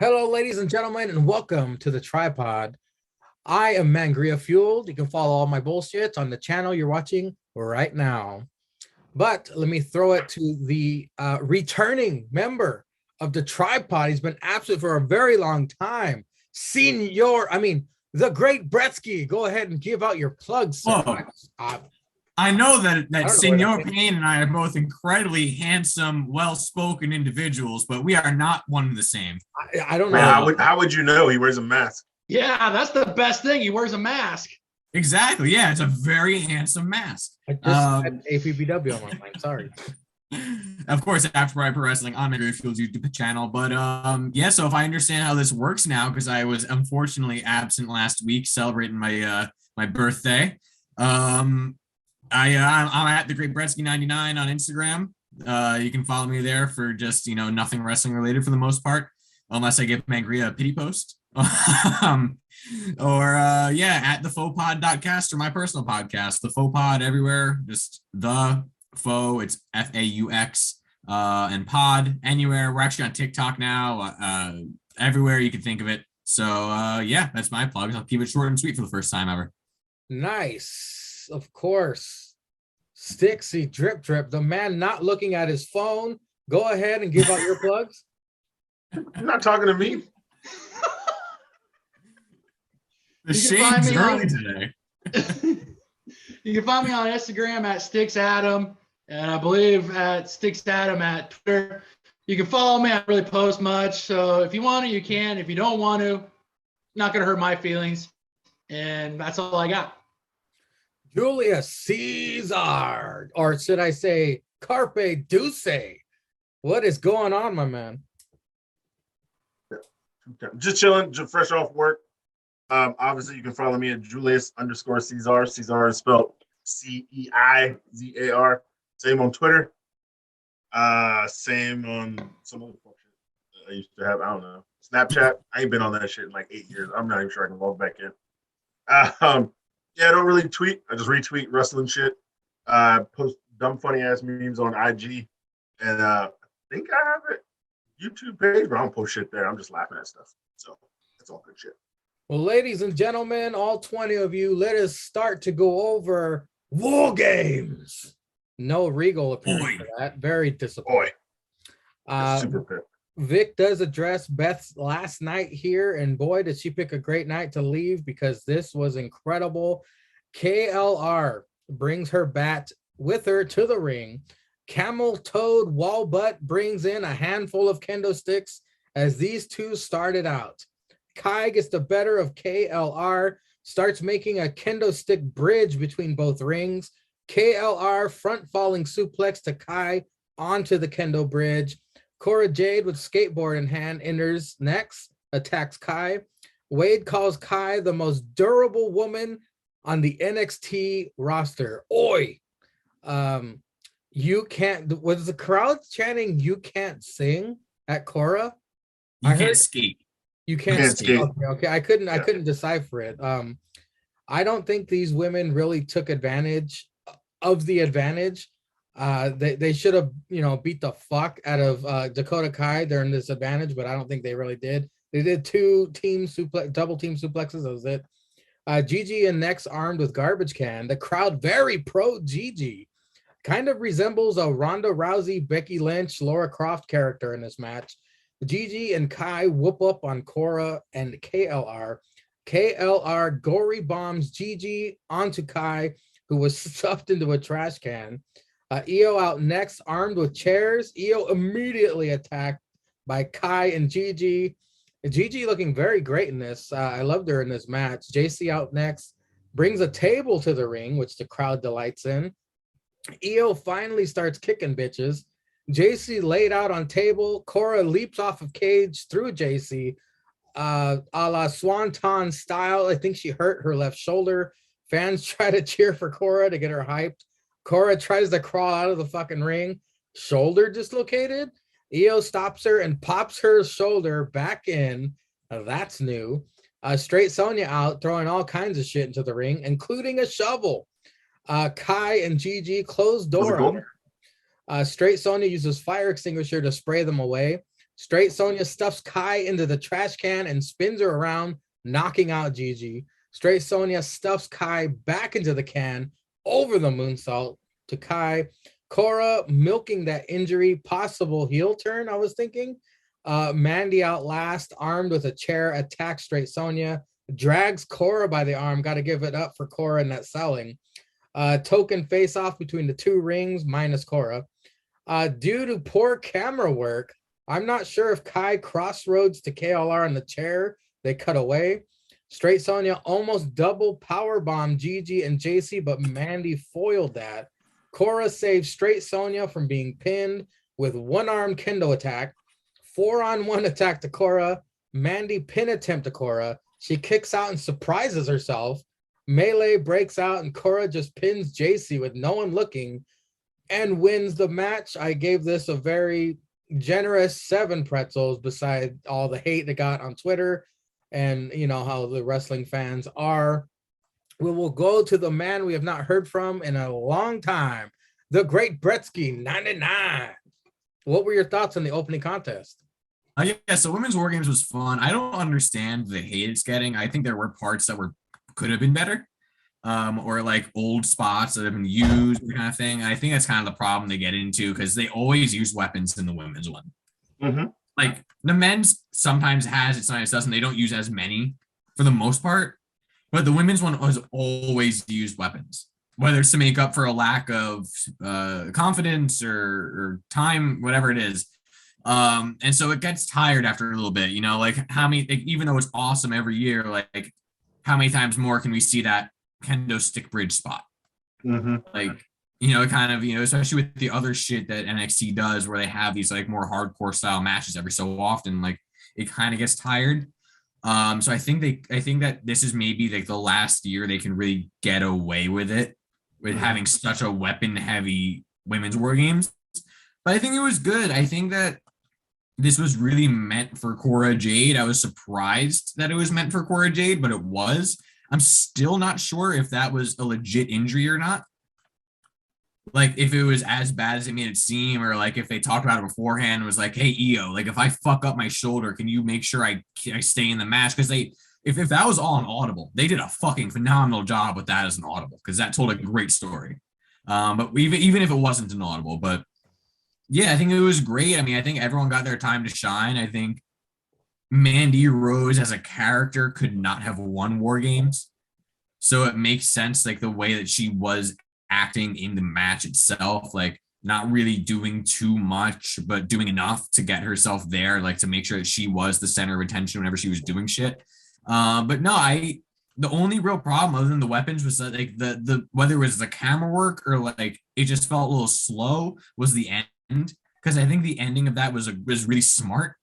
Hello, ladies and gentlemen, and welcome to the tripod. I am Mangria Fueled. You can follow all my bullshit on the channel you're watching right now. But let me throw it to the returning member of the tripod. He's been absent for a very long time. The great Bretsky. Go ahead and give out your plugs, sir. I know that I don't know where Senor that came Payne and I are both incredibly handsome, well-spoken individuals, but we are not one and the same. I don't know. Man, how would you know he wears a mask? Yeah, that's the best thing. He wears a mask. Exactly. Yeah, it's a very handsome mask. I just had APBW on my mind. Sorry. Of course, Afterward Pro Wrestling on Mangria Fuel's YouTube channel. But yeah, so if I understand how this works now, because I was unfortunately absent last week celebrating my my birthday. I'm at the Great Bretsky 99 on Instagram. You can follow me there for just nothing wrestling related for the most part, unless I give Mangria a pity post. Or at the fauxpod.cast or my personal podcast, the faux pod everywhere. Just the faux, it's FAUX and pod anywhere. We're actually on TikTok now. Everywhere you can think of it. So yeah, that's my plug. I'll keep it short and sweet for the first time ever. Nice. Of course. Stixie Drip, the man not looking at his phone. Go ahead and give out your plugs. You're not talking to me. The shade's early today. You can find me on Instagram at StixAdam, and I believe at StixAdam at Twitter. You can follow me. I don't really post much, so if you want to, you can. If you don't want to, not going to hurt my feelings. And that's all I got. Julius Caesar, or should I say Carpe Deuce? What is going on, my man? Just chilling, just fresh off work. Obviously, you can follow me at Julius_Caesar. Caesar is spelled Ceizar. Same on Twitter. Same on some other shit I used to have. I don't know. Snapchat. I ain't been on that shit in like 8 years. I'm not even sure I can log back in. Yeah, I don't really tweet. I just retweet wrestling shit. Post dumb, funny ass memes on IG, and I think I have a YouTube page, but I don't post shit there. I'm just laughing at stuff. So it's all good shit. Well, ladies and gentlemen, all 20 of you, let us start to go over War Games. No Regal appearing for that. Very disappointing. Super pit. Vic does address Beth's last night here, and boy, did she pick a great night to leave because this was incredible. KLR brings her bat with her to the ring. Camel Toad Wallbutt brings in a handful of kendo sticks as these two started out. Kai gets the better of KLR, starts making a kendo stick bridge between both rings. KLR front falling suplex to Kai onto the kendo bridge. Cora Jade with skateboard in hand enters next, attacks Kai. Wade calls Kai the most durable woman on the NXT roster. Oi! You can't, was the crowd chanting you can't sing at Cora? You can't skate. You can't skate. Okay. I couldn't decipher it. I don't think these women really took advantage of the advantage. They should have, beat the fuck out of Dakota Kai during this advantage, but I don't think they really did. They did double team suplexes. That was it. Gigi and Nex armed with garbage can. The crowd very pro Gigi. Kind of resembles a Ronda Rousey, Becky Lynch, Laura Croft character in this match. Gigi and Kai whoop up on Cora and KLR. KLR gory bombs Gigi onto Kai, who was stuffed into a trash can. Io out next, armed with chairs. Io immediately attacked by Kai and Gigi. Gigi looking very great in this. I loved her in this match. JC out next, brings a table to the ring, which the crowd delights in. Io finally starts kicking bitches. JC laid out on table. Cora leaps off of cage through JC, a la Swanton style. I think she hurt her left shoulder. Fans try to cheer for Cora to get her hyped. Cora tries to crawl out of the fucking ring. Shoulder dislocated. Io stops her and pops her shoulder back in. That's new. Straight Sonya out, throwing all kinds of shit into the ring, including a shovel. Kai and Gigi close door. Straight Sonya uses fire extinguisher to spray them away. Straight Sonya stuffs Kai into the trash can and spins her around, knocking out Gigi. Straight Sonya stuffs Kai back into the can over the moonsault to Kai. Cora milking that injury, possible heel turn, I was thinking. Mandy out last, armed with a chair, attacks Straight Sonya, drags Cora by the arm. Got to give it up for Cora and that selling. Token face off between the two rings, minus Cora. Due to poor camera work, I'm not sure if Kai crossroads to KLR in the chair. They cut away. Straight Sonya almost double powerbomb Gigi and JC, but Mandy foiled that. Cora saves Straight Sonya from being pinned with one-arm kendo attack. 4-on-1 attack to Cora. Mandy pin attempt to Cora. She kicks out and surprises herself. Melee breaks out and Cora just pins JC with no one looking and wins the match. I gave this a very generous 7 pretzels beside all the hate that got on Twitter and you know how the wrestling fans are. We will go to the man we have not heard from in a long time, the great Bretsky 99. What were your thoughts on the opening contest? Yeah, so Women's War Games was fun. I don't understand the hate it's getting. I think there were parts that could have been better, or like old spots that have been used, kind of thing. I think that's kind of the problem they get into because they always use weapons in the women's one. Mm-hmm. Like the men's sometimes has it, sometimes doesn't. They don't use as many for the most part, but the women's one has always used weapons, whether it's to make up for a lack of confidence or time, whatever it is. And so it gets tired after a little bit, you know, like how many, like, even though it's awesome every year, like how many times more can we see that kendo stick bridge spot? Mm-hmm. Like, you know, kind of, you know, especially with the other shit that NXT does where they have these like more hardcore style matches every so often, like it kind of gets tired. So I think that this is maybe like the last year they can really get away with it, with having such a weapon heavy women's war games. But I think it was good. I think that this was really meant for Cora Jade. I was surprised that it was meant for Cora Jade, but it was. I'm still not sure if that was a legit injury or not. Like if it was as bad as it made it seem, or like if they talked about it beforehand and was like, hey, Io, like if I fuck up my shoulder, can you make sure I stay in the match? Because if that was all an audible, they did a fucking phenomenal job with that as an audible, because that told a great story. But even if it wasn't an audible, but yeah, I think it was great. I mean, I think everyone got their time to shine. I think Mandy Rose as a character could not have won War Games. So it makes sense, like the way that she was acting in the match itself, like not really doing too much, but doing enough to get herself there, like to make sure that she was the center of attention whenever she was doing shit. But no, the only real problem other than the weapons was that like the whether it was the camera work or like it just felt a little slow was the end. Because I think the ending of that was really smart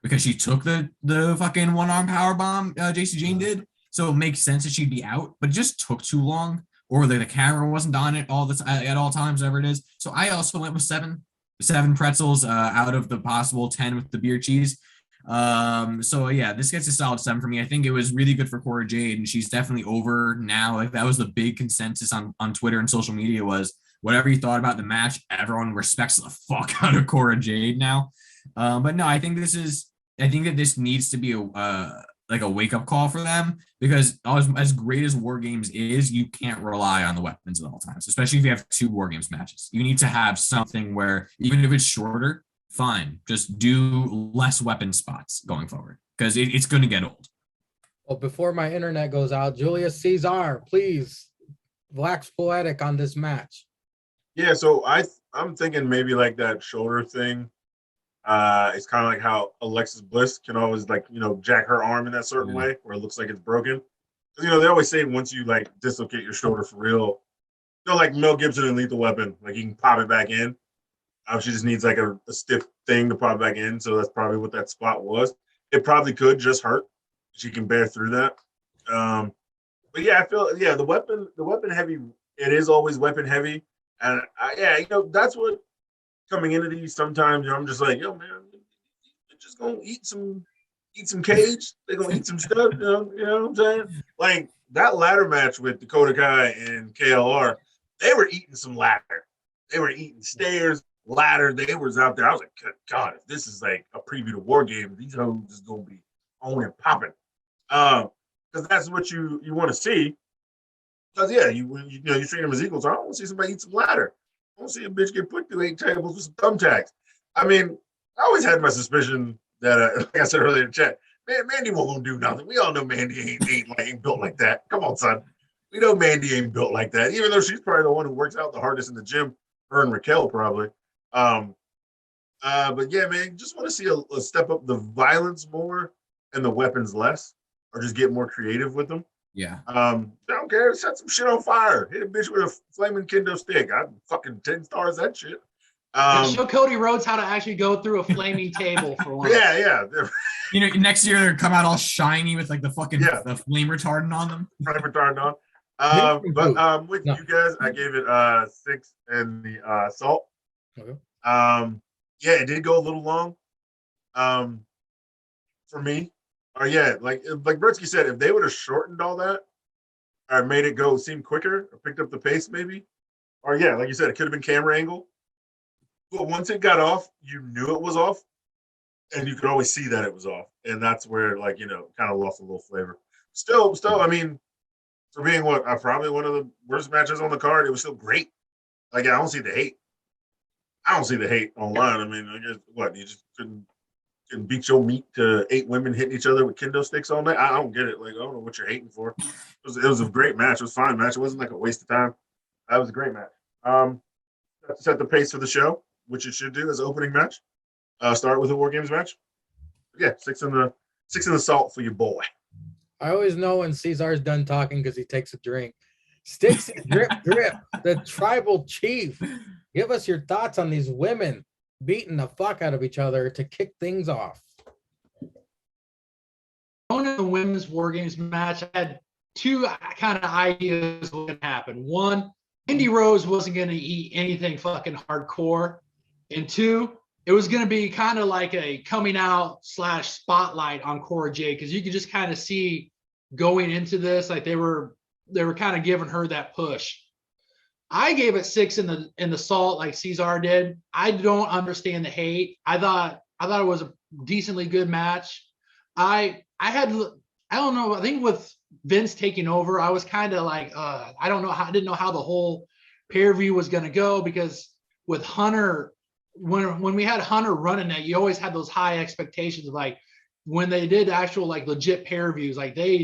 because she took the fucking one-arm power bomb JC Jane did. So it makes sense that she'd be out, but it just took too long. Or the camera wasn't on it at all times, whatever it is. So I also went with seven pretzels out of the possible 10 with the beer cheese. So yeah, this gets a solid 7 for me. I think it was really good for Cora Jade, and she's definitely over now. Like that was the big consensus on Twitter and social media was whatever you thought about the match, everyone respects the fuck out of Cora Jade now. But no, I think that this needs to be like a wake-up call for them, because as great as War Games is, you can't rely on the weapons at all times, especially if you have 2 War Games matches. You need to have something where, even if it's shorter, fine, just do less weapon spots going forward, because it's going to get old. Well, before my internet goes out, Julius Caesar, please, wax poetic on this match. Yeah, so I'm thinking maybe like that shoulder thing. It's kind of like how Alexis Bliss can always like, you know, jack her arm in that certain way where it looks like it's broken. Because, you know, they always say once you like dislocate your shoulder for real, you know, like Mel Gibson in Lethal Weapon, like you can pop it back in. She just needs like a stiff thing to pop back in. So that's probably what that spot was. It probably could just hurt. She can bear through that. But yeah, I feel, yeah, the weapon heavy, it is always weapon heavy. And yeah, you know, that's what coming into these sometimes, you know, I'm just like, yo, man, they're just gonna eat some cage. They're gonna eat some stuff, you know what I'm saying? Like that ladder match with Dakota Kai and KLR, they were eating some ladder. They were eating stairs, ladder. They was out there. I was like, good God, if this is like a preview to War Games, these hoes is gonna be on and popping. Because that's what you want to see. Because yeah, you treat them as equals. I don't want to see somebody eat some ladder. I want to see a bitch get put through 8 tables with some thumbtacks. I mean, I always had my suspicion that, like I said earlier in chat, man, Mandy won't do nothing. We all know Mandy ain't built like that. Come on, son. We know Mandy ain't built like that, even though she's probably the one who works out the hardest in the gym. Her and Raquel probably. But yeah, man, just want to see a step up the violence more and the weapons less, or just get more creative with them. Yeah. I don't care. Set some shit on fire. Hit a bitch with a flaming kendo stick. I fucking 10 stars that shit. Show Cody Rhodes how to actually go through a flaming table for once. Yeah. Next year they'll come out all shiny with like the fucking the flame retardant on them. Flame retardant on. With you guys, I gave it 6 in the salt. Okay. Yeah, it did go a little long. For me. Or like Britsky said, if they would have shortened all that or made it seem quicker or picked up the pace maybe, or like you said, it could have been camera angle. But once it got off, you knew it was off, and you could always see that it was off, and that's where kind of lost a little flavor. Still, I mean, for being probably one of the worst matches on the card, it was still great. Like I don't see the hate. I don't see the hate online. I mean, I guess you just couldn't beat your meat to 8 women hitting each other with kendo sticks all night. I don't get it. Like, I don't know what you're hating for. It was a great match. It was a fine match. It wasn't like a waste of time. That was a great match. Set the pace for the show, which it should do as opening match. Start with a War Games match. Yeah, 6 in the salt for your boy. I always know when Cesar's done talking because he takes a drink. Sticks drip, the tribal chief. Give us your thoughts on these women beating the fuck out of each other to kick things off. Going to the women's War Games match, I had 2 kind of ideas what would happen. 1, Indy Rose wasn't going to eat anything fucking hardcore. And 2, it was going to be kind of like a coming out / spotlight on Cora Jade, because you could just kind of see going into this, like they were kind of giving her that push. I gave it 6 in the salt like Cesar did. I don't understand the hate. I thought it was a decently good match. I don't know. I think with Vince taking over, I was kind of like, I didn't know how the whole pay-per-view was going to go, because with Hunter, when we had Hunter running that, you always had those high expectations of like when they did actual like legit pay-per-views, like they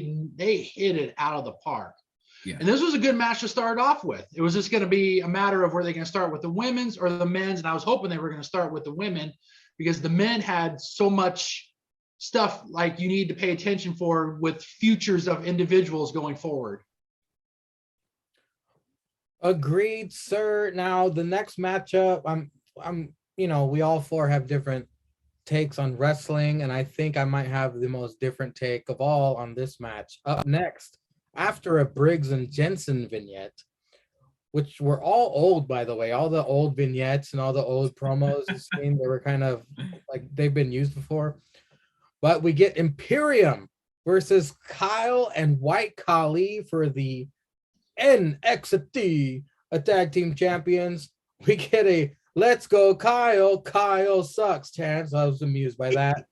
hit it out of the park. Yeah. And this was a good match to start off with. It was just going to be a matter of where they're going to start with the women's or the men's. And I was hoping they were going to start with the women, because the men had so much stuff like you need to pay attention for with futures of individuals going forward. Agreed, sir. Now the next matchup, I'm we all 4 have different takes on wrestling, and I think I might have the most different take of all on this match. Up next, after a Briggs and Jensen vignette, which were all old, by the way, all the old vignettes and all the old promos you've seen, they were kind of like they've been used before. But we get Imperium versus Kyle and White Khali for the NXT Tag Team Champions. We get a "Let's go, Kyle. Kyle sucks" chance. I was amused by that.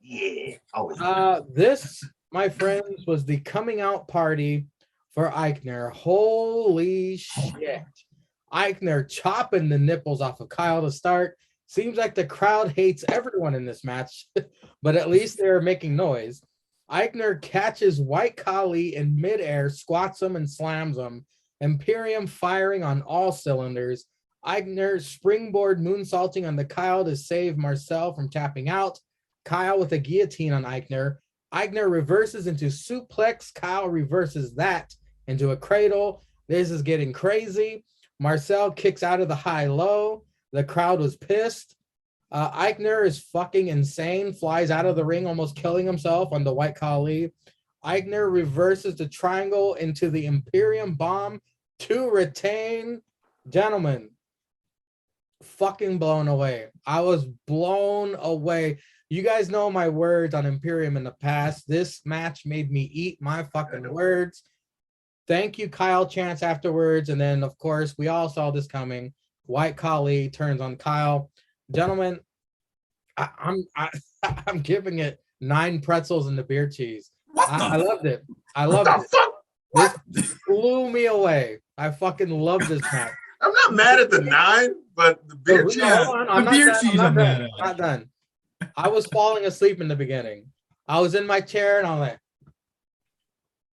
This, my friends, was the coming out party for Eichner. Holy shit. Eichner chopping the nipples off of Kyle to start. Seems like the crowd hates everyone in this match, but at least they're making noise. Eichner catches White Khali in midair, squats him and slams him. Imperium firing on all cylinders. Eichner springboard moonsaulting on the Kyle to save Marcel from tapping out. Kyle with a guillotine on Eichner. Eichner reverses into suplex. Kyle reverses that into a cradle. This is getting crazy. Marcel kicks out of the high-low. The crowd was pissed. Eichner is fucking insane. Flies out of the ring, almost killing himself on the White Khali. Eichner reverses the triangle into the Imperium bomb to retain. Gentlemen, fucking blown away. I was blown away. You guys know my words on Imperium in the past. This match made me eat my fucking words. Thank you, Kyle chants afterwards. And then, of course, we all saw this coming. White Khali turns on Kyle. Gentlemen, I'm giving it 9 pretzels and the beer cheese. I loved it. I loved it. Fuck? This blew me away. I fucking love this match. I'm not mad at the 9, but the beer cheese. Hold on, I'm The not beer done, cheese I'm I'm not mad done. at. I'm not done. I was falling asleep in the beginning. I was in my chair and I was like,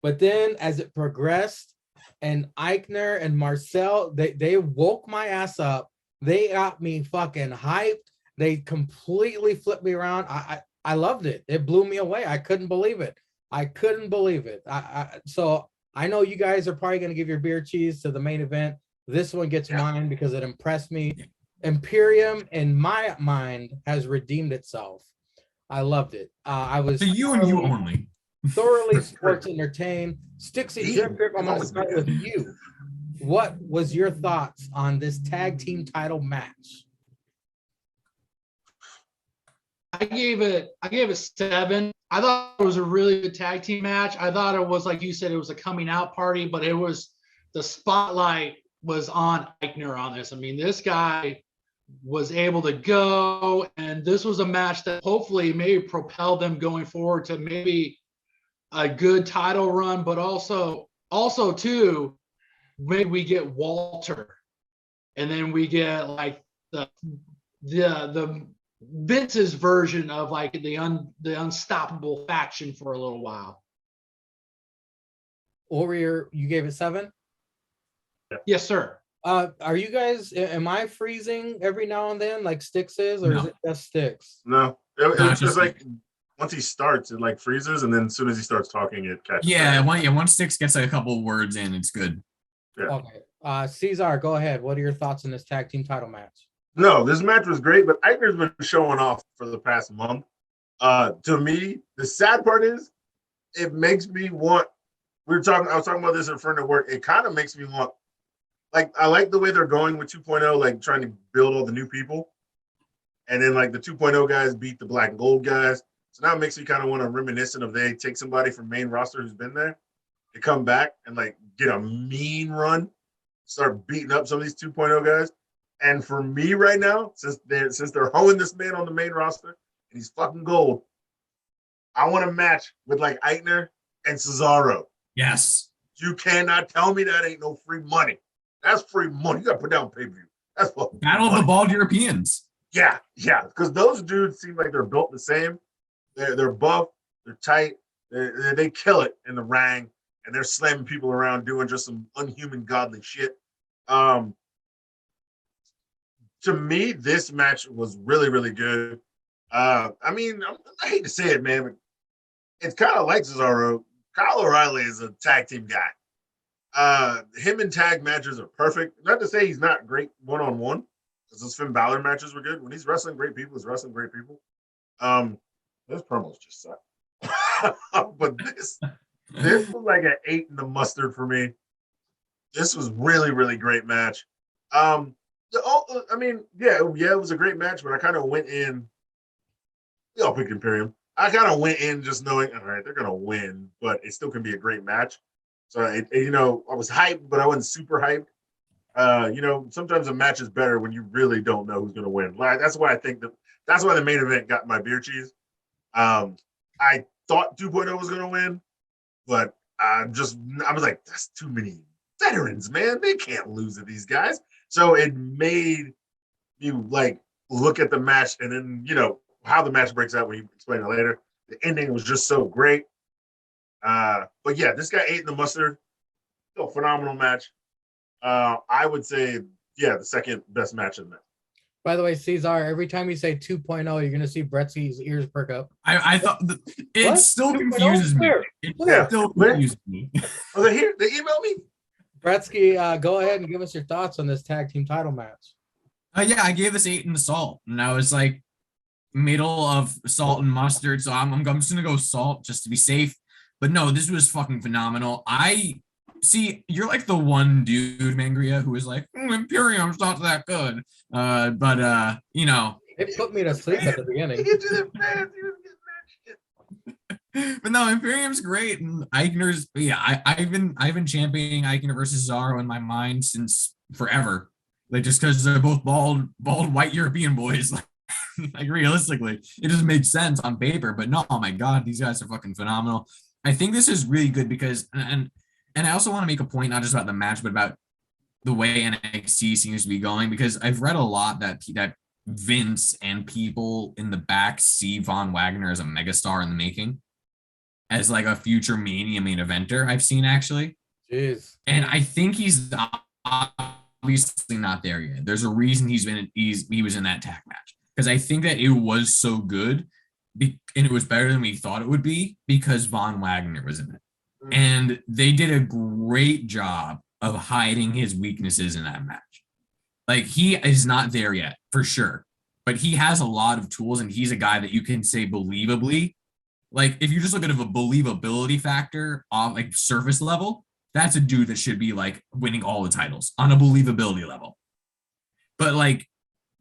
but then as it progressed, and Eichner and Marcel, they woke my ass up. They got me fucking hyped. They completely flipped me around. I loved it. It blew me away. I couldn't believe it. I couldn't believe it. So I know you guys are probably gonna give your beer cheese to the main event. This one gets mine because it impressed me. Imperium, in my mind, has redeemed itself. I loved it. I was To you and you only. thoroughly sports entertained. Stixy Drip Drip, I'm going to start with you. What was your thoughts on this tag team title match? I gave it 7. I thought it was a really good tag team match. I thought it was, like you said, it was a coming out party, but it was, the spotlight was on Eichner on this. I mean, this guy was able to go, and this was a match that hopefully maybe propelled them going forward to maybe a good title run, but also too, maybe we get Walter, and then we get like the Vince's version of like the unstoppable faction for a little while. Warrior, you gave it 7? Yes, sir. Are you guys, am I freezing every now and then like Styx is, or is it just Styx? No, it's just like once he starts, it like freezes, and then as soon as he starts talking, it catches. Once Styx gets a couple words in, it's good. Yeah. Okay. Cesar, go ahead. What are your thoughts on this tag team title match? No, this match was great, but Eichner's been showing off for the past month. To me, the sad part is it makes me want. I was talking about this in front of work. It kind of makes me want. Like, I like the way they're going with 2.0, like trying to build all the new people. And then like the 2.0 guys beat the black and gold guys. So now it makes me kind of want to reminiscent of they take somebody from main roster who's been there to come back and like get a mean run, start beating up some of these 2.0 guys. And for me right now, since they're hoeing this man on the main roster and he's fucking gold, I want a match with like Eichner and Cesaro. Yes. You cannot tell me that ain't no free money. That's free money. You got to put down pay-per-view. That's what Battle of the Bald Europeans. Yeah. Because those dudes seem like they're built the same. They're buff. They're tight. They kill it in the ring, and they're slamming people around doing just some unhuman, godly shit. To me, this match was really, really good. I mean, I hate to say it, man, but it's kind of like Cesaro. Kyle O'Reilly is a tag team guy. Him and tag matches are perfect. Not to say he's not great one-on-one, because those Finn Balor matches were good. When he's wrestling great people, he's wrestling great people. Those promos just suck. But this was like an 8 in the mustard for me. This was really, really great match. I mean, it was a great match, but I kind of went in. Y'all picked Imperium. I kind of went in just knowing, all right, they're gonna win, but it still can be a great match. So, I was hyped, but I wasn't super hyped. Sometimes a match is better when you really don't know who's going to win. That's why I think that's why the main event got my beer cheese. I thought 2.0 was going to win, but I was like, that's too many veterans, man. They can't lose to these guys. So it made you like look at the match, and then how the match breaks out when you explain it later. The ending was just so great. But yeah, this guy 8 in the mustard. Still a phenomenal match. I would say, the second best match in that. By the way, Cesar, every time you say 2.0, you're going to see Bretzi's ears perk up. I thought it still confuses me. It still confuses me. Oh, they here? They email me? Bretsky, go ahead and give us your thoughts on this tag team title match. I gave this 8 in the salt, and I was like middle of salt and mustard, so I'm just going to go salt just to be safe. But no, this was fucking phenomenal. See, you're like the one dude, Mangria, who is like, Imperium's not that good. But It put me to sleep at the beginning. But no, Imperium's great, and Eichner's I've been championing Eichner versus Cesaro in my mind since forever. Like, just because they're both bald white European boys. Like realistically, it doesn't make sense on paper, but no, oh my God, these guys are fucking phenomenal. I think this is really good because, and I also want to make a point, not just about the match, but about the way NXT seems to be going, because I've read a lot that Vince and people in the back see Von Wagner as a megastar in the making, as like a future Mania main eventer. I've seen actually. Jeez. And I think he's obviously not there yet. There's a reason he was in that tag match, because I think that it was so good, and it was better than we thought it would be because Von Wagner was in it, and they did a great job of hiding his weaknesses in that match. Like, he is not there yet for sure, but he has a lot of tools, and he's a guy that you can say believably. Like, if you just look at a believability factor on like surface level, that's a dude that should be like winning all the titles on a believability level. But like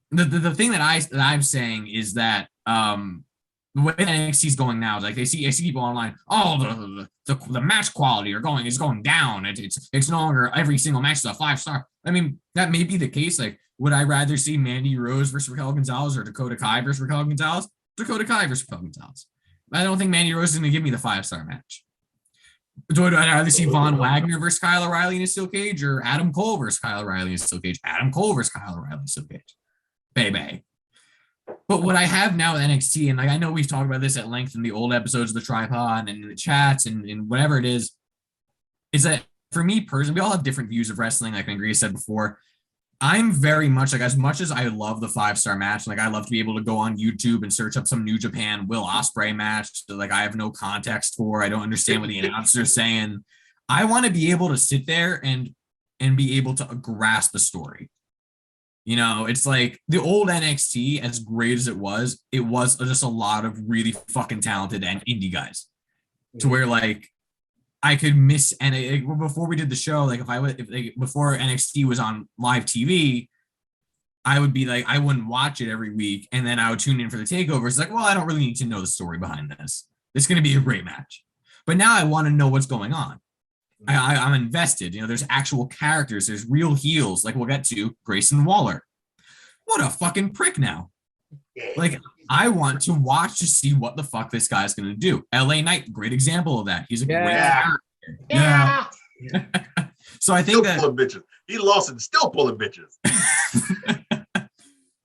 the thing that I'm saying is that the way that NXT is going now is like I see people online. Oh, the match quality is going down. It's no longer every single match is a 5-star. I mean, that may be the case. Like, would I rather see Mandy Rose versus Raquel Gonzalez or Dakota Kai versus Raquel Gonzalez? Dakota Kai versus Raquel Gonzalez. I don't think Mandy Rose is going to give me the 5-star match. Do I rather see Von Wagner versus Kyle O'Reilly in a steel cage, or Adam Cole versus Kyle O'Reilly in a steel cage? Adam Cole versus Kyle O'Reilly in a steel cage. Baby. But what I have now with NXT, and like I know we've talked about this at length in the old episodes of the Tripod and in the chats and whatever it is that for me personally, we all have different views of wrestling. Like Angria said before, I'm very much much as I love the 5-star match, like I love to be able to go on YouTube and search up some New Japan Will Ospreay match that like I have no context for. I don't understand what the announcer's saying. I want to be able to sit there and be able to grasp the story. You know, it's like the old NXT, as great as it was just a lot of really fucking talented and indie guys, to where like I could miss. And before we did the show, like before NXT was on live TV, I would be like, I wouldn't watch it every week, and then I would tune in for the takeovers. It's like, well, I don't really need to know the story behind this. It's going to be a great match, but now I want to know what's going on. I'm invested. You know, there's actual characters. There's real heels. Like we'll get to Grayson Waller. What a fucking prick now. Like, I want to watch to see what the fuck this guy's going to do. LA Knight, great example of that. He's a great character. Yeah. So I think still pulling bitches. He lost and still pulling bitches.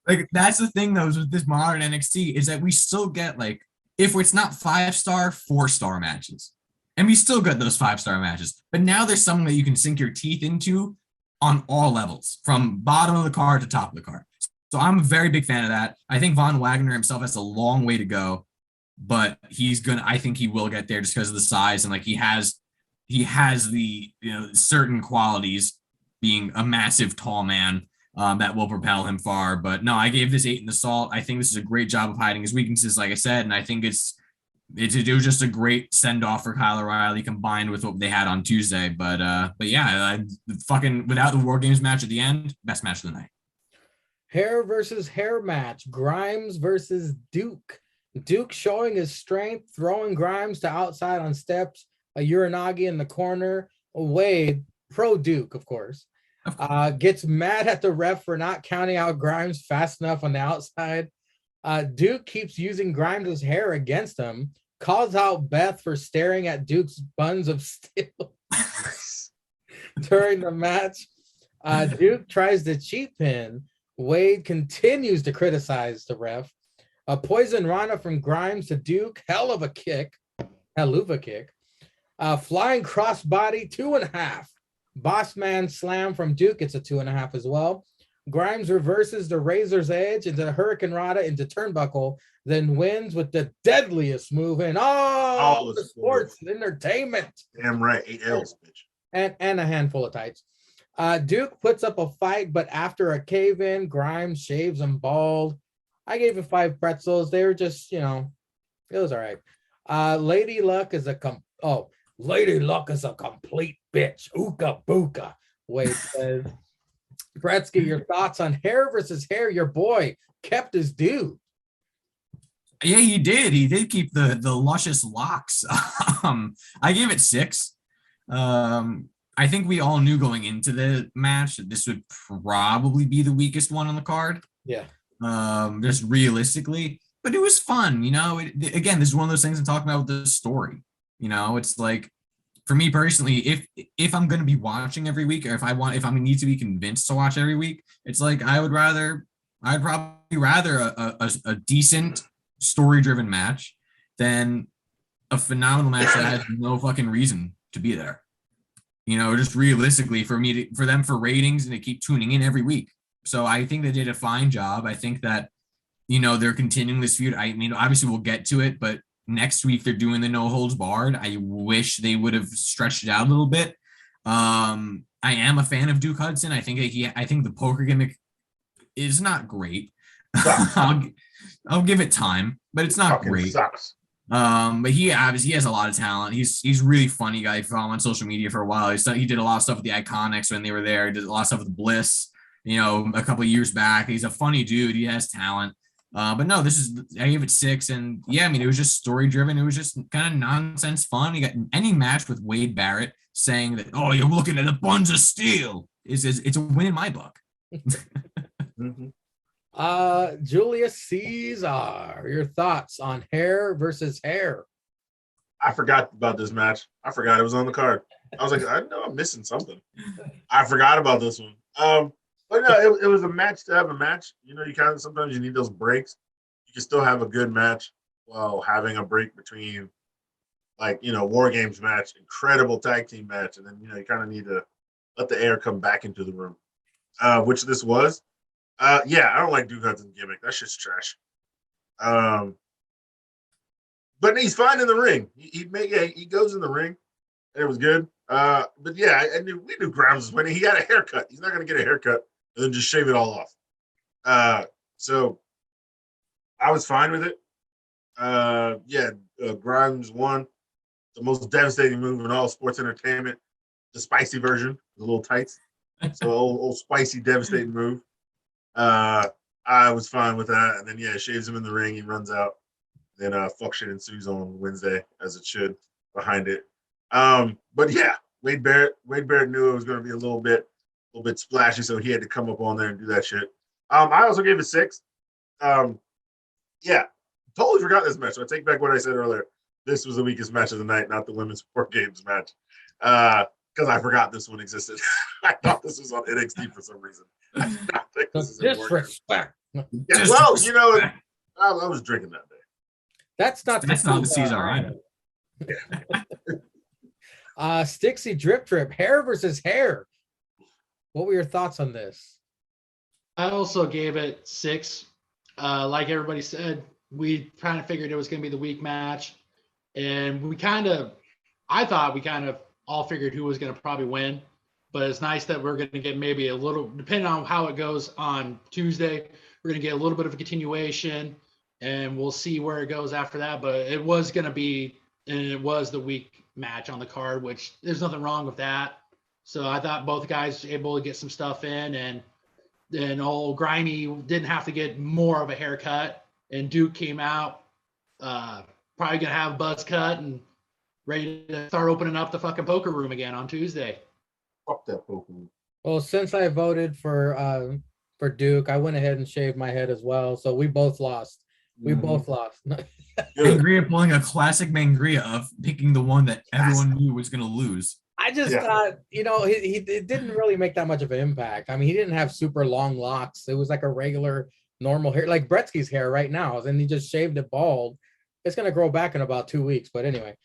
Like, that's the thing though, with this modern NXT is that we still get like, if it's not 5-star, 4-star matches. And we still get those 5-star matches. But now there's something that you can sink your teeth into on all levels, from bottom of the card to top of the card. So I'm a very big fan of that. I think Von Wagner himself has a long way to go, but I think he will get there just because of the size, and like he has the, you know, certain qualities, being a massive tall man, that will propel him far. But no, I gave this 8 in the salt. I think this is a great job of hiding his weaknesses, like I said, and I think it was just a great send off for Kyle O'Reilly combined with what they had on Tuesday. But yeah, fucking without the War Games match at the end, best match of the night. Hair versus hair match. Grimes versus Duke. Duke showing his strength, throwing Grimes to outside on steps. A Uranagi in the corner. Wade, pro Duke, of course, gets mad at the ref for not counting out Grimes fast enough on the outside. Duke keeps using Grimes' hair against him. Calls out Beth for staring at Duke's buns of steel during the match. Duke tries to cheat pin. Wade continues to criticize the ref. A poison Rana from Grimes to Duke. Helluva kick. Flying crossbody, 2.5. Boss man slam from Duke. It's a 2.5 as well. Grimes reverses the Razor's Edge into the Hurricane Rana into turnbuckle, then wins with the deadliest move in all the sports and entertainment. Damn right, 8 L's, bitch. And a handful of tights. Duke puts up a fight, but after a cave-in, Grimes shaves him bald. I gave it 5 pretzels. They were just, you know, it was all right. Lady Luck is a complete bitch. Ooka booka. Wade says. Gretzky, your thoughts on hair versus hair? Your boy kept his due. Yeah, he did. He did keep the luscious locks. I gave it 6. I think we all knew going into the match that this would probably be the weakest one on the card. Yeah. just realistically, but it was fun. Again, this is one of those things I'm talking about with the story. It's like, for me personally, if I'm going to be watching every week, or if I need to be convinced to watch every week, it's like I'd probably rather a decent story driven match than a phenomenal match that has no fucking reason to be there. Just realistically, for them for ratings and to keep tuning in every week. So I think they did a fine job. I think that they're continuing this feud. I mean, obviously we'll get to it, but next week they're doing the no holds barred. I wish they would have stretched it out a little bit. I am a fan of Duke Hudson. I think the poker gimmick is not great. I'll give it time, but it's not great. Sucks. But he has a lot of talent. He's really funny guy. Follow him on social media for a while. He did a lot of stuff with the Iconics when they were there. He did a lot of stuff with Bliss, a couple of years back. He's a funny dude. He has talent. But no, I gave it 6, and yeah, I mean, it was just story driven. It was just kind of nonsense fun. You got any match with Wade Barrett saying that, oh, you're looking at the buns of steel. It's a win in my book. Julius Caesar, your thoughts on hair versus hair? I forgot about this match. I forgot it was on the card. I was like, I know I'm missing something. I forgot about this one. But no, it was a match to have a match. You kind of sometimes you need those breaks. You can still have a good match while having a break between, like, War Games match, incredible tag team match, and then you kind of need to let the air come back into the room, which this was. Yeah, I don't like Duke Hudson's gimmick. That shit's trash. But he's fine in the ring. He goes in the ring, and it was good. But yeah, we knew Grimes was winning. He had a haircut. He's not going to get a haircut and then just shave it all off. So I was fine with it. Grimes won. The most devastating move in all sports entertainment. The spicy version, the little tights. So old spicy, devastating move. I was fine with that. And then, shaves him in the ring. He runs out. Then fuck shit ensues on Wednesday, as it should, behind it. But yeah, Wade Barrett knew it was going to be a little bit splashy, so he had to come up on there and do that shit. I also gave it 6. Yeah, totally forgot this match. So I take back what I said earlier. This was the weakest match of the night, not the women's War Games match. Because I forgot this one existed. I thought this was on NXT for some reason. I did not think this is Disrespect. Yeah, well, I was drinking that day. That's not the Caesar either. Stixie Drip Trip, hair versus hair. What were your thoughts on this? I also gave it 6. Like everybody said, we kind of figured it was going to be the weak match. And I thought we kind of all figured who was going to probably win. But it's nice that we're going to get maybe a little, depending on how it goes on Tuesday, we're going to get a little bit of a continuation. And we'll see where it goes after that. But it was going to be, and it was the weak match on the card, which there's nothing wrong with that. So I thought both guys were able to get some stuff in, and then old Grimy didn't have to get more of a haircut, and Duke came out probably going to have a buzz cut and ready to start opening up the fucking poker room again on Tuesday. Fuck that poker room. Well, since I voted for Duke, I went ahead and shaved my head as well. So we both lost. We both lost. Mangria pulling a classic Mangria of picking the one that everyone knew was going to lose. I just thought, he didn't really make that much of an impact. I mean, he didn't have super long locks. It was like a regular, normal hair, like Bretsky's hair right now. And he just shaved it bald. It's going to grow back in about 2 weeks. But anyway,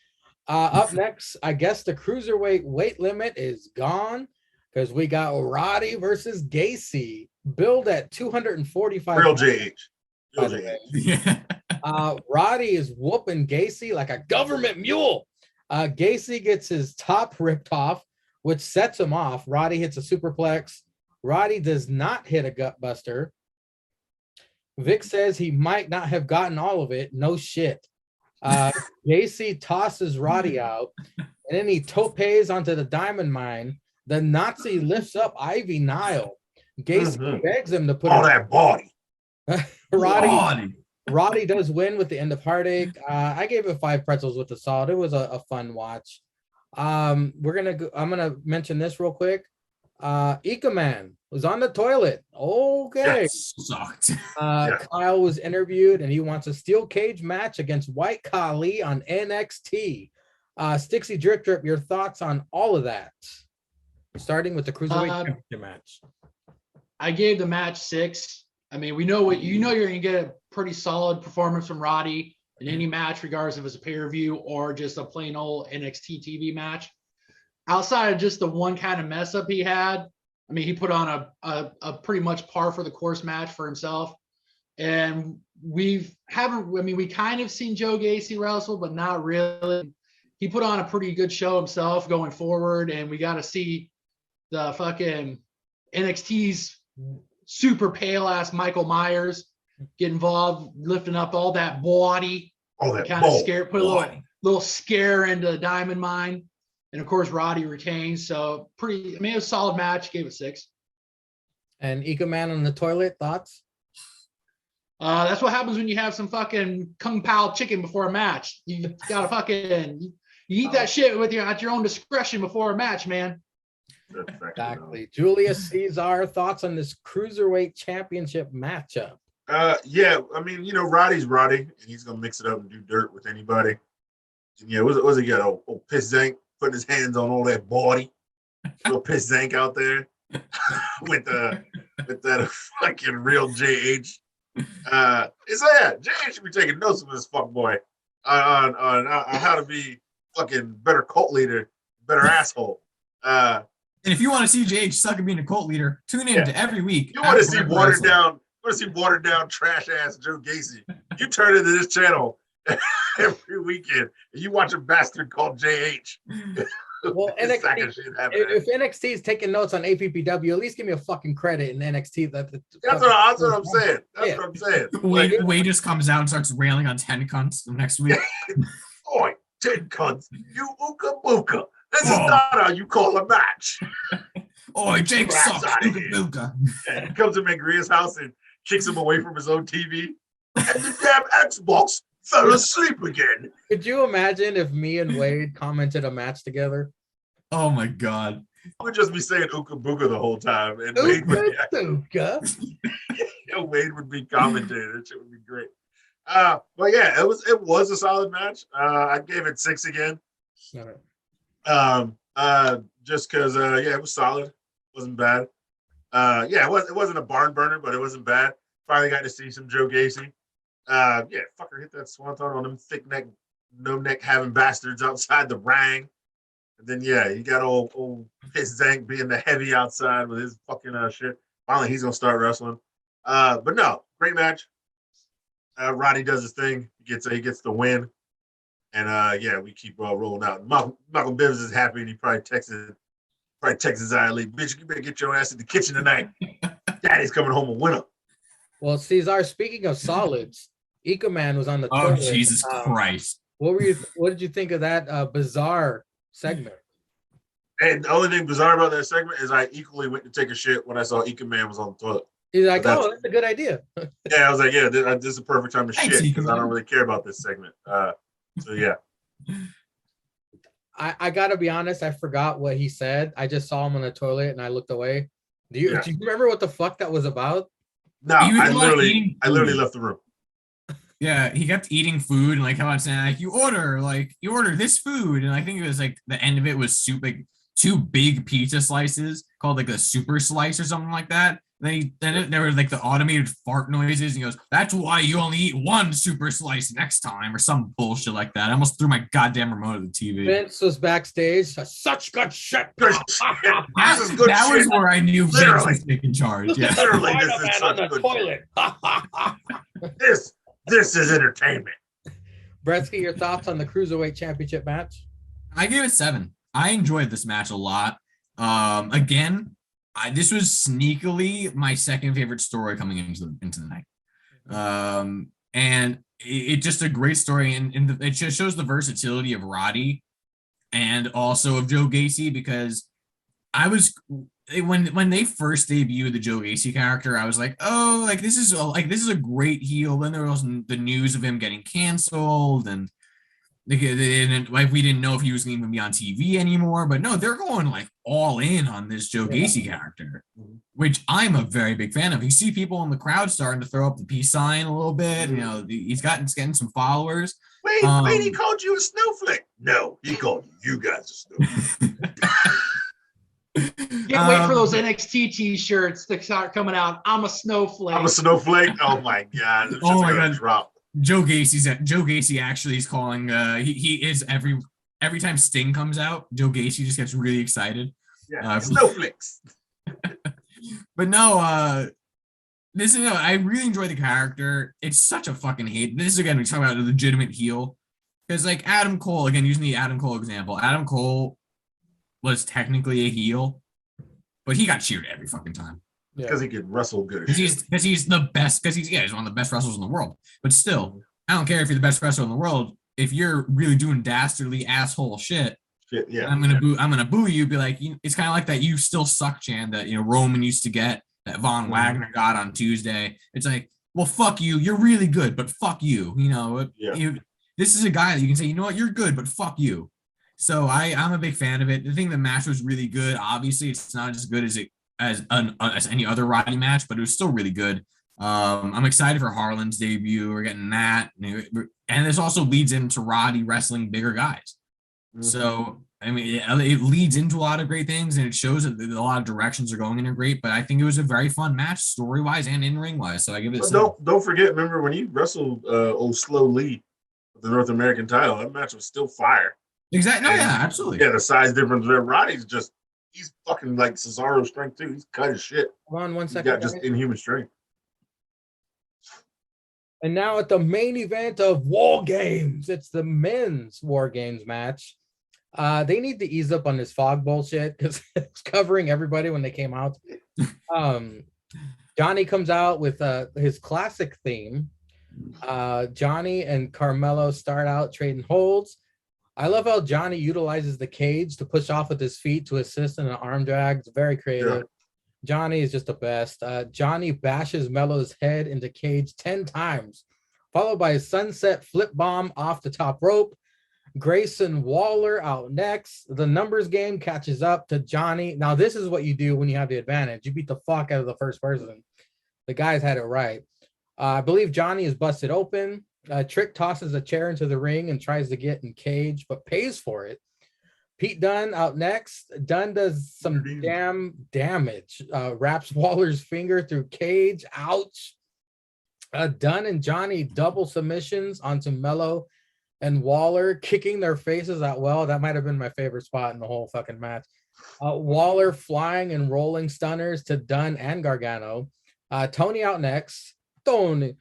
up next, I guess the cruiserweight weight limit is gone because we got Roddy versus Gacy, billed at 245. Real JH. Yeah. Roddy is whooping Gacy like a government mule. Gacy gets his top ripped off, which sets him off. Roddy hits a superplex. Roddy does not hit a gut buster. Vic says he might not have gotten all of it. No shit. Gacy tosses Roddy out, and then he topes onto the diamond mine. The Nazi lifts up Ivy Nile. Gacy begs him to put all that body. Roddy does win with the end of Heartache. I gave it 5 pretzels with the salt. It was a fun watch. I'm gonna mention this real quick. Ika Man was on the toilet. Okay. Sucked. Kyle was interviewed and he wants a steel cage match against White Khali on NXT. Stixie Drip Drip, your thoughts on all of that? Starting with the Cruiserweight Championship match. I gave the match 6. I mean, we know you're going to get a pretty solid performance from Roddy in any match, regardless if it's a pay-per-view or just a plain old NXT TV match. Outside of just the one kind of mess up he had, I mean, he put on a pretty much par for the course match for himself. And we kind of seen Joe Gacy wrestle, but not really. He put on a pretty good show himself going forward, and we got to see the fucking NXT's super pale ass Michael Myers get involved, lifting up all that body, kind of scare, put a little scare into the Diamond Mine. And of course, Roddy retains. So it was a solid match. Gave it 6. And Eco Man on the toilet, thoughts? That's what happens when you have some fucking Kung Pao chicken before a match. You gotta you eat that shit at your own discretion before a match, man. Exactly. Julius Caesar, thoughts on this Cruiserweight Championship matchup? Yeah, I mean, Roddy's Roddy, and he's gonna mix it up and do dirt with anybody. And yeah, was it old Piss Zank putting his hands on all that body? Little Piss Zank out there with that fucking real JH. JH should be taking notes of this fuck boy on how to be fucking better cult leader, better asshole. And if you want to see JH suck at being a cult leader, tune in to every week. You want to see watered down trash ass Joe Gacy. You turn into this channel every weekend and you watch a bastard called JH. Well, NXT, if NXT is taking notes on APPW, at least give me a fucking credit in NXT. That's what I'm saying. That's what I'm saying. Wade just comes out and starts railing on 10 cunts next week. Oi, 10 cunts. You ooka booka. This is not how you call a match. Oi, Jake sucks. Ooka booka. He comes to McGree's house and kicks him away from his own TV. And the damn Xbox fell asleep again. Could you imagine if me and Wade commented a match together? Oh my god. We'd just be saying ooka booka the whole time. And Wade would be commentating. That shit would be great. But yeah, it was a solid match. I gave it 6 again. Just because it was solid. Wasn't bad. It wasn't a barn burner, but it wasn't bad. Finally got to see some Joe Gacy. Fucker hit that swanton on them thick neck, no neck having bastards outside the ring. And then you got old Piss Zank being the heavy outside with his fucking shit. Finally he's gonna start wrestling. But no, great match. Roddy does his thing. He gets the win. And we keep rolling out. Malcolm Bivens is happy and he probably texted Zia, bitch, you better get your ass in the kitchen tonight. Daddy's coming home a winner. Well, Cesar, speaking of solids, Eco Man was on the toilet. Jesus Christ. What did you think of that bizarre segment? And the only thing bizarre about that segment is I equally went to take a shit when I saw Eco Man was on the toilet. He's like, that's a good idea. I was like, this is a perfect time to shit because I don't really care about this segment. I gotta be honest, I forgot what he said. I just saw him on the toilet and I looked away. Do you remember what the fuck that was about? No, I literally left the room. Yeah, he kept eating food and like how I'm saying, like you order this food, and I think it was like the end of it was like 2 big pizza slices called like a super slice or something like that. Then there were like the automated fart noises. And he goes, "That's why you only eat 1 super slice next time," or some bullshit like that. I almost threw my goddamn remote at the TV. Vince was backstage. Such good shit. That was where I knew Vince was taking charge. Yeah. Literally, this is such on the toilet. This is entertainment. Bretsky, your thoughts on the Cruiserweight Championship match? I gave it 7. I enjoyed this match a lot. This was sneakily my second favorite story coming into the night. And it's just a great story, and it just shows the versatility of Roddy and also of Joe Gacy, because when they first debuted the Joe Gacy character, I was like, oh, like this is a great heel. Then there was the news of him getting canceled, and we didn't know if he was going to even be on TV anymore. But no, they're going like all in on this Joe Gacy character, which I'm a very big fan of. You see people in the crowd starting to throw up the peace sign a little bit. You know, he's getting some followers. Wait, he called you a snowflake. No, he called you guys a snowflake. Can't wait for those NXT t-shirts to start coming out. I'm a snowflake. I'm a snowflake. Oh my god. Oh my god. Drop. Joe Gacy actually is calling. He is every time Sting comes out, Joe Gacy just gets really excited. Yeah, snowflakes. But no, I really enjoy the character. It's such a fucking hate. This is again, we talk about a legitimate heel. Because like Adam Cole, again, using the Adam Cole example, Adam Cole was technically a heel, but he got cheered every fucking time. Because he could wrestle good. Because he's the best, he's one of the best wrestlers in the world. But still, I don't care if you're the best wrestler in the world. If you're really doing dastardly asshole shit, I'm gonna boo you. Be like, it's kind of like that "you still suck" chant that Roman used to get, that Von Wagner got on Tuesday. It's like, well, fuck you. You're really good, but fuck you. This is a guy that you can say, you know what, you're good, but fuck you. So I'm a big fan of it. I think the match was really good. Obviously, it's not as good as any other Roddy match, but it was still really good. I'm excited for Harlan's debut. We're getting that, and this also leads into Roddy wrestling bigger guys. So I mean, it leads into a lot of great things, and it shows that a lot of directions are going in are great. But I think it was a very fun match, story wise and in ring wise. So I give it. Don't forget. Remember when you wrestled old Slow Lee, the North American title? That match was still fire. Exactly. No, yeah, absolutely. Yeah, the size difference there. Roddy's he's fucking like Cesaro strength too. He's cut as shit. Hold on 1 second. He got just inhuman strength. And now at the main event of War Games, it's the men's War Games match. They need to ease up on this fog bullshit because it's covering everybody when they came out. Johnny comes out with his classic theme. Johnny and Carmelo start out trading holds. I love how Johnny utilizes the cage to push off with his feet to assist in an arm drag. It's very creative. Yeah. Johnny is just the best. Johnny bashes Melo's head into cage 10 times, followed by a sunset flip bomb off the top rope. Grayson Waller out next. The numbers game catches up to Johnny. Now, this is what you do when you have the advantage. You beat the fuck out of the first person. The guys had it right. I believe Johnny is busted open. Trick tosses a chair into the ring and tries to get in cage, but pays for it. Pete Dunne out next. Dunne does some damn damage. Wraps Waller's finger through cage. Ouch. Dunne and Johnny double submissions onto Melo and Waller, kicking their faces out. Well, that might have been my favorite spot in the whole fucking match. Waller flying and rolling stunners to Dunne and Gargano. Tony out next. Tony.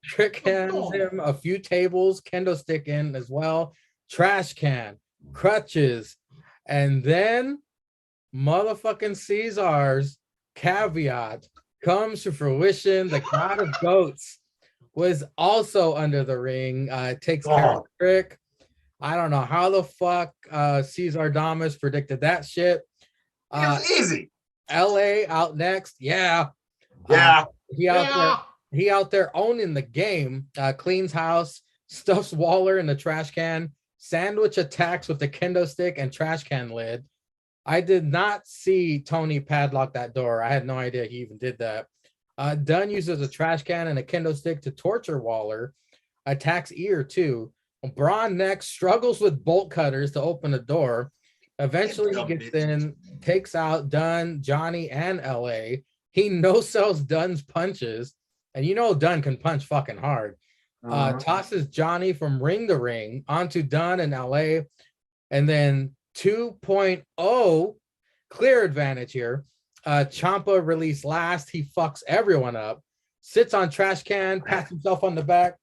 Trick hands him a few tables, kendo stick in as well, trash can, crutches, and then motherfucking Caesar's caveat comes to fruition. The crowd of goats was also under the ring. Takes care of Trick. I don't know how the fuck Cesar Damas predicted that shit. It was easy. LA out next. Yeah. He out there owning the game. Cleans house, stuffs Waller in the trash can, sandwich attacks with the kendo stick and trash can lid. I did not see Tony padlock that door. I had no idea he even did that. Dunne uses a trash can and a kendo stick to torture Waller. Attacks ear too. Braun next struggles with bolt cutters to open the door. Eventually he gets in, takes out Dunne, Johnny, and LA. He no-sells Dunne's punches. And Dunne can punch fucking hard. Tosses Johnny from ring to ring onto Dunne and LA. And then 2.0, clear advantage here. Ciampa released last. He fucks everyone up. Sits on trash can, pats himself on the back.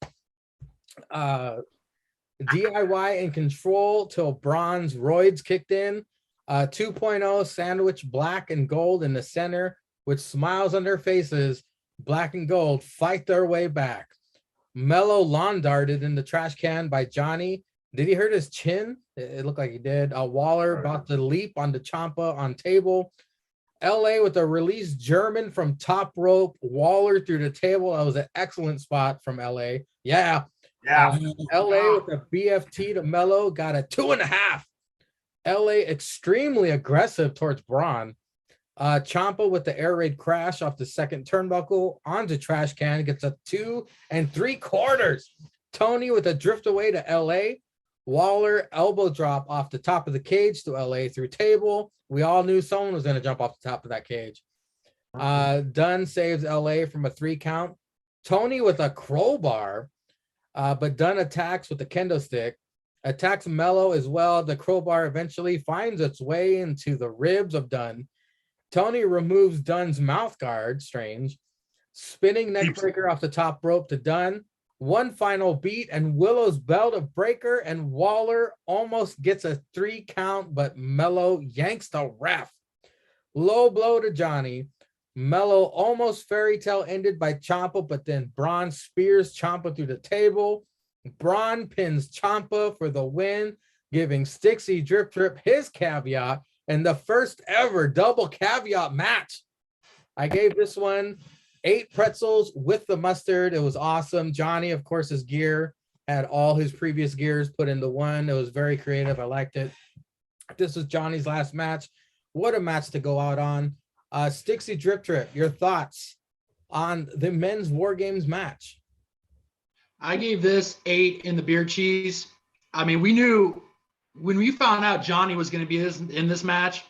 DIY and control till Braun's roids kicked in. 2.0 sandwich black and gold in the center with smiles on their faces. Black and gold fight their way back. Melo lawn darted in the trash can by Johnny. Did he hurt his chin? It looked like he did. Waller about to leap on the Ciampa on table. LA with a released German from top rope. Waller through the table. That was an excellent spot from LA. Yeah. LA with a BFT to Melo got a 2.5. LA extremely aggressive towards Braun. Ciampa with the air raid crash off the second turnbuckle onto trash can, gets a 2 3/4. Tony with a drift away to LA. Waller elbow drop off the top of the cage to LA through table. We all knew someone was going to jump off the top of that cage. Dunn saves LA from a 3 count. Tony with a crowbar, but Dunn attacks with the kendo stick. Attacks Mello as well. The crowbar eventually finds its way into the ribs of Dunn. Tony removes Dunn's mouth guard, strange. Spinning neckbreaker off the top rope to Dunn. One final beat, and Willow's belt of breaker, and Waller almost gets a 3 count, but Mello yanks the ref. Low blow to Johnny. Mello almost fairy tale ended by Ciampa, but then Braun spears Ciampa through the table. Braun pins Ciampa for the win, giving Stixie Drip Drip his caveat and the first ever double caveat match. I gave this one 8 pretzels with the mustard. It was awesome. Johnny, of course, his gear had all his previous gears put into one. It was very creative. I liked it. This was Johnny's last match. What a match to go out on. Stixie Drip Drip, your thoughts on the men's War Games match? I gave this 8 in the beer cheese. I mean, we knew when we found out Johnny was going to be in this match,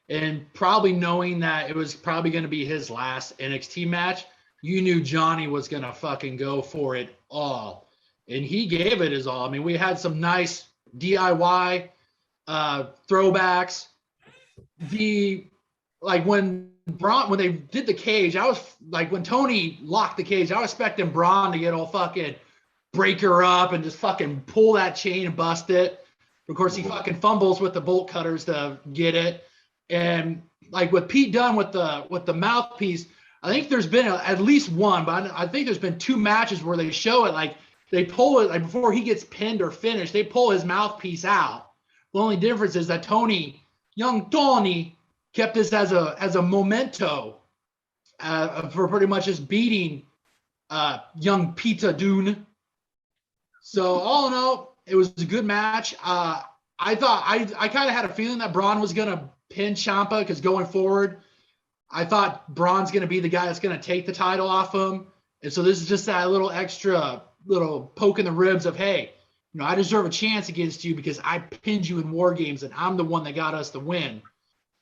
and probably knowing that it was probably going to be his last NXT match, you knew Johnny was going to fucking go for it all. And he gave it his all. I mean, we had some nice DIY throwbacks. When they did the cage, I was like, when Tony locked the cage, I was expecting Braun to get all fucking break her up and just fucking pull that chain and bust it. Of course, he fucking fumbles with the bolt cutters to get it. And like with Pete Dunne with the mouthpiece, I think there's been at least one, but I think there's been 2 matches where they show it, like they pull it, like before he gets pinned or finished, they pull his mouthpiece out. The only difference is that young Tony, kept this as a memento for pretty much just beating young Pete Dunne. So all in all, it was a good match. I thought I kind of had a feeling that Braun was gonna pin Ciampa, because going forward, I thought Braun's gonna be the guy that's gonna take the title off him. And so this is just that little extra little poke in the ribs of, hey, I deserve a chance against you because I pinned you in War Games and I'm the one that got us the win.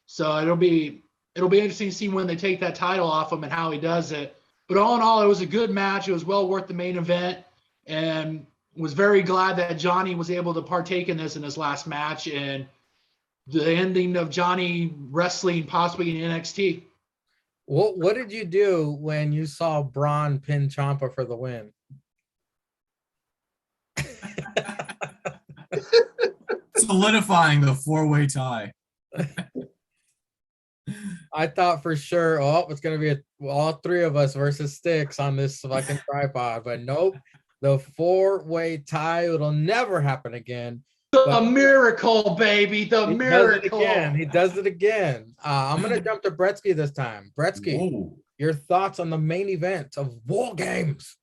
So it'll be interesting to see when they take that title off him and how he does it. But all in all, it was a good match. It was well worth the main event, and was very glad that Johnny was able to partake in this in his last match, and the ending of Johnny wrestling possibly in NXT. What did you do when you saw Braun pin Ciampa for the win? Solidifying the 4-way tie. I thought for sure, it's going to be all 3 of us versus Sticks on this fucking tripod, but nope. The 4-way tie, it'll never happen again. The miracle, baby, the miracle. He does it again. I'm going to jump to Bretsky this time. Bretsky, your thoughts on the main event of War Games?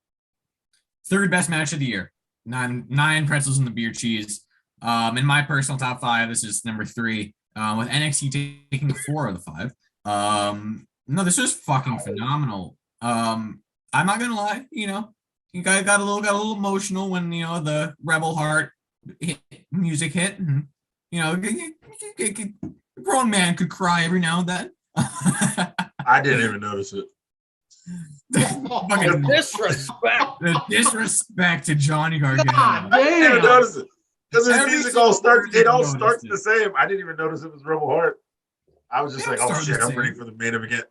3rd best match of the year. 9 pretzels in the beer cheese. In my personal top 5, this is number 3. With NXT taking 4 of the 5. No, this was fucking phenomenal. I'm not gonna lie, you guys got a little emotional when the Rebel Heart music hit, and a grown man could cry every now and then. I didn't even notice it. Fucking disrespect. The disrespect to Johnny Gargano. God I didn't even notice it. Because his Every music all starts, it all starts it. the same. I didn't even notice it was Rebel Heart. I was just like, oh Started shit, the I'm same. ready for the main event.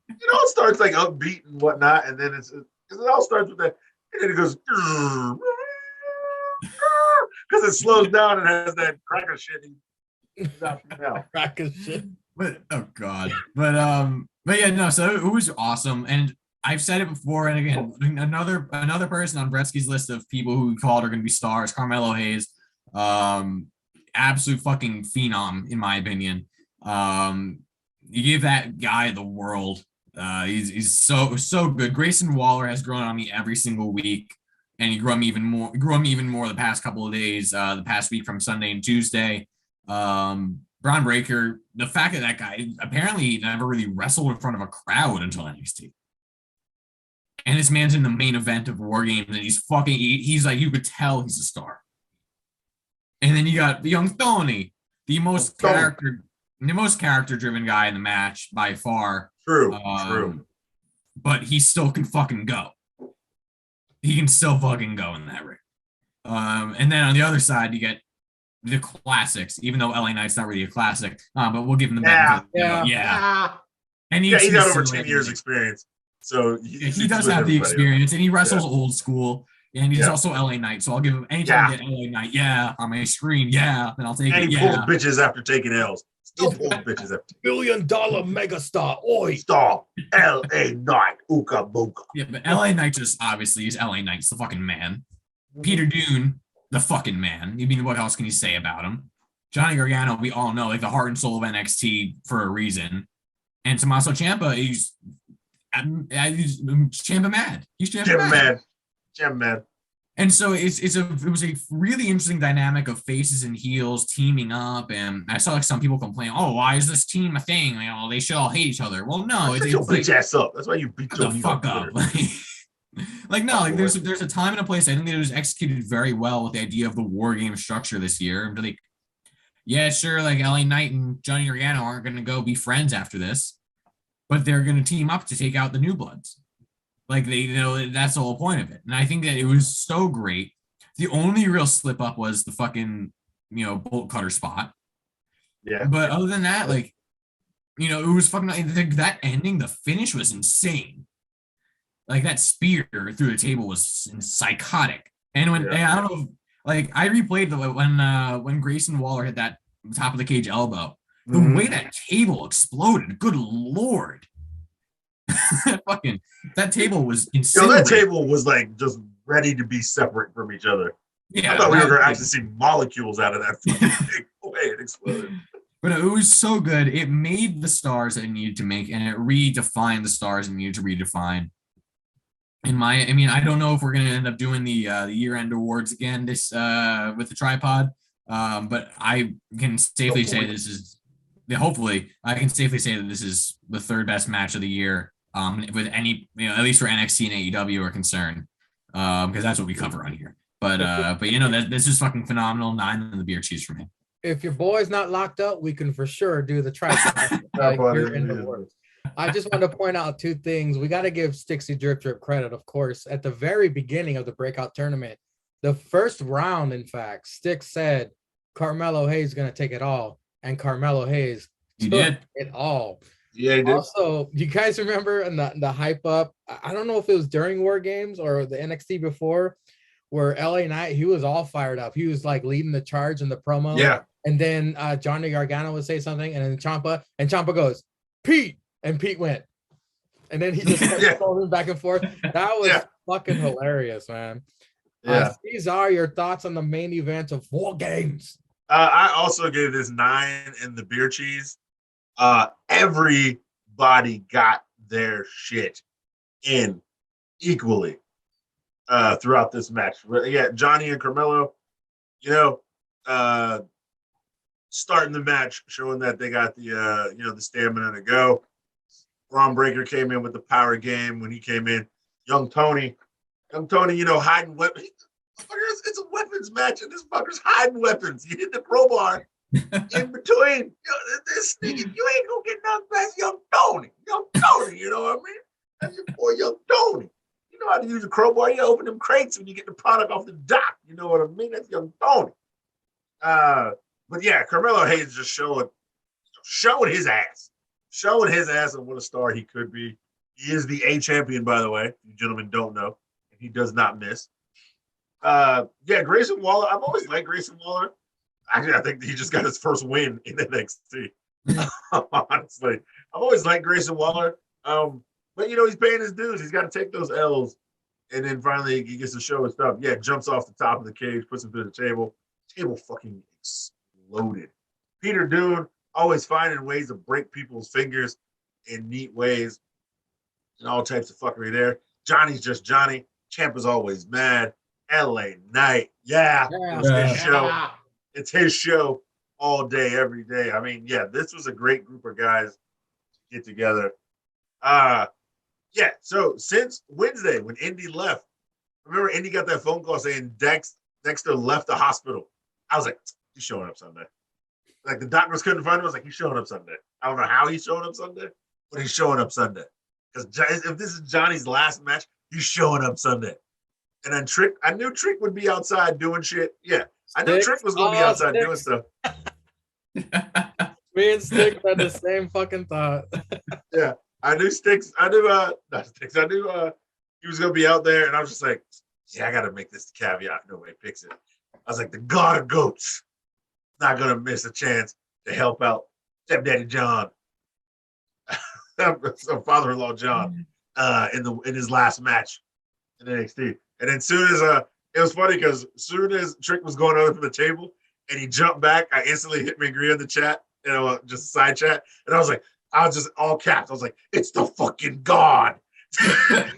It starts like upbeat and whatnot, and then it all starts with that, and then it goes because it slows down and has that cracker shit. Cracker shit. But oh god. But yeah, no, so it was awesome. And I've said it before, and again, another person on Bretsky's list of people who we called are gonna be stars, Carmelo Hayes. Absolute fucking phenom, in my opinion. You give that guy the world. He's so good. Grayson Waller has grown on me every single week, and he grew on me even more the past couple of days, the past week from Sunday and Tuesday. Bret Braun Breaker, the fact that guy apparently never really wrestled in front of a crowd until NXT. And this man's in the main event of War Games, and he's like, you could tell he's a star. And then you got the young Tony, the most character-driven guy in the match by far. True. But he still can fucking go. He can still fucking go in that ring. And then on the other side, you get the classics, even though LA Knight's not really a classic, but we'll give him the benefit. Yeah. And he's got over 10 years experience. So he does have the experience, and he wrestles old school, and he's also LA Knight. So I'll give him anytime I get LA Knight, on my screen, then I'll take it. And he pulls bitches after taking L's. Still pulls bitches after. $1 billion megastar, oi! Star, LA Knight, ooka booka. Yeah, but LA Knight just obviously is LA Knight's the fucking man. Peter Dune, the fucking man. I mean, what else can you say about him? Johnny Gargano, we all know, like the heart and soul of NXT for a reason. And Tommaso Ciampa, he's Ciampa mad. He's Ciampa mad. And so it was a really interesting dynamic of faces and heels teaming up. And I saw like some people complain, oh, why is this team a thing? You know, they should all hate each other. Well, no, it's your bitch ass up. That's why you beat the fuck up. There's a time and a place. I think that it was executed very well with the idea of the War Game structure this year. Like, yeah, sure, like LA Knight and Johnny Gargano aren't going to go be friends after this, but they're going to team up to take out the New Bloods. Like, that's the whole point of it. And I think that it was so great. The only real slip up was the fucking, bolt cutter spot. Yeah. But other than that, like, it was fucking, that ending, the finish was insane. Like, that spear through the table was psychotic. And when, I don't know, like, I replayed when Grayson Waller hit that top of the cage elbow, the way that table exploded, good Lord. Fucking, that table was insane. That table was like just ready to be separate from each other. Yeah, I thought we were going to actually see molecules out of that thing. The way it exploded. But it was so good. It made the stars that it needed to make, and it redefined the stars it needed to redefine. I don't know if we're going to end up doing the year-end awards again this with the tripod, but I can safely say this is. Hopefully, I can safely say that this is the third best match of the year. With any, at least for NXT and AEW are concerned, because that's what we cover on here. But this is fucking phenomenal. 9 in the beer cheese for me. If your boy's not locked up, we can for sure do the tripod here in the works. I just want to point out 2 things. We got to give Stixy Drip Drip credit, of course. At the very beginning of the breakout tournament, the first round, in fact, Stix said Carmelo Hayes is going to take it all, and Carmelo Hayes took it all. Yeah, he did. Also, you guys remember in the hype up? I don't know if it was during War Games or the NXT before, where LA Knight, he was all fired up. He was like leading the charge in the promo. Yeah. And then Johnny Gargano would say something, and then Ciampa goes, Pete, and Pete went. And then he just kept going back and forth. That was fucking hilarious, man. Yeah. These are your thoughts on the main event of War Games. I also gave this 9 in the beer cheese. Everybody got their shit in equally throughout this match. Yeah, Johnny and Carmelo, starting the match, showing that they got the stamina to go. Braun Breaker came in with the power game when he came in. Young Tony, hiding weapons. It's a weapons match, and this fucker's hiding weapons. He hit the crowbar in between. This nigga, you ain't gonna get nothing past Young Tony. Young Tony, you know what I mean? That's your boy, Young Tony. You know how to use a crowbar. You open them crates when you get the product off the dock. You know what I mean? That's Young Tony. But yeah, Carmelo Hayes just showing his ass. Showing his ass on what a star he could be. He is the A champion, by the way. You gentlemen don't know. And he does not miss. Grayson Waller. I've always liked Grayson Waller. Actually, I think he just got his first win in NXT. Honestly, I've always liked Grayson Waller. But he's paying his dues. He's got to take those L's, and then finally he gets to show his stuff. Yeah, jumps off the top of the cage, puts him through the table. Table fucking exploded. Peter Dune always finding ways to break people's fingers in neat ways, and all types of fuckery there. Johnny's just Johnny. Ciampa's always mad. LA Knight, it's his show. It's his show. all day, every day. I mean, yeah, this was a great group of guys to get together. Yeah, so since Wednesday when Indy left, remember Indy got that phone call saying Dexter left the hospital. I was like, he's showing up Sunday. Like the doctors couldn't find him. I was like, he's showing up Sunday. I don't know how he's showing up Sunday, but he's showing up Sunday. Because if this is Johnny's last match, he's showing up Sunday. And then Trick, I knew Trick would be outside doing shit. Yeah, I knew Trick was going to be outside doing stuff. Me and Sticks had the same fucking thought. Yeah, I knew Sticks. I knew not Sticks. I knew he was going to be out there, and I was just like, yeah, I got to make this the caveat. Nobody picks it. I was like, the God of Goats not going to miss a chance to help out Stepdaddy John, so father-in-law John, in his last match in NXT. And then soon as it was funny because soon as Trick was going over from the table and he jumped back, I instantly hit Mangria in the chat, just side chat, and I was just all caps. I was like, "It's the fucking God!" And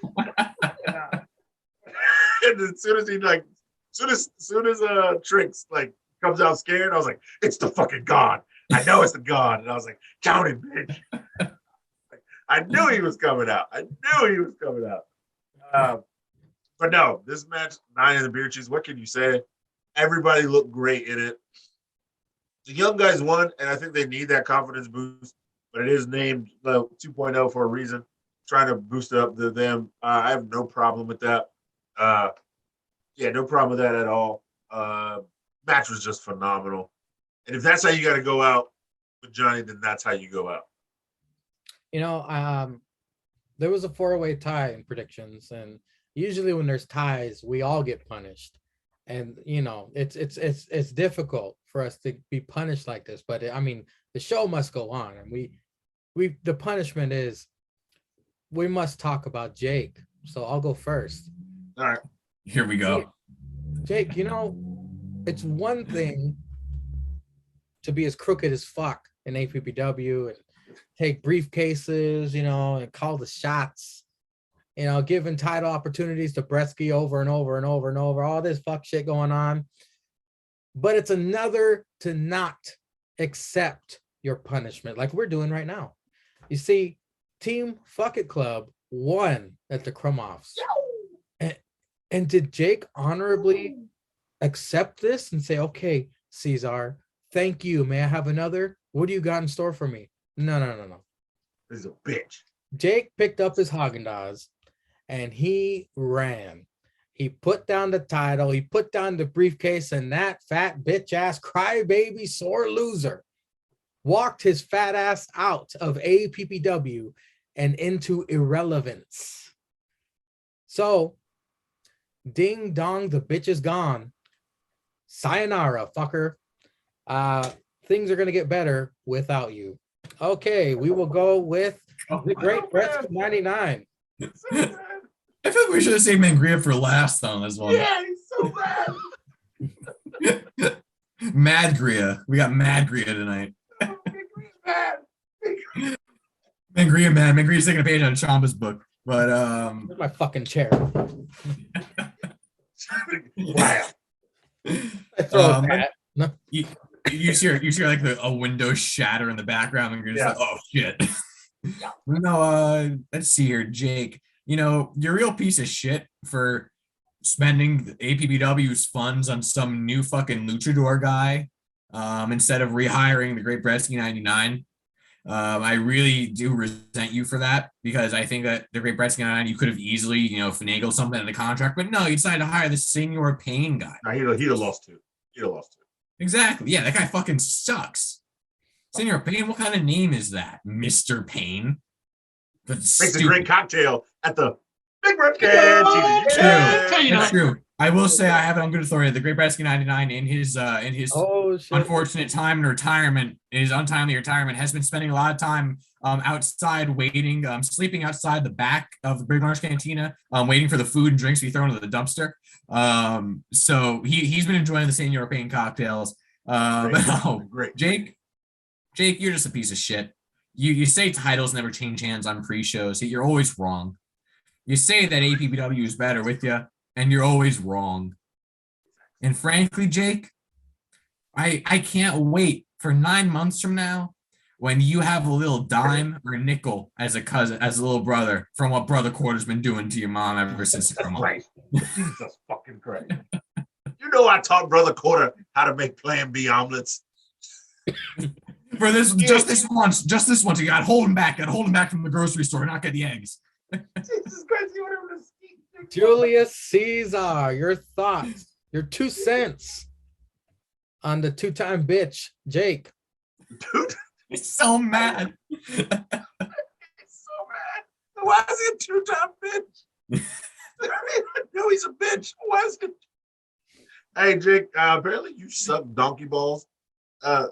as soon as he soon as Tricks like comes out scared, I was like, "It's the fucking God! I know it's the God!" And I was like, "Count him, bitch!" I knew he was coming out. But no, this match, 9 in the beer cheese, what can you say? Everybody looked great in it. The young guys won, and I think they need that confidence boost, but it is named 2.0 for a reason, trying to boost up them. I have no problem with that. No problem with that at all. Match was just phenomenal. And if that's how you got to go out with Johnny, then that's how you go out. There was a 4-way tie in predictions, and usually when there's ties, we all get punished, and it's difficult for us to be punished like this. But I mean, the show must go on, and we the punishment is we must talk about Jake. So I'll go first. All right, here we go. Jake, it's one thing to be as crooked as fuck in APPW and take briefcases, and call the shots. Giving title opportunities to Bretsky over and over and over and over, all this fuck shit going on. But it's another to not accept your punishment like we're doing right now. You see, Team Fuck It Club won at the Crumoffs. And did Jake honorably accept this and say, okay, Cesar, thank you. May I have another? What do you got in store for me? No. This is a bitch. Jake picked up his Haagen-Dazs and he ran. He put down the title, he put down the briefcase, and that fat bitch ass crybaby sore loser walked his fat ass out of APPW and into irrelevance. So, ding dong, the bitch is gone. Sayonara, fucker. Things are going to get better without you. Okay, we will go with the Great Pretzel 99. I feel like we should have saved Mangria for last on this one. Yeah, he's so bad. Madgria. We got Madgria tonight. Mad. Mangria, man. Mangria's taking a page out of Chamba's book. But Where's my fucking chair? Wow. You hear like a window shatter in the background, and you're just like, oh shit. No, let's see here, Jake. You're a real piece of shit for spending the APPW's funds on some new fucking luchador guy instead of rehiring the Great Bresky 99. I really do resent you for that, because I think that the Great Bresky 99, you could have easily, finagled something in the contract, but no, you decided to hire the Senor Payne guy. No, he'd have lost too. Exactly. Yeah, that guy fucking sucks. Senor Payne, what kind of name is that? Mr. Payne? Makes a great cocktail at the Big Red Can. That's true. I will say I have it on good authority. The Great Bresky 99 in his unfortunate time in retirement, in his untimely retirement, has been spending a lot of time outside waiting, sleeping outside the back of the Big Orange Cantina, waiting for the food and drinks to be thrown into the dumpster. So he's been enjoying the Senor Payne cocktails. Great. Jake, you're just a piece of shit. You say titles never change hands on pre-shows, yet you're always wrong. You say that APPW is better with you, and you're always wrong. And frankly, Jake, I can't wait for 9 months from now, when you have a little dime or a nickel as a cousin, as a little brother, from what Brother Quarter's been doing to your mom ever since the come Christ. Jesus fucking Christ. You know I taught Brother Quarter how to make Plan B omelets. For this, just this once, you got to hold him back. Got to hold him back from the grocery store, not get the eggs. Jesus Christ, you want him to speak? Julius Caesar, your thoughts, your 2 cents on the 2-time bitch, Jake. Dude, He's so mad. he's so mad. Why is he a 2-time bitch? No, he's a bitch. Why is it? Hey, Jake, apparently you suck donkey balls.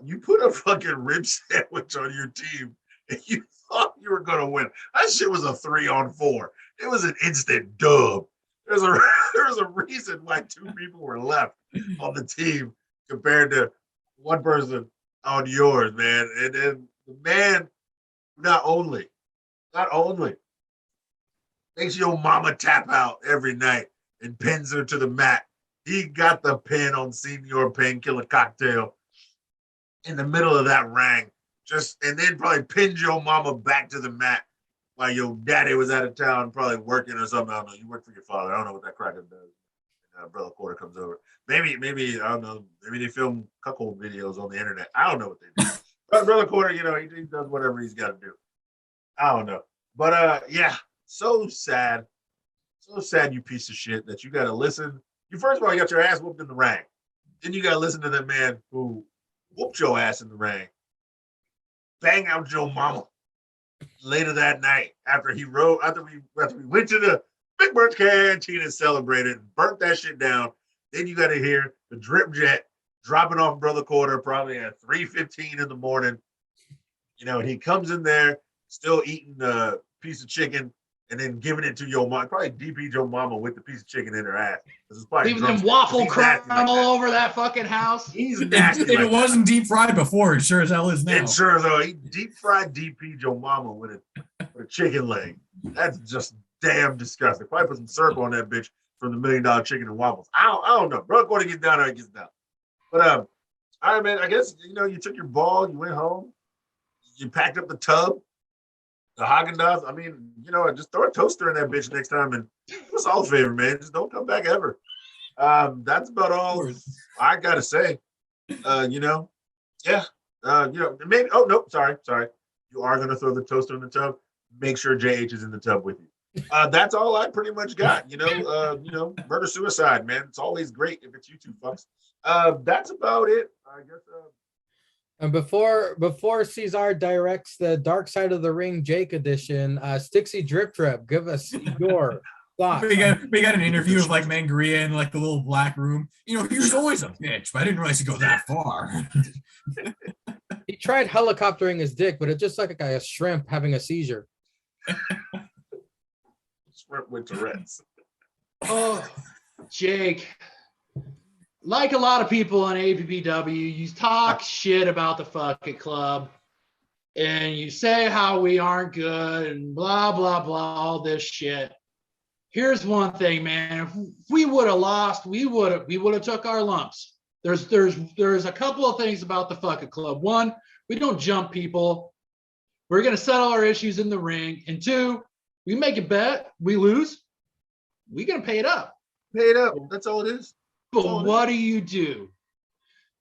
You put a fucking rib sandwich on your team and you thought you were going to win. That shit was a 3-on-4. It was an instant dub. There's a reason why 2 people were left on the team compared to 1 person on yours, man. And then the man not only makes your mama tap out every night and pins her to the mat. He got the pin on Senior Painkiller Cocktail in the middle of that ring, and then probably pinned your mama back to the mat while your daddy was out of town, probably working or something. I don't know. You work for your father. I don't know what that cracker does. Brother Quarter comes over. Maybe I don't know. Maybe they film cuckold videos on the internet. I don't know what they do. But Brother Quarter, he does whatever he's got to do. I don't know. But yeah, so sad. So sad, you piece of shit, that you got to listen. You first of all, you got your ass whooped in the ring. Then you got to listen to that man who whooped your ass in the ring, bang out your mama later that night after we went to the Big Bird's Canteen and celebrated, burnt that shit down. Then you got to hear the drip jet dropping off Brother Quarter probably at 3:15 in the morning. He comes in there still eating a piece of chicken and then giving it to your mom. Probably DP'd your mama with the piece of chicken in her ass. Leaving them waffle crumb all over that fucking house. He's nasty. It wasn't deep fried before. It sure as hell is now. It sure as hell. He deep fried DP'd your mama with a chicken leg. That's just damn disgusting. Probably put some syrup on that bitch from the $1 Million Chicken and Waffles. I don't know. Brother Quarter gets down there, he gets down. But all right, man. I guess you took your ball, you went home, you packed up the tub. The Haagen-Dazs, I mean, just throw a toaster in that bitch next time and do us all a favor, man. Just don't come back ever. That's about all I got to say. Yeah. Maybe, oh, no, sorry. You are going to throw the toaster in the tub. Make sure JH is in the tub with you. That's all I pretty much got. Murder-suicide, man. It's always great if it's you 2 fucks. That's about it. I guess. And before Caesar directs the Dark Side of the Ring Jake edition, Stixie Drip Trip, give us your thoughts. We got an interview of like Mangaria in like the little black room. He was always a bitch, but I didn't realize he'd go that far. He tried helicoptering his dick, but it just like a shrimp having a seizure. Shrimp with Tourette's. Oh, Jake. Like a lot of people on APPW, you talk shit about the fucking club and you say how we aren't good and blah, blah, blah, all this shit. Here's one thing, man. If we would have lost, we would have took our lumps. There's a couple of things about the fucking club. 1, we don't jump people. We're going to settle our issues in the ring. And 2, we make a bet, we lose, we're going to pay it up. Pay it up. That's all it is. But what do?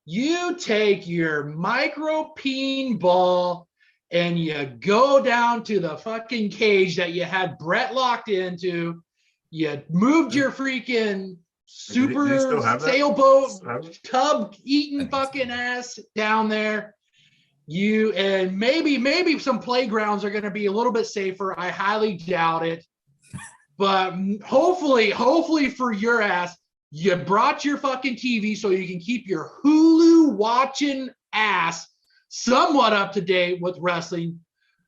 You take your micro peen ball and you go down to the fucking cage that you had Brett locked into. You moved your freaking super sailboat tub eating fucking ass down there. And maybe some playgrounds are going to be a little bit safer. I highly doubt it. But hopefully for your ass, you brought your fucking TV so you can keep your Hulu watching ass somewhat up to date with wrestling.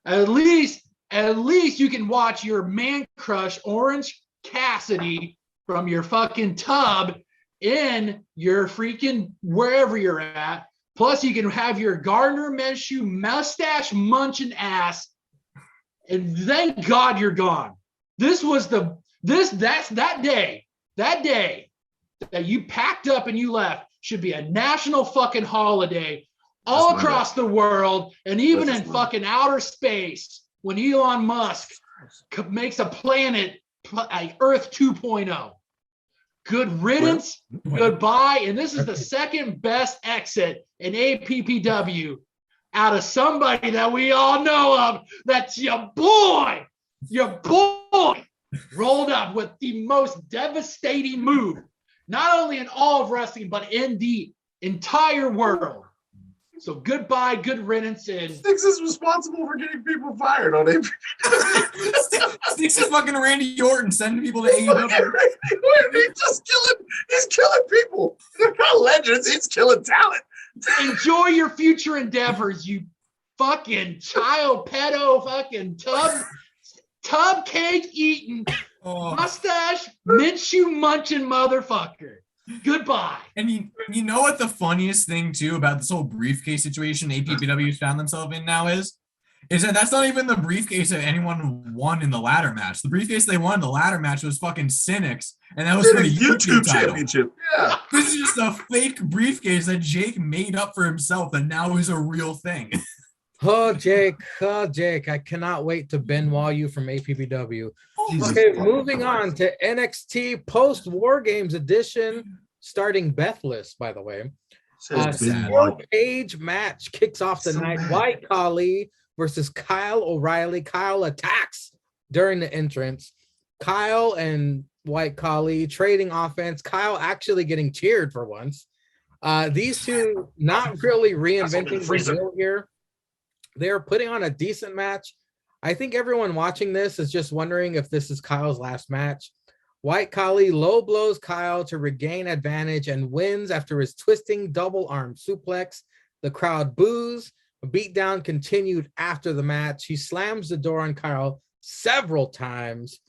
At least you can watch your man crush Orange Cassidy from your fucking tub in your freaking wherever you're at. Plus you can have your Gardner Minshew mustache munching ass. And thank God you're gone. That day that you packed up and you left should be a national fucking holiday all across the world, and even in fucking outer space, when Elon Musk makes a planet, Earth 2.0. Good riddance, goodbye. And this is the second best exit in APPW out of somebody that we all know of. That's your boy rolled up with the most devastating move, not only in all of wrestling, but in the entire world. So goodbye, good riddance. And Styx is responsible for getting people fired on AP. Styx is fucking Randy Orton sending people to AEW. He's killing people. They're not legends. He's killing talent. enjoy your future endeavors, you fucking child pedo fucking tub cake eating mustache Minshew munching motherfucker. Goodbye. And you know what the funniest thing too about this whole briefcase situation APPW's found themselves in now is that that's not even the briefcase that anyone won in the ladder match. The briefcase they won in the ladder match was fucking Cynic's, and that was for the YouTube championship. Yeah. This is just a fake briefcase that Jake made up for himself and now is a real thing. Oh, Jake, I cannot wait to Benoit you from APPW. Okay, moving on to NXT post-War Games edition, starting Bethless, by the way. Steel cage match kicks off the night. White Khali versus Kyle O'Reilly. Kyle attacks during the entrance. Kyle and White Khali trading offense. Kyle actually getting cheered for once. These two not really reinventing the wheel here. They're putting on a decent match. I think everyone watching this is just wondering if this is Kyle's last match. White Khali low blows Kyle to regain advantage and wins after his twisting double arm suplex. The crowd boos. A beatdown continued after the match. He slams the door on Kyle several times.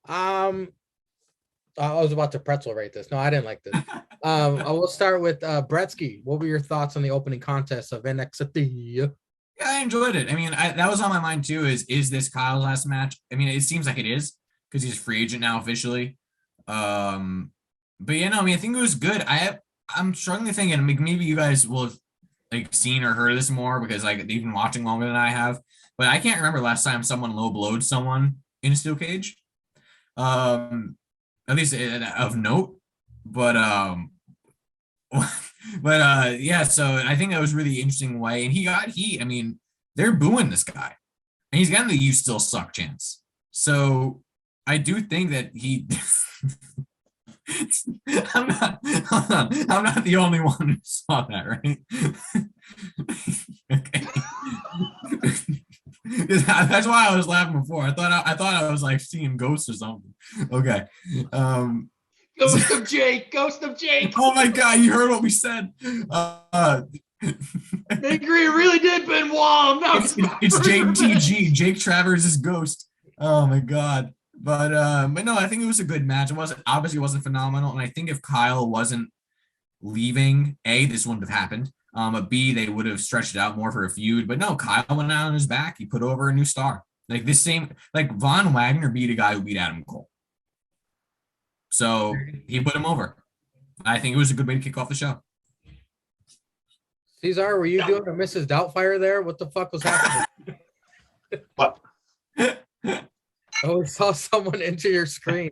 I was about to pretzel rate this. No, I didn't like this. I will start with Bretsky. What were your thoughts on the opening contest of NXT? Yeah, I enjoyed it. I mean, that was on my mind too. Is this Kyle's last match? I mean, it seems like it is because he's a free agent now officially. But yeah, no, I mean, I think it was good. I'm struggling to think, and maybe you guys will have like seen or heard this more because like they've been watching longer than I have. But I can't remember last time someone low blowed someone in a steel cage. At least of note. But yeah, so I think that was really interesting way, and he got heat. I mean, they're booing this guy, and he's gotten the "you still suck" chance. So I do think that he. I'm not the only one who saw that, right? Okay. That's why I was laughing before. I thought I was like seeing ghosts or something. Okay. Ghost of Jake. Oh my God, you heard what we said. They agree, it really did Benoit. It's JTG, Jake Travers' ghost. Oh my God. But no, I think it was a good match. It wasn't phenomenal. And I think if Kyle wasn't leaving, A, this wouldn't have happened. But B, they would have stretched it out more for a feud. But no, Kyle went out on his back. He put over a new star. Like Von Wagner beat a guy who beat Adam Cole. So he put him over. I think it was a good way to kick off the show. Cesar, were you doing a Mrs. Doubtfire there? What the fuck was happening? What? Oh, we saw someone enter your screen.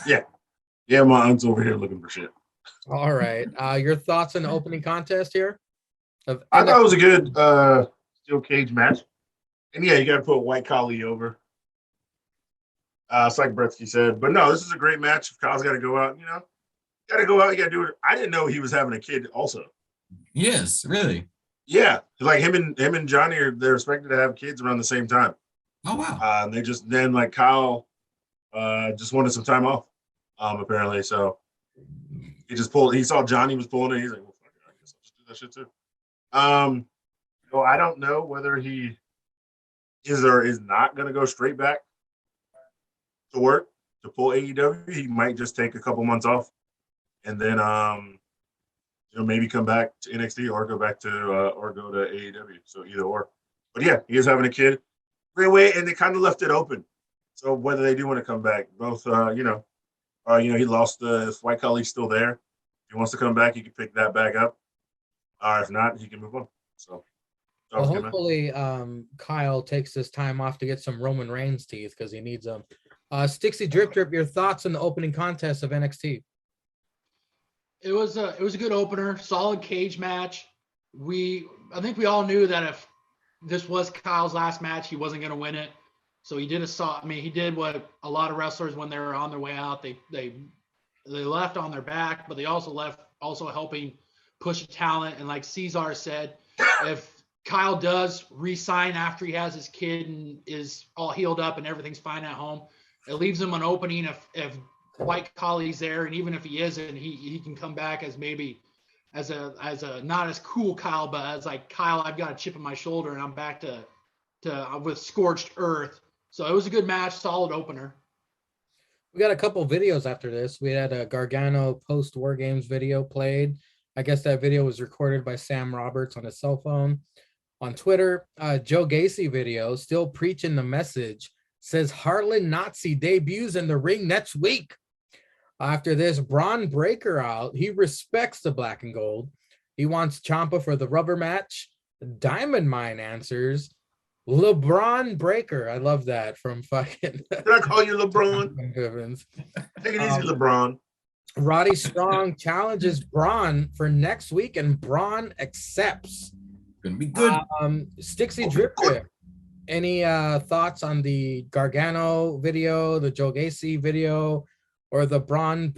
Yeah, my aunt's over here looking for shit. All right. Your thoughts on the opening contest here? I thought it was a good steel cage match. And yeah, you got to put White Khali over. It's like Bretsky said. But no, this is a great match. If Kyle's got to go out, you got to do it. I didn't know he was having a kid also. Yes, really? Yeah. Like him and Johnny they're expected to have kids around the same time. Oh, wow. Then like Kyle just wanted some time off, apparently. So he saw Johnny was pulling it. He's like, well, fuck it, I guess I'll just do that shit too. So I don't know whether he is or is not going to go straight back to work to pull AEW. He might just take a couple months off and then maybe come back to NXT or go back to or go to AEW. So either or. But yeah, he is having a kid. Great way, and they kind of left it open. So whether they do want to come back, both he lost White Khali's still there. If he wants to come back, he can pick that back up. If not, he can move on. So, that Well, was good, man. hopefully, Kyle takes this time off to get some Roman Reigns teeth because he needs them. Stixie Drip Drip, your thoughts on the opening contest of NXT? It was a good opener, solid cage match. I think we all knew that if this was Kyle's last match, he wasn't going to win it. So he did what a lot of wrestlers when they were on their way out, they left on their back, but they also left helping push a talent. And like Cesar said, if Kyle does re-sign after he has his kid and is all healed up and everything's fine at home, it leaves him an opening if White Collie's there, and even if he isn't, he can come back as maybe as a not as cool Kyle, but as like, Kyle, I've got a chip in my shoulder and I'm back to with scorched earth. So it was a good match, solid opener. We got a couple videos after this. We had a Gargano post War Games video played. I guess that video was recorded by Sam Roberts on his cell phone. On Twitter, Joe Gacy video, still preaching the message, says Harlan Nazi debuts in the ring next week. After this, Braun Breaker out. He respects the black and gold. He wants Ciampa for the rubber match. Diamond Mine answers LeBron Breaker. I love that from fucking. Did I call you LeBron? Evans. Take it easy, LeBron. Roddy Strong challenges Braun for next week, and Braun accepts. Gonna be good. Stixie Drip Drip. Any thoughts on the Gargano video, the Joe Gacy video, or the LeBron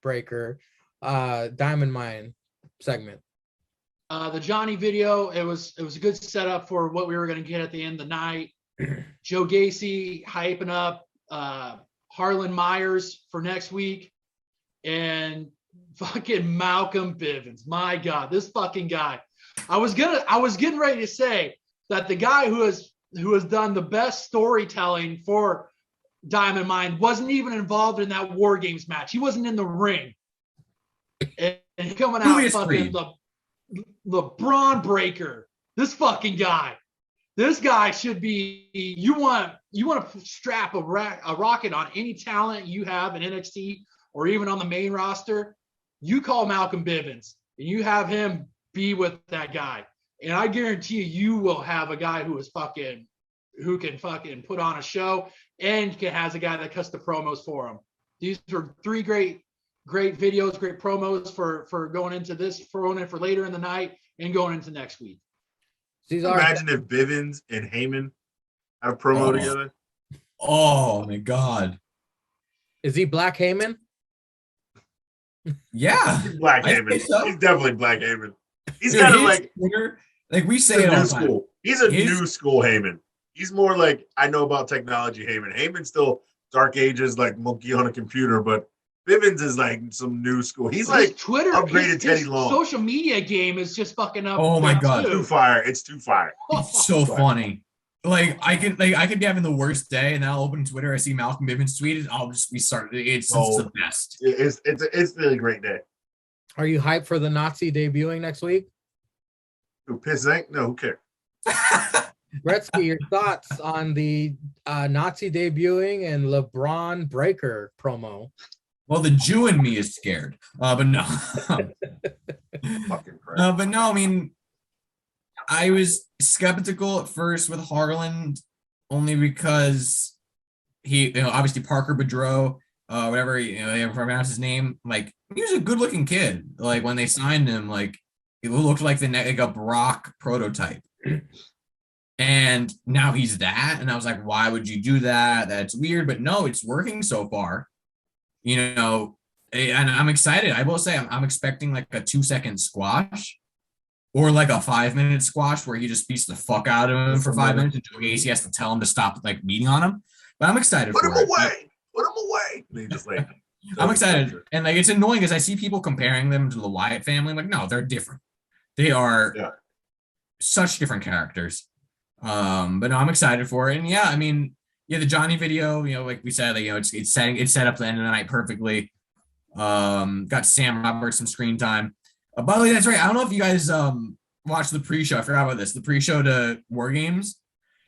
Breaker Diamond Mine segment? The Johnny video, it was a good setup for what we were going to get at the end of the night. Joe Gacy hyping up Harlan Myers for next week, and fucking Malcolm Bivens. My God, this fucking guy. I was getting ready to say that the guy who has done the best storytelling for Diamond Mine wasn't even involved in that War Games match. He wasn't in the ring. And coming out fucking the Braun Breaker. This fucking guy. This guy should be, you want to strap a rocket on any talent you have in NXT or even on the main roster, you call Malcolm Bivens and you have him be with that guy. And I guarantee you will have a guy who can fucking put on a show and has a guy that cuts the promos for him. These are three great videos, great promos for going into this, for later in the night and going into next week. Imagine if Bivens and Heyman have a promo together. Oh my God. Is he Black Heyman? Yeah. He's Black Heyman. So. He's definitely Black Heyman. He's kind of like we say it all the time. He's a new school Heyman. He's more like, I know about technology Heyman. Heyman's still Dark Ages, like monkey on a computer, but Bivens is like some new school. He's like Twitter, upgraded Teddy Long. Social media game is just fucking up. Oh my God. It's too fire. It's too fire. It's so funny. Like I could be having the worst day, and then I'll open Twitter. I see Malcolm Bivens tweeted. I'll just be started. It's the best. It's really a great day. Are you hyped for the Nazi debuting next week? Who piss Zank? No, who cares? Gretzky, your thoughts on the Nazi debuting and LeBron Breaker promo? Well, the Jew in me is scared, but no. But no, I mean, I was skeptical at first with Harlan only because he, obviously Parker Boudreaux, whatever, they pronounce his name, like, he was a good-looking kid. Like, when they signed him, like, it looked like a Brock prototype. And now he's that, and I was like, why would you do that? That's weird, but no, it's working so far. And I'm excited. I will say I'm expecting like a 2-second squash or like a 5-minute squash where he just beats the fuck out of him for 5 minutes and Joe Gacy has to tell him to stop like beating on him. But I'm excited Put for him it. away. Put him away. And he just like, I'm excited. And like it's annoying because I see people comparing them to the Wyatt family. I'm like, no, they're different. They are such different characters. But no, I'm excited for it. And yeah, I mean, the Johnny video, like we said, like, it's set up the end of the night perfectly. Got Sam Roberts some screen time. By the way, that's right. I don't know if you guys watched the pre-show. I forgot about this. The pre-show to War Games.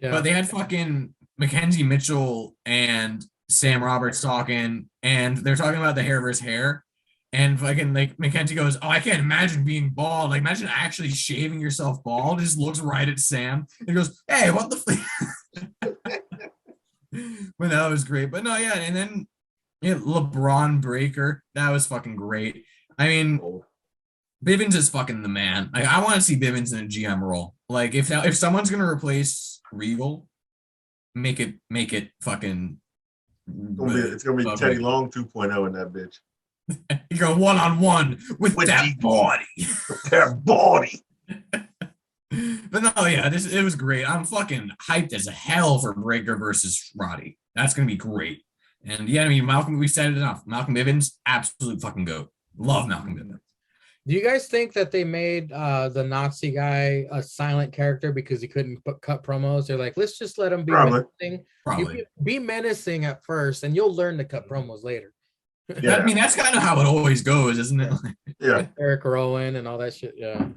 Yeah. But they had fucking Mackenzie Mitchell and Sam Roberts talking, and they're talking about the hair versus hair. And fucking like Mackenzie goes, "Oh, I can't imagine being bald. Like, imagine actually shaving yourself bald." Just looks right at Sam and goes, "Hey, what the?" But that was great. But no, yeah, and then LeBron Breaker, that was fucking great. I mean, Bivens is fucking the man. Like, I want to see Bivens in a GM role. Like, if someone's gonna replace Regal, make it fucking. It's gonna be Teddy Long 2.0 in that bitch. You go one-on-one with that body. That body. But no, yeah, it was great. I'm fucking hyped as hell for Breaker versus Roddy. That's gonna be great. And yeah, I mean, Malcolm, we said it enough. Malcolm Bivens, absolute fucking goat. Love Malcolm Bivens. Do you guys think that they made the Nazi guy a silent character because he couldn't cut promos? They're like, let's just let him be menacing. Probably. Be menacing at first, and you'll learn to cut promos later. Yeah. I mean, that's kind of how it always goes, isn't it? Yeah. Eric Rowan and all that shit. Yeah.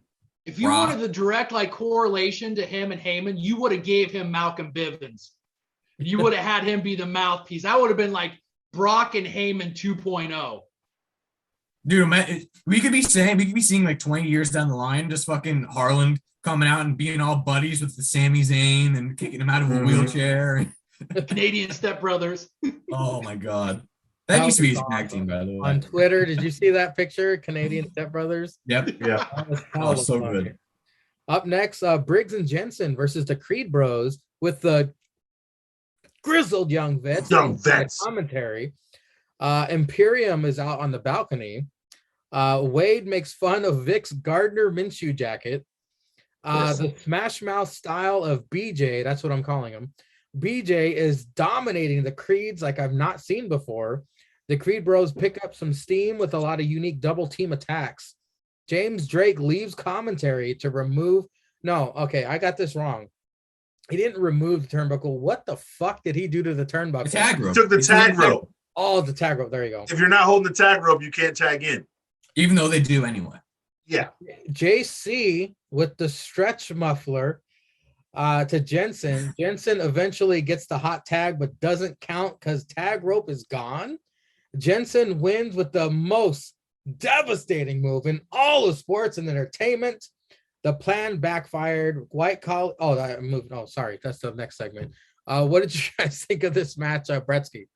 If you wanted the direct like correlation to him and Heyman, you would have gave him Malcolm Bivens. You would have had him be the mouthpiece. That would have been like Brock and Heyman 2.0. Dude, man, we could be seeing like 20 years down the line, just fucking Harland coming out and being all buddies with the Sami Zayn and kicking him out of a wheelchair. Canadian stepbrothers. Oh my god. That used to be his tag team, by the way. On Twitter, did you see that picture? Canadian stepbrothers? Yep. Yeah. Oh, so good. Up next, Briggs and Jensen versus the Creed Bros with the grizzled young vets. Commentary. Imperium is out on the balcony. Wade makes fun of Vic's Gardner Minshew jacket. The Smash Mouth style of BJ, that's what I'm calling him. BJ is dominating the Creeds like I've not seen before. The Creed Bros pick up some steam with a lot of unique double team attacks. James Drake leaves commentary to remove. No, okay, I got this wrong. He didn't remove the turnbuckle. What the fuck did he do to the turnbuckle? The tag rope. He took the tag rope. Oh, the tag rope. There you go. If you're not holding the tag rope, you can't tag in. Even though they do anyway. Yeah. JC with the stretch muffler to Jensen. Jensen eventually gets the hot tag, but doesn't count because tag rope is gone. Jensen wins with the most devastating move in all of sports and entertainment. The plan backfired. White collar. Oh, I moved. Oh, sorry. That's the next segment. What did you guys think of this match, Bretsky?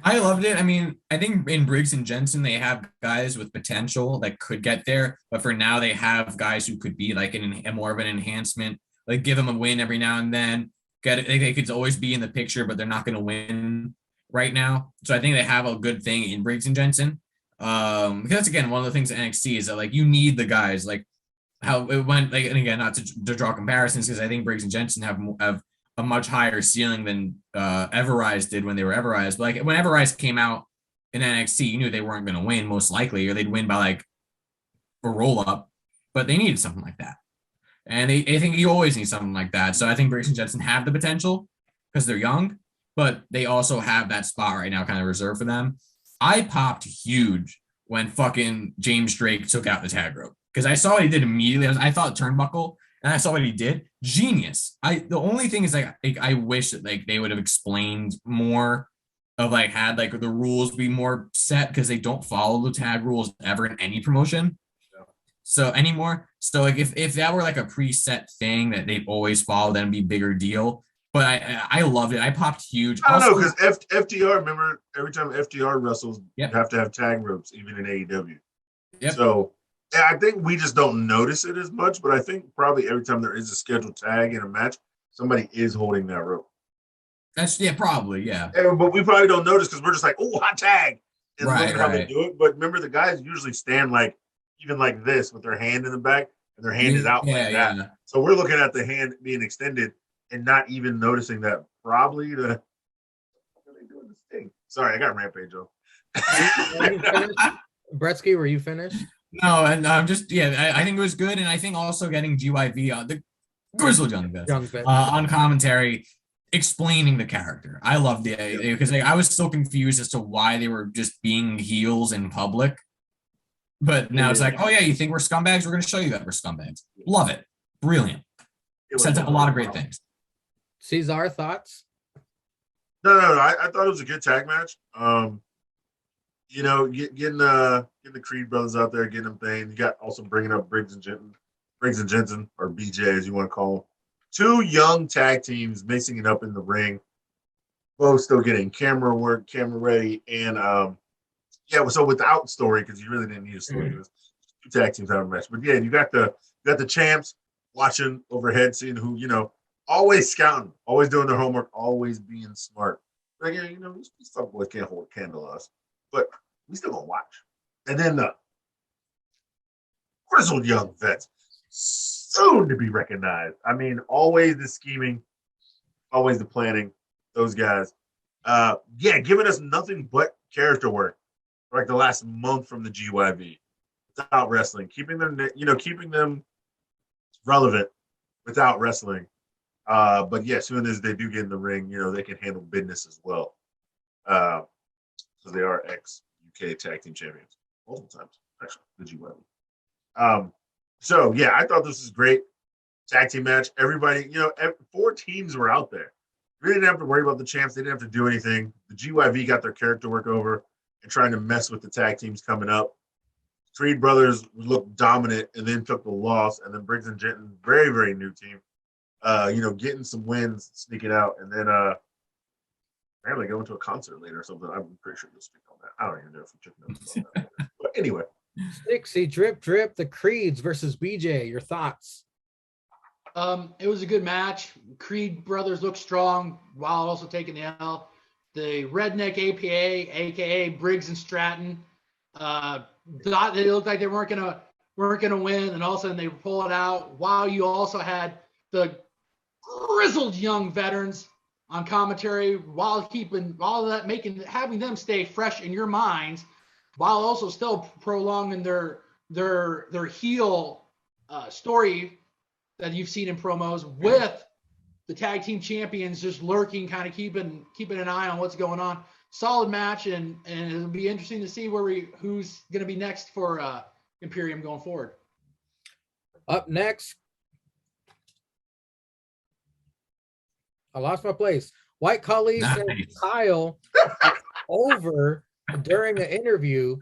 I loved it. I mean, I think in Briggs and Jensen, they have guys with potential that could get there. But for now, they have guys who could be like a more of an enhancement. Like give them a win every now and then. They could always be in the picture, but they're not going to win right now. So I think they have a good thing in Briggs and Jensen. Because that's, again, one of the things at NXT is that like you need the guys, like how it went, like, and again, not to draw comparisons, because I think Briggs and Jensen have a much higher ceiling than Everrise did when they were Everrise. But like when Everrise came out in NXT, you knew they weren't going to win most likely, or they'd win by like a roll up, but they needed something like that. And I think you always need something like that. So I think Briggs and Jensen have the potential because they're young, but they also have that spot right now kind of reserved for them. I popped huge when fucking James Drake took out the tag rope because I saw what he did immediately. I thought turnbuckle, and I saw what he did. Genius. The only thing is like I wish that like they would have explained more of like had like the rules be more set because they don't follow the tag rules ever in any promotion. So anymore. So like if that were like a preset thing that they'd always follow, that'd be a bigger deal. But I loved it. I popped huge. I don't know because FTR. Remember, every time FTR wrestles, you have to have tag ropes, even in AEW. Yep. So yeah, I think we just don't notice it as much. But I think probably every time there is a scheduled tag in a match, somebody is holding that rope. That's probably. But we probably don't notice because we're just like, oh, hot tag, and look at how they do it. But remember, the guys usually stand like even like this with their hand in the back and their hand is out like that. Yeah. So we're looking at the hand being extended and not even noticing that probably they doing this thing. Sorry, I got Rampage on. Bretsky, were you finished? No, and I think it was good, and I think also getting GYV on the Grizzled Young Vets on commentary, explaining the character. I loved it because I was so confused as to why they were just being heels in public. But now it's like, oh yeah, you think we're scumbags? We're going to show you that we're scumbags. Love it. Brilliant. Sets up a lot of great things. Cesar, thoughts? No. I thought it was a good tag match. getting the Creed brothers out there, getting them things. You got also bringing up Briggs and Jensen, or BJ as you want to call them. Two young tag teams mixing it up in the ring. Both still getting camera work, camera ready, and So without story, because you really didn't need a story. It was two tag teams having a match, but yeah, you got the champs watching overhead, seeing who always scouting, always doing their homework, always being smart. Like, yeah, these fuck boys can't hold a candle to us, but we still gonna watch. And then the grizzled young vets, soon to be recognized. I mean, always the scheming, always the planning. Those guys, giving us nothing but character work for like the last month from the GYV without wrestling, keeping them relevant without wrestling. But yeah, as soon as they do get in the ring, they can handle business as well. So they are ex-UK tag team champions multiple times, actually, the GYV. So yeah, I thought this was great tag team match. Everybody, 4 teams were out there. We didn't have to worry about the champs. They didn't have to do anything. The GYV got their character work over and trying to mess with the tag teams coming up. Creed brothers looked dominant and then took the loss. And then Briggs and Jensen, very, very new team, getting some wins, sneaking out. And then apparently going to a concert later or something. I'm pretty sure you'll speak on that. I don't even know if you took notes on that. But anyway. Dixie, drip, the Creeds versus BJ. Your thoughts? It was a good match. Creed brothers looked strong while also taking the L. The Redneck APA, aka Briggs and Stratton, thought they looked like they weren't gonna win, and all of a sudden they pull it out. While you also had the grizzled young veterans on commentary, while keeping all of that, having them stay fresh in your minds, while also still prolonging their heel story that you've seen in promos, with the tag team champions just lurking, kind of keeping an eye on what's going on. Solid match, and it'll be interesting to see who's going to be next for Imperium going forward. Up next, I lost my place. White Khali said Kyle over during an interview,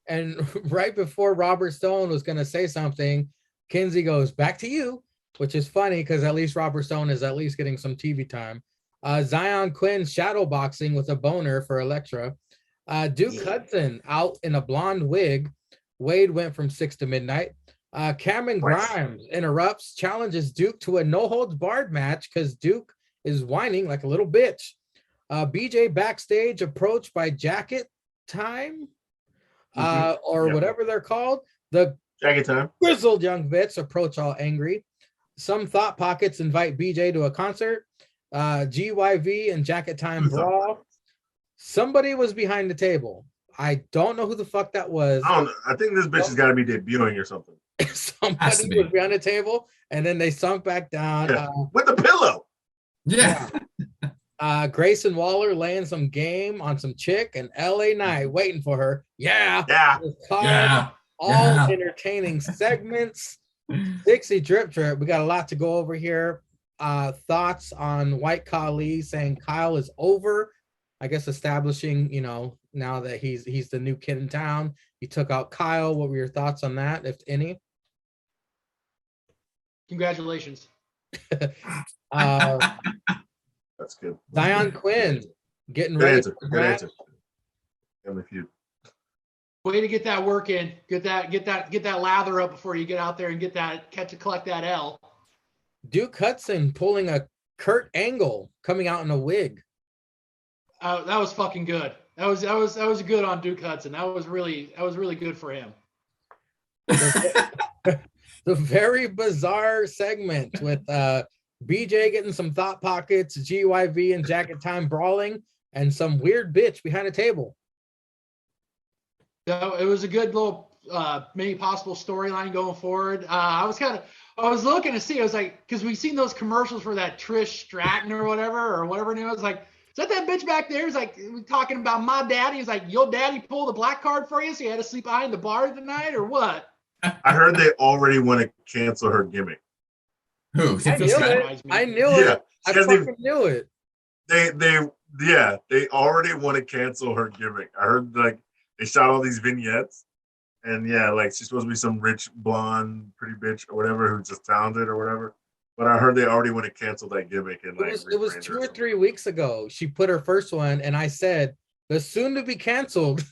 and right before Robert Stone was going to say something, Kinsey goes, "Back to you," which is funny because at least Robert Stone is at least getting some TV time. Zion Quinn shadow boxing with a boner for Elektra. Duke Hudson out in a blonde wig. Wade went from 6 to midnight. Cameron Grimes interrupts, challenges Duke to a no-holds-barred match because Duke is whining like a little bitch. BJ backstage approached by Jacket Time, whatever they're called. The Jacket Time grizzled young vets approach all angry. Some Thought Pockets invite BJ to a concert. GYV and Jacket Time brawl. Somebody was behind the table. I don't know who the fuck that was. I don't know. I think this bitch has got to be debuting or something. Somebody was behind the table, and then they sunk back down. Yeah. With the pillow. Yeah. Grayson Waller laying some game on some chick, and LA Knight waiting for her. Yeah. All entertaining segments. Dixie drip. We got a lot to go over here. Thoughts on White Khali saying Kyle is over. I guess establishing, now that he's the new kid in town. He took out Kyle. What were your thoughts on that, if any? Congratulations. That's good. Zion Quinn getting Good ready. answer. Family Feud. Way to get that work in. Get that lather up before you get out there and collect that L. Duke Hudson pulling a Kurt Angle coming out in a wig. That was fucking good. That was good on Duke Hudson. That was really good for him. The very bizarre segment with BJ getting some Thought Pockets, GYV and Jacket Time brawling, and some weird bitch behind a table. So it was a good little maybe possible storyline going forward. I was looking to see. I was like, because we've seen those commercials for that Trish Stratton or whatever her name was. Like, is that bitch back there? He's like, we're talking about my daddy. He's like, your daddy pulled the black card for you, so you had to sleep behind the bar tonight, or what? I heard they already want to cancel her gimmick. Who? I knew it. I fucking knew it. They already want to cancel her gimmick. I heard they they shot all these vignettes, and yeah, like she's supposed to be some rich blonde pretty bitch or whatever who's just talented or whatever. But I heard they already want to cancel that gimmick and like it was 2 or 3 weeks ago. She put her first one, and I said the soon to be canceled.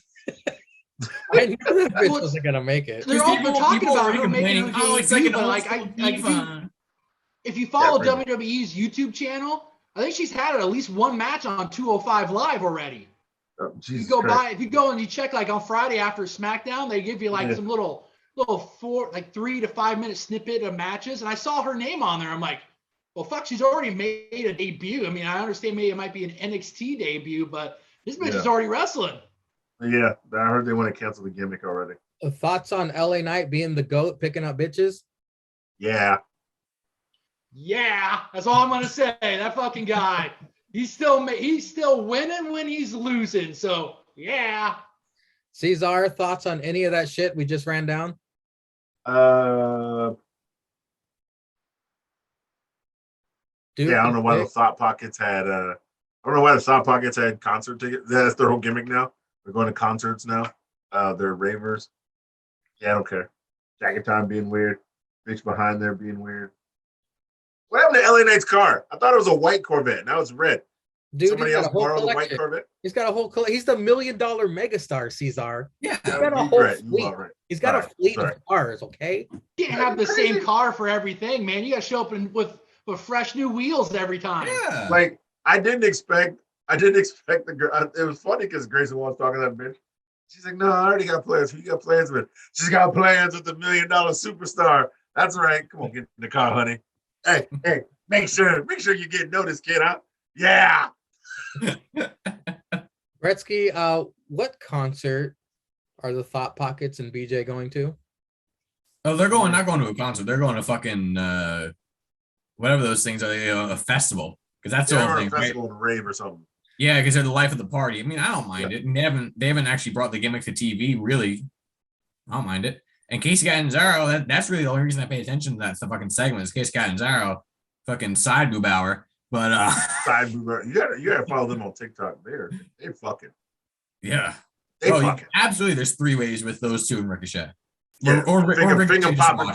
I knew that bitch wasn't gonna make it. They're all talking about her making her oh, it's like an debut, old but if you follow WWE's YouTube channel, I think she's had at least one match on 205 Live already. Oh, you go by, if you go and you check like on Friday after SmackDown, they give you like some little 3 to 5 minute snippet of matches, and I saw her name on there. I'm like, well, fuck, she's already made a debut. I mean, I understand maybe it might be an NXT debut, but this bitch is already wrestling. Yeah, I heard they want to cancel the gimmick already. Thoughts on LA Knight being the GOAT, picking up bitches? Yeah, that's all I'm gonna say. That fucking guy, he's still winning when he's losing. So yeah. Cesar, thoughts on any of that shit we just ran down? Yeah, I don't know why the Thought Pockets had. I don't know why the Thought Pockets had concert tickets. That's their whole gimmick now. They're going to concerts now. They're ravers. Yeah, I don't care. Jacket time being weird. Bitch behind there being weird. What happened to LA Knight's car? I thought it was a white Corvette. Now it's red. Dude, somebody else borrowed a white Corvette. He's got a whole. He's the $1 million megastar, Cesar. Yeah, he's got a whole fleet. Right. He's got a fleet of cars. Okay, you can't have the same car for everything, man. You got to show up with fresh new wheels every time. Yeah, like I didn't expect the girl. It was funny because Grayson was talking to that bitch. She's like, no, I already got plans. Who you got plans with? She's got plans with the $1 million superstar. That's right. Come on, get in the car, honey. Hey, make sure you get noticed, kid, huh? Yeah. Gretzky, what concert are the Thought Pockets and BJ going to? Oh, they're not going to a concert. They're going to fucking whatever those things are, a festival. Because that's the whole thing, a festival and rave or something. Yeah, because they're the life of the party. I mean, I don't mind it. And they haven't actually brought the gimmick to TV, really. I don't mind it. And Casey Catanzaro, that's really the only reason I pay attention to that fucking segment is Casey Catanzaro, fucking side boob hour. But side boob hour. You gotta follow them on TikTok. They fucking. Yeah. They fucking. Absolutely, there's 3 ways with those two and Ricochet. Yeah, or Ricochet popping.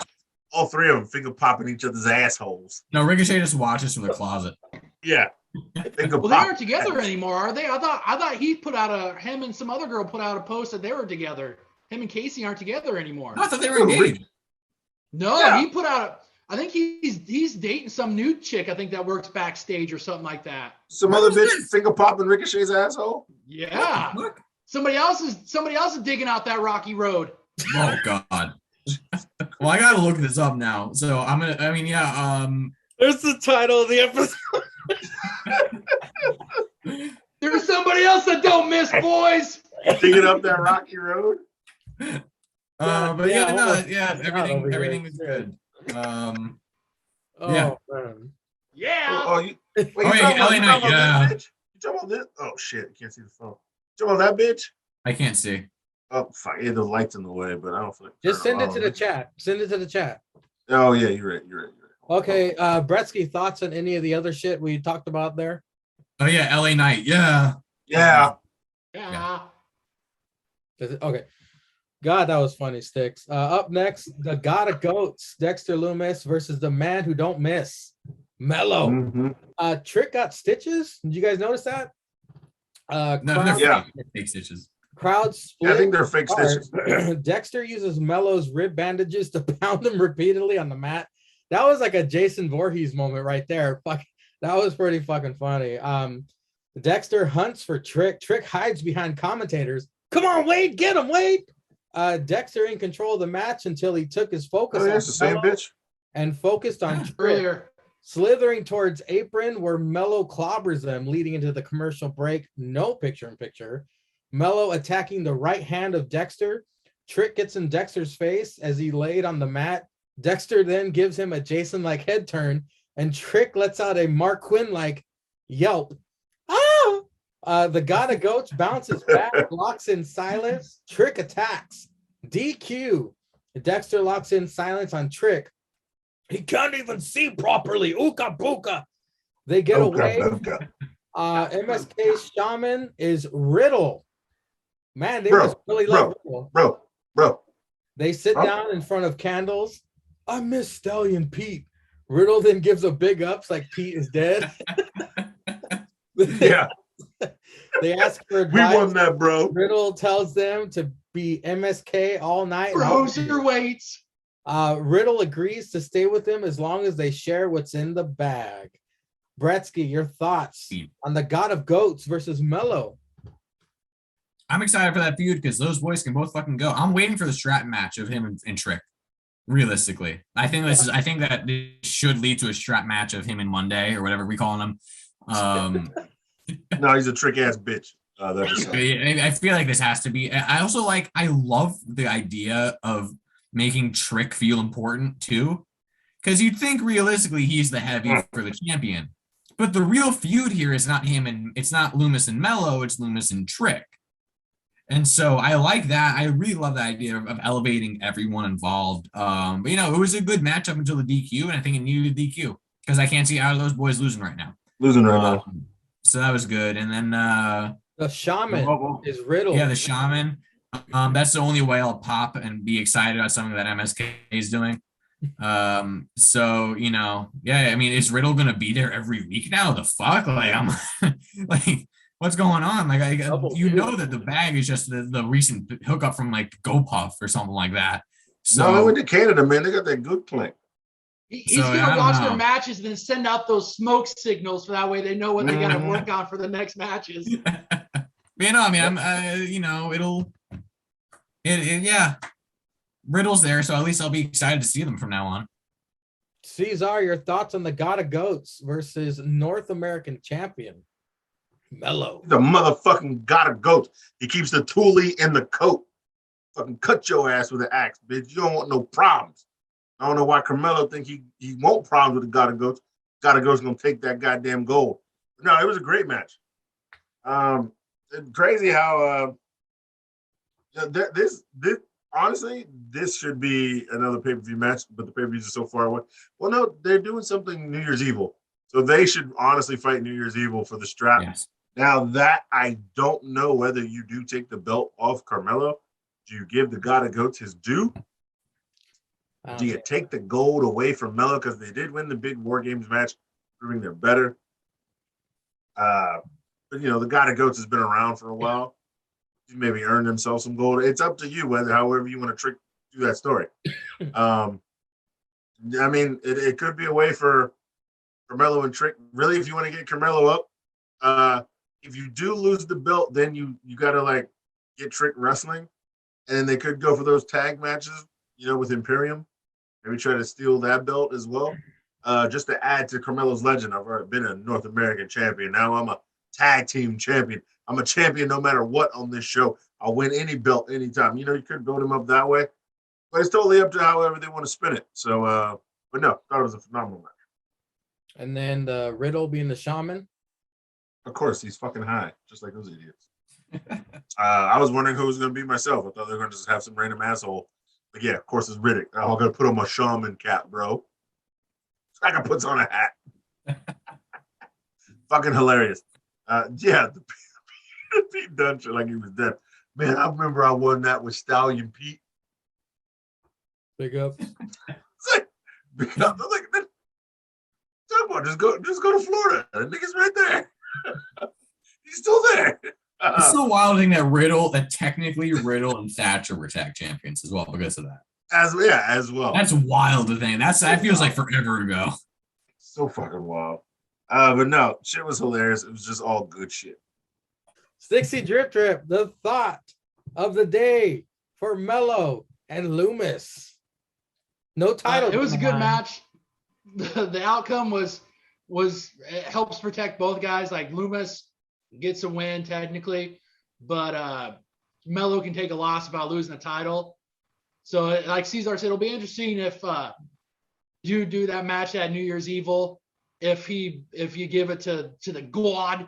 All 3 of them finger popping each other's assholes. No, Ricochet just watches from the closet. Yeah. Well, they aren't together anymore, are they? I thought him and some other girl put out a post that they were together. Him and Casey aren't together anymore. I thought they were engaged. No, he put out I think he's dating some new chick, I think that works backstage or something like that. Some other bitch finger popping Ricochet's asshole? Yeah. Somebody else is digging out that rocky road. Oh God. Well, I gotta look this up now. So There's the title of the episode. There's somebody else that don't miss, boys. Digging up that rocky road. Everything was good. Man. Yeah. LA Knight, yeah. You talking about this? Oh shit, I can't see the phone. You talking about that bitch? I can't see. Oh fuck, yeah, the light's in the way, but I don't think. Just send it to the chat. Send it to the chat. Oh yeah, you're right. Okay, Bretsky, thoughts on any of the other shit we talked about there? Oh yeah, LA Knight, yeah. Okay. God, that was funny, Sticks. Up next, the God of Goats, Dexter Loomis versus the man who don't miss, Mello. Mm-hmm. Trick got stitches. Did you guys notice that? They're fake stitches. Crowd split. I think they're fake stitches. Dexter uses Mello's rib bandages to pound him repeatedly on the mat. That was like a Jason Voorhees moment right there. Fuck, that was pretty fucking funny. Dexter hunts for Trick. Trick hides behind commentators. Come on, Wade, get him, Wade. Dexter in control of the match until he took his focus on the same bitch and focused on Trick. Slithering towards apron where Mello clobbers them, leading into the commercial break. No picture-in-picture. Mello attacking the right hand of Dexter. Trick gets in Dexter's face as he laid on the mat. Dexter then gives him a Jason-like head turn, and Trick lets out a Mark Quinn-like yelp. The God of Goats bounces back, locks in silence. Trick attacks. DQ. Dexter locks in silence on Trick. He can't even see properly. Ooka booka. They get away. MSK Shaman is Riddle. Man, they Bro, must really bro, love Riddle. bro. They sit Huh? down in front of candles. I miss Stallion Pete. Riddle then gives a big ups like Pete is dead. Yeah, They ask for we advice. won that, bro. Riddle tells them to be MSK all night. Frozen weights. Riddle agrees to stay with him as long as they share what's in the bag. Bretsky, your thoughts on the God of Goats versus Mello? I'm excited for that feud because those boys can both fucking go. I'm waiting for the strap match of him and Trick. Realistically, I think that this should lead to a strap match of him and Monday or whatever we call him. No, he's a trick ass bitch. I feel like this has to be. I love the idea of making Trick feel important too, because you'd think realistically he's the heavy for the champion, but the real feud here is not him and it's not Loomis and Mello, it's Loomis and Trick. And so I like that. I really love the idea of elevating everyone involved. But it was a good match up until the DQ, and I think it needed a DQ because I can't see either of those boys losing right now. So that was good. And then the Shaman is Riddle. Yeah, the Shaman. That's the only way I'll pop and be excited about something that MSK is doing. So I mean, is Riddle gonna be there every week now? The fuck, like I'm like, what's going on? Like, that the bag is just the recent hookup from like GoPuff or something like that. So no, I went to Canada, man. They got that good clank. He's gonna watch their matches and then send out those smoke signals for that way they know what they gotta work on for the next matches. Riddle's there, so at least I'll be excited to see them from now on. Cesar, your thoughts on the God of Goats versus North American champion Mello? The motherfucking God of Goats. He keeps the toolie in the coat. Fucking cut your ass with an axe, bitch. You don't want no problems. I don't know why Carmelo think he won't problems with the God of Goats. God of Goats gonna take that goddamn gold. No, it was a great match. Crazy how this honestly, this should be another pay-per-view match, but the pay-per-views are so far away. Well, no, they're doing something New Year's Evil. So they should honestly fight New Year's Evil for the strap. Yes. Now that I don't know whether you do take the belt off Carmelo. Do you give the God of Goats his due? Do you take the gold away from Mello? Because they did win the big War Games match, proving they're better. But the God of Goats has been around for a while. Maybe earned themselves some gold. It's up to you however you want to do that story. I mean, it could be a way for Carmelo and Trick. Really, if you want to get Carmelo up, if you do lose the belt, then you got to get Trick wrestling, and then they could go for those tag matches, with Imperium. Maybe try to steal that belt as well, just to add to Carmelo's legend. I've already been a North American champion. Now I'm a tag team champion. I'm a champion no matter what on this show. I'll win any belt anytime. You could build him up that way, but it's totally up to however they want to spin it. So, but no, thought it was a phenomenal match. And then the Riddle being the Shaman. Of course, he's fucking high, just like those idiots. I was wondering who was going to be myself. I thought they were going to just have some random asshole. But yeah, of course, it's Riddick. I'm going to put on my shaman cap, bro. I can put on a hat. Fucking hilarious. The Pete Dunne shit like he was dead. Man, I remember I won that with Stallion Pete. Big up. Big up. I'm like, just go to Florida. The nigga's right there. He's still there. It's so wild thing that technically Riddle and Thatcher were tag champions as well because of that. As well. That's wild to think. That feels like forever ago. So fucking wild. But no, shit was hilarious. It was just all good shit. Stixie Drip Drip, the thought of the day for Mello and Loomis. No title. It was a good match. The outcome was it helps protect both guys. Like Loomis gets a win technically, but Mello can take a loss without losing the title. So like Cesar said, it'll be interesting if you do that match at New Year's Evil, if you give it to the God,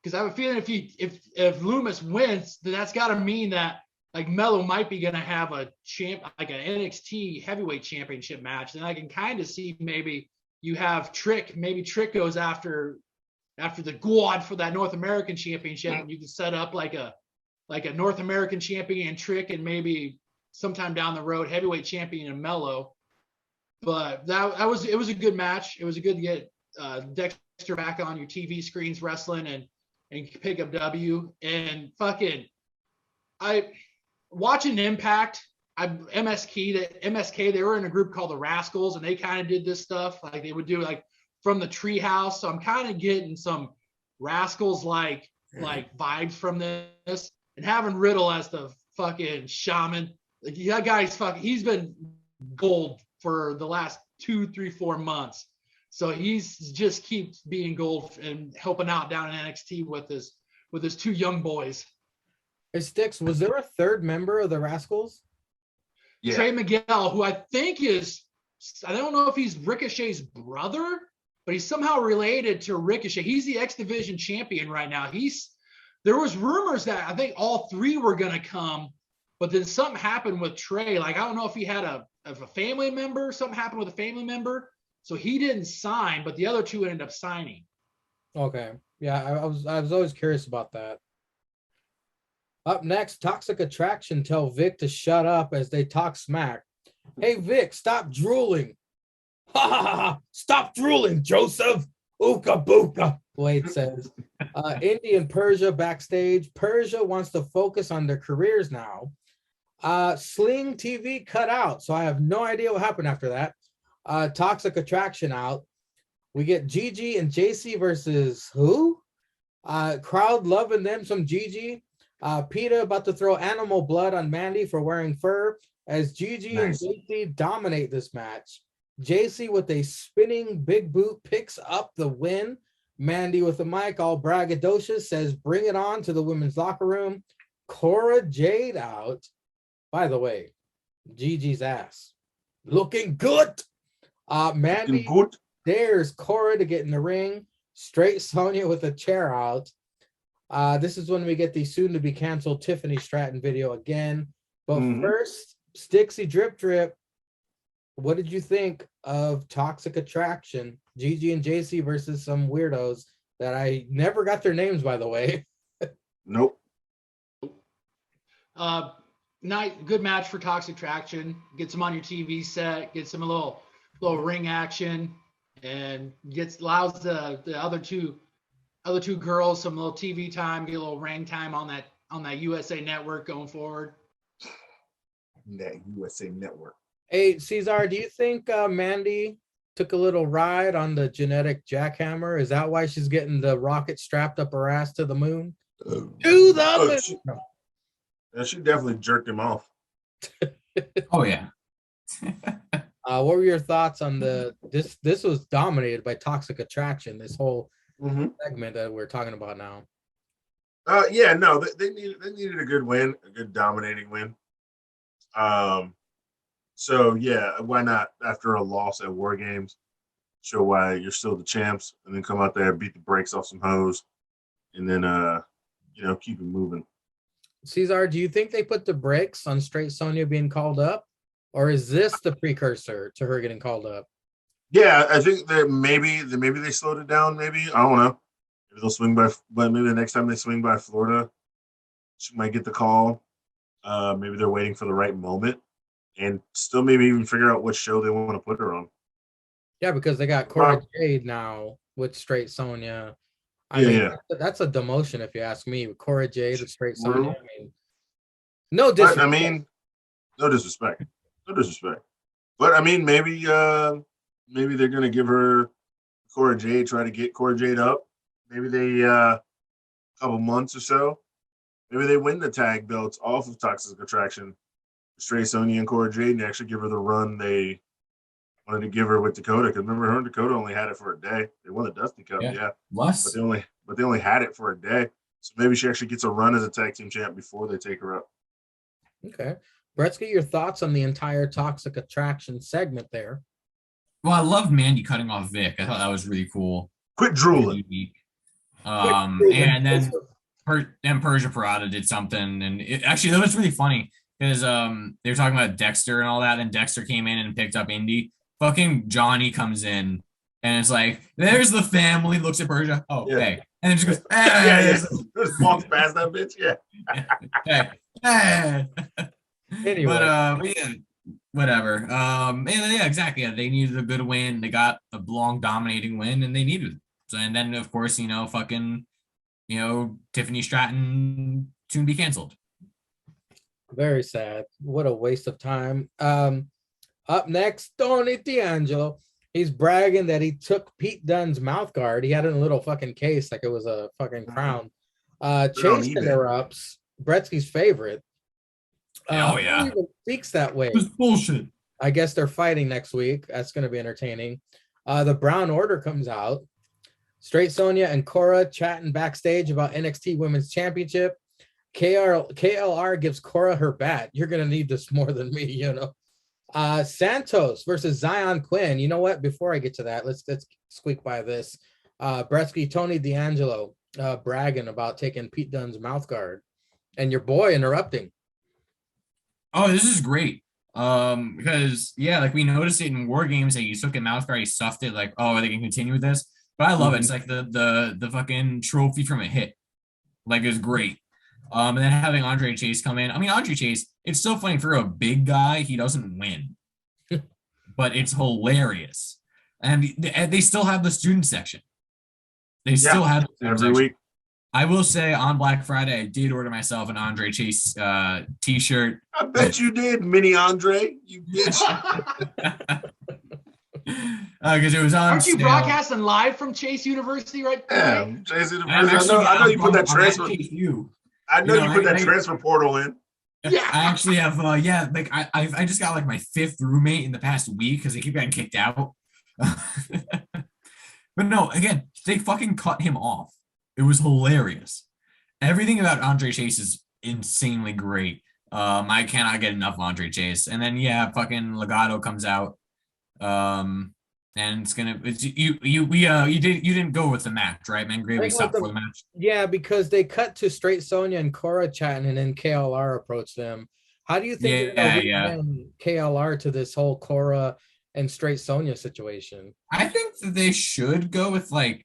because I have a feeling if Loomis wins, then that's got to mean that like Mello might be gonna have an NXT heavyweight championship match. Then I can kind of see maybe you have Trick. Maybe Trick goes after the God for that North American championship, and you can set up like a like a North American champion in Trick and maybe sometime down the road heavyweight champion in Mello. But it was a good match. It was good to get Dexter back on your TV screens wrestling and pick up W. And fucking watching Impact. MSK, they were in a group called the Rascals, and they kind of did this stuff. Like they would do like from the treehouse. So I'm kind of getting some Rascals like vibes from this, and having Riddle as the fucking shaman. Like that guy's he's been gold for the last 2, 3, 4 months. So he's just keeps being gold and helping out down in NXT with his 2 young boys. Hey Sticks, was there a third member of the Rascals? Yeah. Trey Miguel, who I think I don't know if he's Ricochet's brother, but he's somehow related to Ricochet. He's the X Division champion right now. There was rumors that I think all 3 were going to come, but then something happened with Trey. Like, I don't know if he had a family member, something happened with a family member. So he didn't sign, but the other 2 ended up signing. Okay. Yeah, I was always curious about that. Up next, Toxic Attraction tell Vic to shut up as they talk smack. Hey, Vic, stop drooling. Ha ha ha! Stop drooling, Joseph. Ooka booka, Blade says. Indy and Persia backstage. Persia wants to focus on their careers now. Sling TV cut out, so I have no idea what happened after that. Toxic Attraction out. We get Gigi and JC versus who? Crowd loving them some Gigi. PETA about to throw animal blood on Mandy for wearing fur as Gigi and JC dominate this match. JC with a spinning big boot picks up the win. Mandy with the mic all braggadocious says, bring it on to the women's locker room. Cora Jade out. By the way, Gigi's ass looking good. Mandy dares Cora to get in the ring. Straight Sonya with a chair out. This is when we get the soon-to-be canceled Tiffany Stratton video again. But first, Stixie Drip Drip, what did you think of Toxic Attraction? Gigi and JC versus some weirdos that I never got their names, by the way. Nope. Good match for Toxic Attraction. Get some on your TV set. Get some a little ring action, and allows the other two girls some little TV time, get a little ring time on that USA Network going forward. That USA Network. Hey, Cesar, do you think Mandy took a little ride on the genetic jackhammer? Is that why she's getting the rocket strapped up her ass to the moon? To the moon. She definitely jerked him off. Oh yeah. What were your thoughts on this? This was dominated by Toxic Attraction. This whole segment that we're talking about now. Yeah, no, they needed a good win, a good dominating win. So yeah, why not after a loss at War Games, show why you're still the champs, and then come out there, beat the brakes off some hoes, and then keep it moving. Cesar, do you think they put the brakes on Straight Sonya being called up, or is this the precursor to her getting called up? Yeah, I think that maybe they slowed it down. Maybe, I don't know. Maybe they'll swing by, but maybe the next time they swing by Florida, she might get the call. Maybe they're waiting for the right moment, and still maybe even figure out what show they want to put her on. Yeah, because they got Cora Jade now with Straight Sonya. I mean, that's a demotion if you ask me. With Cora Jade with Straight Sonya. I mean, no disrespect. I mean, no disrespect. No disrespect. But I mean, maybe they're gonna give her Cora Jade, try to get Cora Jade up. Maybe they couple months or so. Maybe they win the tag belts off of Toxic Attraction. Straight Sonya and Cora Jade, and actually give her the run they wanted to give her with Dakota. Because remember, her and Dakota only had it for a day. They won the Dusty Cup, Less. But they only had it for a day. So maybe she actually gets a run as a tag team champ before they take her up. Okay. Bretsky, your thoughts on the entire Toxic Attraction segment there? Well, I loved Mandy cutting off Vic. I thought that was really cool. Quit drooling. And then Persia Parada did something, and actually that was really funny because they were talking about Dexter and all that, and Dexter came in and picked up Indy. Fucking Johnny comes in And it's like, there's the family, looks at Persia. Oh, Yeah. hey. And then just goes, Yeah, hey. Just walks past that bitch. Yeah. Hey. Hey. Anyway. But yeah, whatever. Yeah, exactly. Yeah, they needed a good win. They got a long dominating win and they needed it. So, and then of course, Tiffany Stratton soon be canceled. Very sad. What a waste of time. Up next, Tony D'Angelo. He's bragging that he took Pete Dunne's mouth guard. He had it in a little fucking case like it was a fucking crown. Chase interrupts Bretsky's favorite. Oh yeah. Who even speaks that way? It's bullshit. I guess they're fighting next week. That's going to be entertaining. The Brown Order comes out. Straight Sonya and Cora chatting backstage about NXT Women's Championship. KLR gives Cora her bat. You're going to need this more than me, you know. Santos versus Zion Quinn. You know what? Before I get to that, let's squeak by this. Bretsky, Tony D'Angelo bragging about taking Pete Dunne's mouth guard. And your boy interrupting. Oh, this is great. Because yeah, like we noticed it in War Games that you took a mouth guard, you stuffed it, like, oh, they can continue with this. But I love it. It's like the fucking trophy from a hit. Like, it's great. And then having Andre Chase come in. I mean, Andre Chase, it's so funny for a big guy, he doesn't win. But it's hilarious. And they still have the student section. They still have the student every week. I will say on Black Friday, I did order myself an Andre Chase t-shirt. I bet you did, Mini Andre. You bitch. Because it was on. Aren't you broadcasting live from Chase University right now? Yeah, Chase University. I know you put that transfer. I know you put that transfer portal in. Yeah, I actually have. I just got like my 5th roommate in the past week because they keep getting kicked out. But no, again, they fucking cut him off. It was hilarious. Everything about Andre Chase is insanely great. I cannot get enough of Andre Chase. And then fucking Legato comes out. And you didn't go with the match, right, man? Great, we stopped for the match. Yeah, because they cut to Straight Sonya and Cora chatting, and then KLR approached them. How do you think KLR to this whole Cora and Straight Sonya situation? I think that they should go with like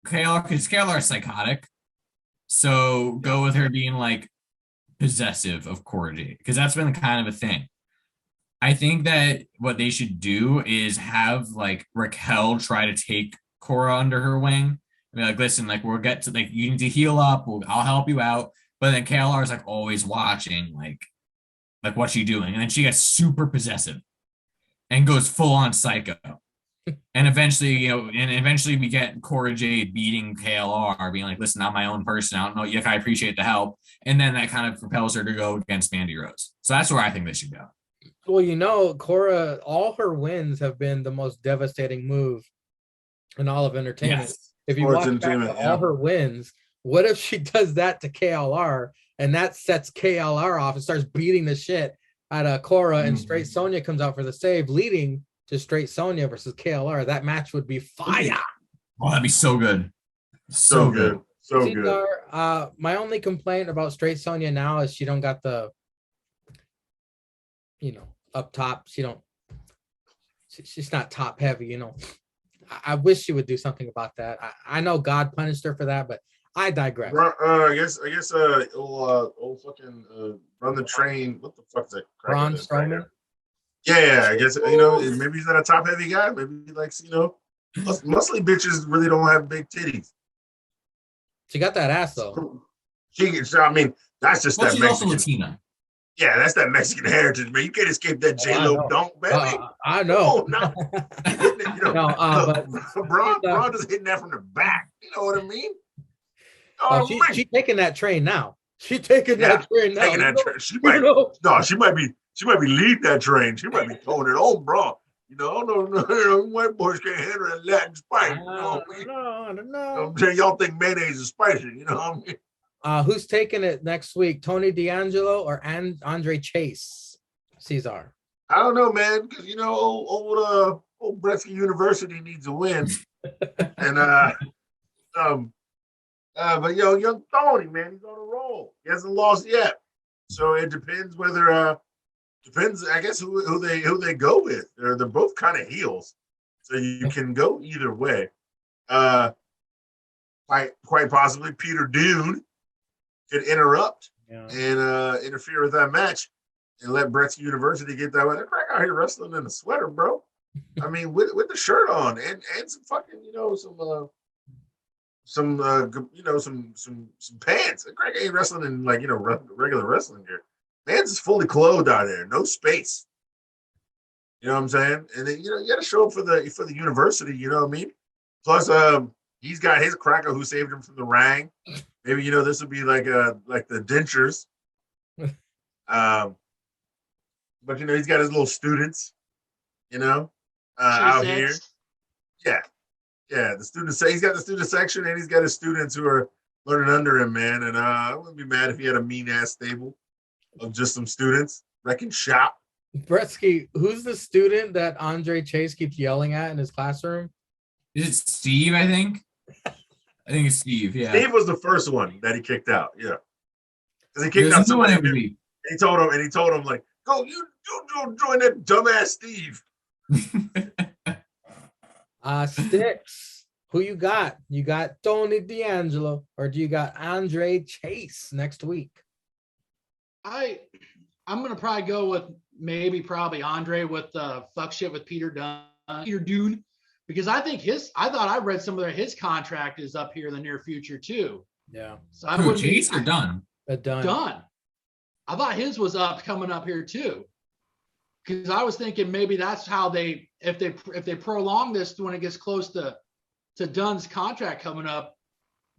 KLR, because KLR is psychotic. So go with her being like possessive of Cora Jade, because that's been kind of a thing. I think that what they should do is have like Raquel try to take Cora under her wing. I mean, like, listen, like we'll get to like you need to heal up. I'll help you out. But then KLR is like always watching, like what's she doing? And then she gets super possessive and goes full on psycho. And eventually, we get Cora Jade beating KLR, being like, listen, I'm my own person. I don't know. I appreciate the help. And then that kind of propels her to go against Mandy Rose. So that's where I think they should go. Well, Cora, all her wins have been the most devastating move in all of entertainment. Yes. If you watch back all her wins, what if she does that to KLR and that sets KLR off and starts beating the shit out of Cora and Straight Sonya comes out for the save, leading to Straight Sonya versus KLR? That match would be fire. Oh, that'd be so good. So good. So good. My only complaint about Straight Sonya now is she don't got the, up top. She's not top heavy, I wish she would do something about that. I know God punished her for that, but I digress. I guess old fucking Run the Train. What the fuck is that? Braun Strowman. Yeah, I guess maybe he's not a top heavy guy. Maybe he likes muscly bitches really don't have big titties. She got that ass though. I mean, that's just that she's Mexican. Also Latina. Yeah, that's that Mexican heritage, man. You can't escape that J-Lo dunk, baby. I know. But Braun is hitting that from the back. You know what I mean? She's taking that train now. She's taking that train now. She might be leading that train. She might be throwing it on Braun. No, white boys can't handle that Latin spice. I don't know. I'm saying y'all think mayonnaise is spicy. You know what I mean? Who's taking it next week? Tony D'Angelo or Andre Chase? Cesar. I don't know, man, because old Bretsky University needs a win, and but young Tony, man, he's on a roll. He hasn't lost yet, so it depends whether I guess who they go with. They're both kind of heels, So you can go either way. Quite possibly Peter Dune could interrupt and interfere with that match and let Brett's University get that way. They're crack out here wrestling in a sweater, bro. I mean, with the shirt on and some fucking some pants. They're crack ain't wrestling in regular wrestling gear. Man's is fully clothed out there, no space. You know what I'm saying? And then you got to show up for the university. You know what I mean? Plus, he's got his cracker who saved him from the Rang. Maybe this would be like the dentures. But he's got his little students. Out here. Yeah. The students say he's got the student section and he's got his students who are learning under him, man. And I wouldn't be mad if he had a mean ass stable of just some students wrecking shop. Bretsky, who's the student that Andre Chase keeps yelling at in his classroom? Is it Steve? I think it's Steve. Yeah. Steve was the first one that he kicked out. Yeah. Because he kicked out somebody. And he told him like, go, you join that dumbass Steve. Sticks. Who you got? You got Tony D'Angelo, or do you got Andre Chase next week? I'm gonna probably go with probably Andre with fuck shit with Peter Dune, because I think I thought I read somewhere his contract is up here in the near future too. Yeah. So I would Chase or Dunn? Done. I thought his was coming up here too. Because I was thinking maybe that's how if they prolong this when it gets close to Dunn's contract coming up,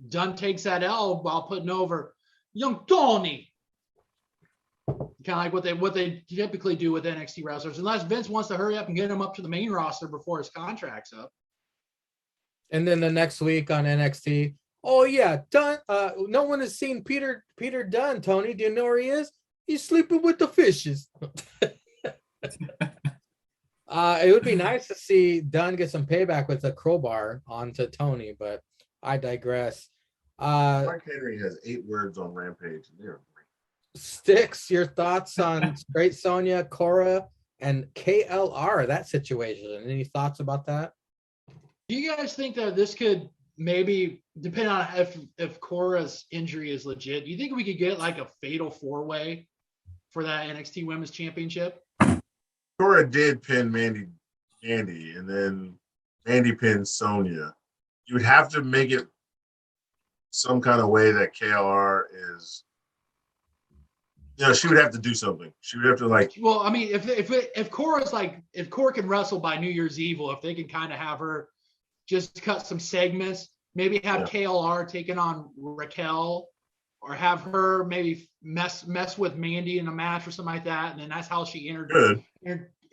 Dunn takes that L while putting over young Tony. Kind of like what they typically do with NXT wrestlers, unless Vince wants to hurry up and get him up to the main roster before his contract's up. And then the next week on NXT, oh yeah, Dunn. No one has seen Peter Dunn. Tony, do you know where he is? He's sleeping with the fishes. It would be nice to see Dunn get some payback with a crowbar onto Tony, but I digress. Mark Henry has 8 words on Rampage. Sticks, your thoughts on Straight Sonya, Cora, and KLR, that situation? Any thoughts about that? Do you guys think that this could maybe, depending on if Cora's injury is legit, do you think we could get like a fatal 4-way for that NXT Women's Championship? Cora did pin Mandy, and then Mandy pinned Sonya. You would have to make it some kind of way that KLR is. She would have to do something. She would have to Well, I mean, if Cora's if Cora can wrestle by New Year's Eve, if they can kind of have her just cut some segments, maybe have KLR taking on Raquel, or have her maybe mess with Mandy in a match or something like that, and then that's how she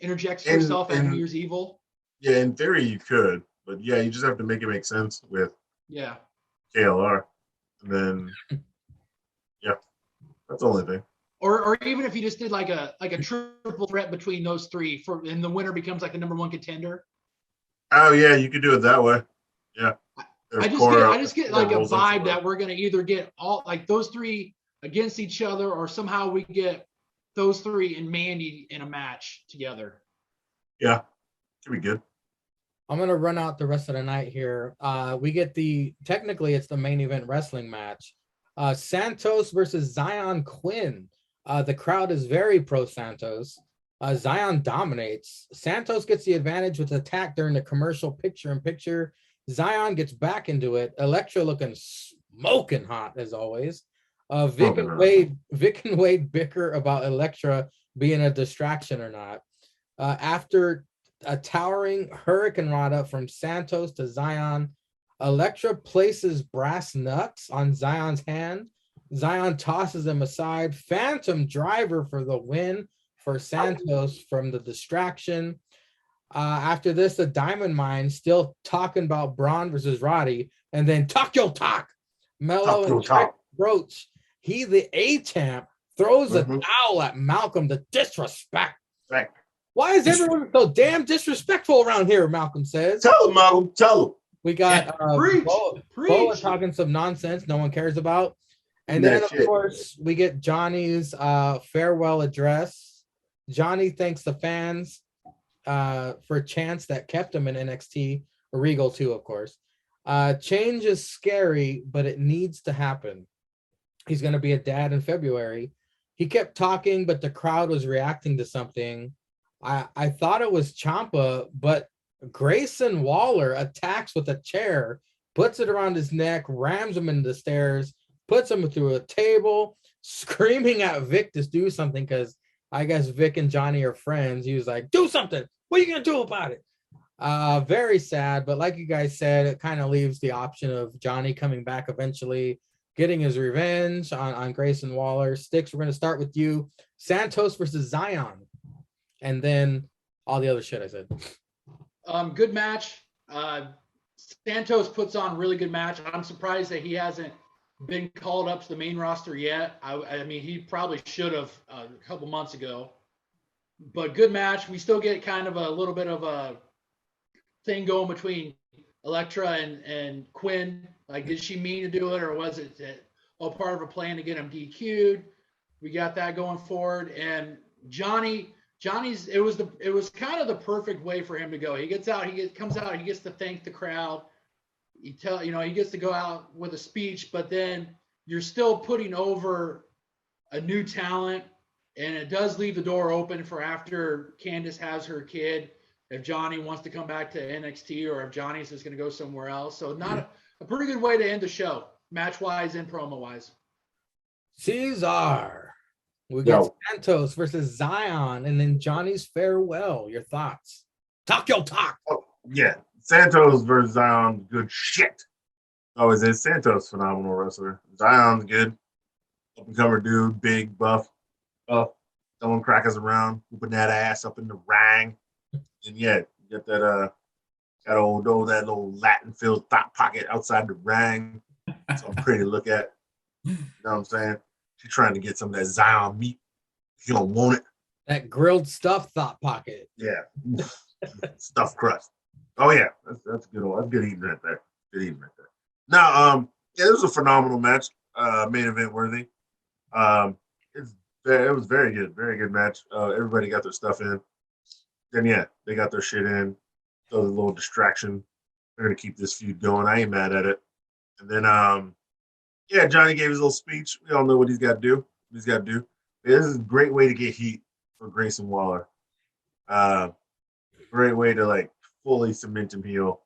interjects herself at New Year's Evil. Yeah, in theory you could, but you just have to make it make sense with KLR, and then that's the only thing. Or even if you just did like a triple threat between those three and the winner becomes like the number 1 contender. Oh yeah, you could do it that way. Yeah. I just get like a vibe that we're gonna either get all like those three against each other, or somehow we get those three and Mandy in a match together. Yeah, could be good. I'm gonna run out the rest of the night here. We get technically it's the main event wrestling match. Santos versus Zion Quinn. The crowd is very pro Santos. Zion dominates. Santos gets the advantage with attack during the commercial picture-in-picture. Zion gets back into it. Elektra looking smoking hot as always. Vic and Wade bicker about Elektra being a distraction or not. After a towering Hurricane Rana from Santos to Zion, Elektra places brass knucks on Zion's hand. Zion tosses them aside. Phantom driver for the win for Santos from the distraction. After this, the Diamond Mine still talking about Braun versus Roddy, and then talk your talk. Mello and Jack Broach. He, the A-Champ, throws a towel at Malcolm. The disrespect. Right. Why is everyone so damn disrespectful around here? Malcolm says. Tell him, Malcolm. Tell him. We got Boa talking some nonsense no one cares about. And then, of course, we get Johnny's farewell address. Johnny thanks the fans. for a chance that kept him in NXT, or Regal too, of course. Change is scary, but it needs to happen. He's going to be a dad in February. He kept talking, but the crowd was reacting to something. I thought it was Ciampa, but Grayson Waller attacks with a chair, puts it around his neck, rams him into the stairs, puts him through a table, screaming at Vic to do something because I guess Vic and Johnny are friends. He was like, do something. What are you going to do about it? Very sad, but like you guys said, it kind of leaves the option of Johnny coming back eventually, getting his revenge on Grayson Waller. Sticks, we're going to start with you. Santos versus Zion. And then all the other shit I said. Good match. Santos puts on a really good match. I'm surprised that he hasn't been called up to the main roster yet. I mean, he probably should have a couple months ago. But good match. We still get kind of a little bit of a thing going between Elektra and Quinn. Like, did she mean to do it, or was it all part of a plan to get him DQ'd? We got that going forward. And Johnny's it was kind of the perfect way for him to go. He gets out, comes out, he gets to thank the crowd. He gets to go out with a speech, but then you're still putting over a new talent, and it does leave the door open for after Candice has her kid, if Johnny wants to come back to NXT or if Johnny's just going to go somewhere else. So not a pretty good way to end the show, match-wise and promo-wise. Cesar. We got Santos versus Zion, and then Johnny's farewell. Your thoughts? Talk your talk. Oh, yeah. Santos versus Zion, good shit. Always is. Santos, phenomenal wrestler. Zion's good. Up-and-comer dude, big, buff, throwing crackers around, whooping that ass up in the ring. And yeah, you got that that little Latin-filled thought pocket outside the ring. Something pretty to look at. You know what I'm saying? She's trying to get some of that Zion meat. You don't want it. That grilled stuff thought pocket. Yeah. Stuffed crust. Oh yeah, that's a good one. That's good eating right there. Good eating right there. Now, yeah, it was a phenomenal match. Main event worthy. It was very good match. Everybody got their stuff in. Then yeah, they got their shit in. So a little distraction. They're gonna keep this feud going. I ain't mad at it. And then yeah, Johnny gave his little speech. We all know what he's got to do. This is a great way to get heat for Grayson Waller. Great way to like fully cement him heel.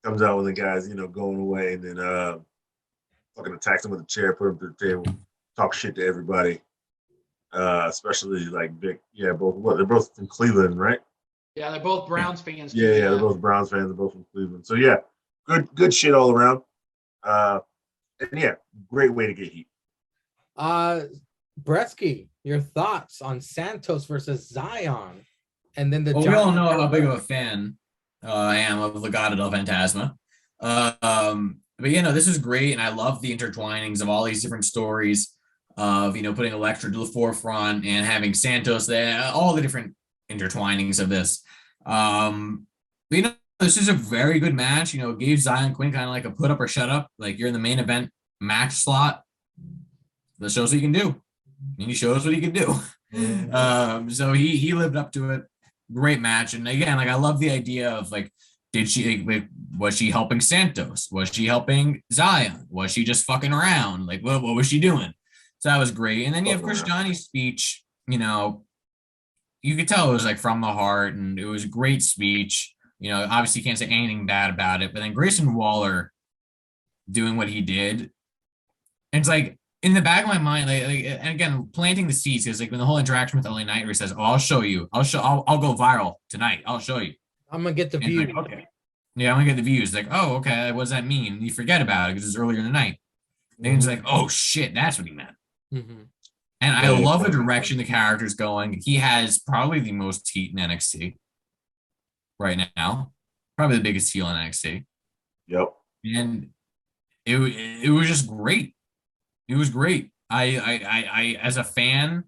Comes out when the guy's, going away, and then fucking attacks him with a chair, put him to the table, talk shit to everybody. Especially like Vic. Yeah, they're both from Cleveland, right? Yeah, they're both Browns fans. Yeah, they're both Browns fans. They're both from Cleveland. So yeah, good shit all around. And yeah, great way to get heat. Bretsky, your thoughts on Santos versus Zion, and then we all know how big of a fan I am of Legado del Fantasma. But this is great, and I love the intertwinings of all these different stories of putting Elektra to the forefront and having Santos there, all the different intertwinings of this. But this is a very good match. It gave Zion Quinn kind of like a put up or shut up. Like, you're in the main event match slot. Let's show us what you can do. And he showed us what he could do. So he lived up to it. Great match. And again, like, I love the idea of like, was she helping Santos? Was she helping Zion? Was she just fucking around? Like, what was she doing? So that was great. And then of course, Johnny's speech, you could tell it was like from the heart, and it was a great speech. Obviously you can't say anything bad about it, but then Grayson Waller doing what he did. And it's like in the back of my mind, like and again, planting the seeds, because like when the whole interaction with LA Knight where he says, "Oh, I'll show you. I'll go viral tonight. I'll show you. I'm gonna get the views." Like, okay. Yeah, I'm gonna get the views. Like, oh, okay, what does that mean? And you forget about it because it's earlier in the night. Then it's like, oh shit, that's what he meant. Mm-hmm. And I love the direction the character's going. He has probably the most heat in NXT right now. Probably the biggest heel in NXT. Yep. And it was just great. It was great. I as a fan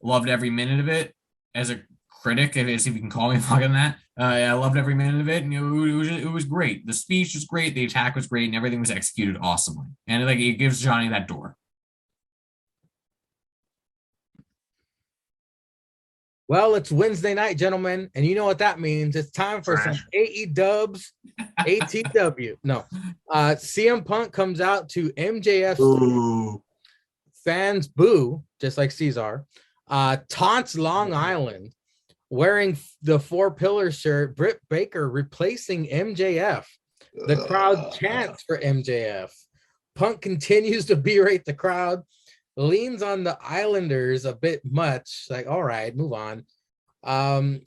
loved every minute of it. As a critic, if you can call me fucking that, I loved every minute of it. And it was great. The speech was great. The attack was great, and everything was executed awesomely. And it gives Johnny that door. Well, it's Wednesday night, gentlemen, and you know what that means. It's time for some Trash. AE dubs, ATW. No, CM Punk comes out to MJF Ooh. fans boo, just like Caesar. Taunts Long Island wearing the 4 Pillar shirt. Britt Baker replacing MJF. The crowd chants for MJF. Punk continues to berate the crowd, leans on the Islanders a bit much. Like, all right, move on.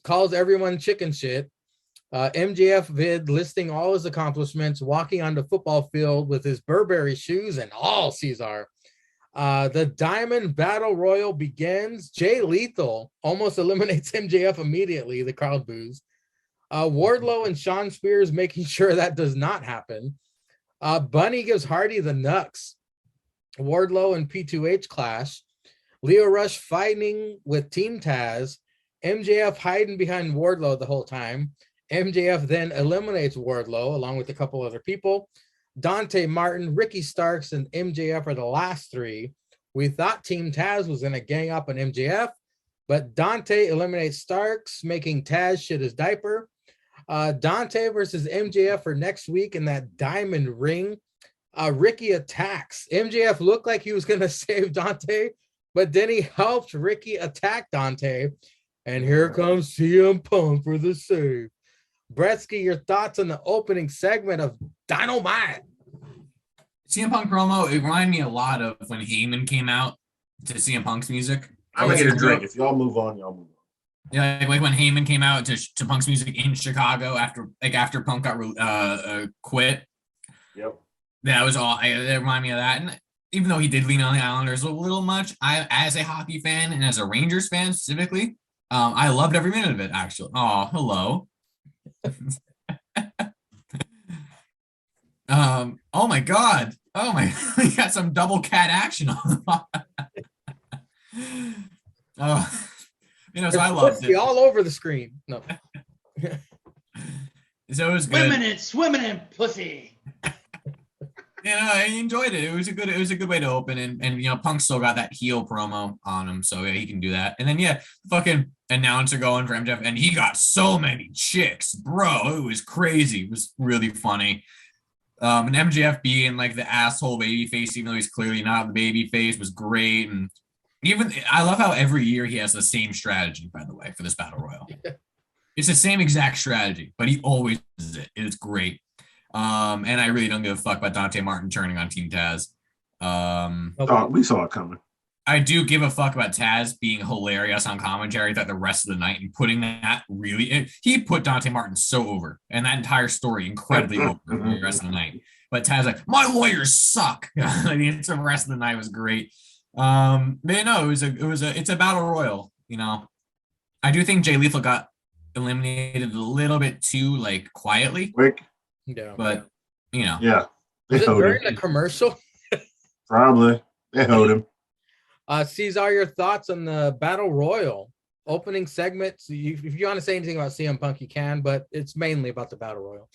Calls everyone chicken shit. MJF vid listing all his accomplishments, walking on the football field with his Burberry shoes and all Caesar. The Diamond Battle Royal begins. Jay Lethal almost eliminates MJF immediately. The crowd boos. Wardlow and Sean Spears making sure that does not happen. Bunny gives Hardy the knucks. Wardlow and P2H clash. Leo Rush fighting with Team Taz. MJF hiding behind Wardlow the whole time. MJF then eliminates Wardlow along with a couple other people. Dante Martin, Ricky Starks, and MJF are the last 3. We thought Team Taz was going to gang up on MJF, but Dante eliminates Starks, making Taz shit his diaper. Dante versus MJF for next week in that diamond ring. Ricky attacks. MJF looked like he was going to save Dante, but then he helped Ricky attack Dante. And here comes CM Punk for the save. Bretsky, your thoughts on the opening segment of Dynamite? CM Punk promo, it reminded me a lot of when Heyman came out to CM Punk's music. I'm going to get a drink. If y'all move on, y'all move on. Yeah, like when Heyman came out to Punk's music in Chicago after Punk got quit. Yep. That was all. It reminded me of that. And even though he did lean on the Islanders a little much, I, as a hockey fan and as a Rangers fan specifically, I loved every minute of it. Actually, oh, hello. Oh my God. Oh my, we got some double cat action on. Oh. So I loved it. All over the screen. No. So it was good. Swimming in pussy. I enjoyed it. It was a good way to open, and Punk still got that heel promo on him, so yeah, he can do that. And then fucking announcer going for MJF, and he got so many chicks, bro. It was crazy. It was really funny. And MJF being like the asshole baby face, even though he's clearly not the baby face, was great. And even I love how every year he has the same strategy, by the way, for this battle royal. It's the same exact strategy, but he always does it. It's great. And I really don't give a fuck about Dante Martin turning on Team Taz. We saw it coming. I do give a fuck about Taz being hilarious on commentary throughout the rest of the night and putting that he put Dante Martin so over and that entire story incredibly over the rest of the night. But Taz like, my lawyers suck. The rest of the night was great. But no, it's a battle royal. I do think Jay Lethal got eliminated a little bit too quietly. Quick. Yeah. But yeah. Was it during the commercial? Probably. They hoed him. Cesar, your thoughts on the Battle Royal opening segment? So if you want to say anything about CM Punk, you can, but it's mainly about the Battle Royal.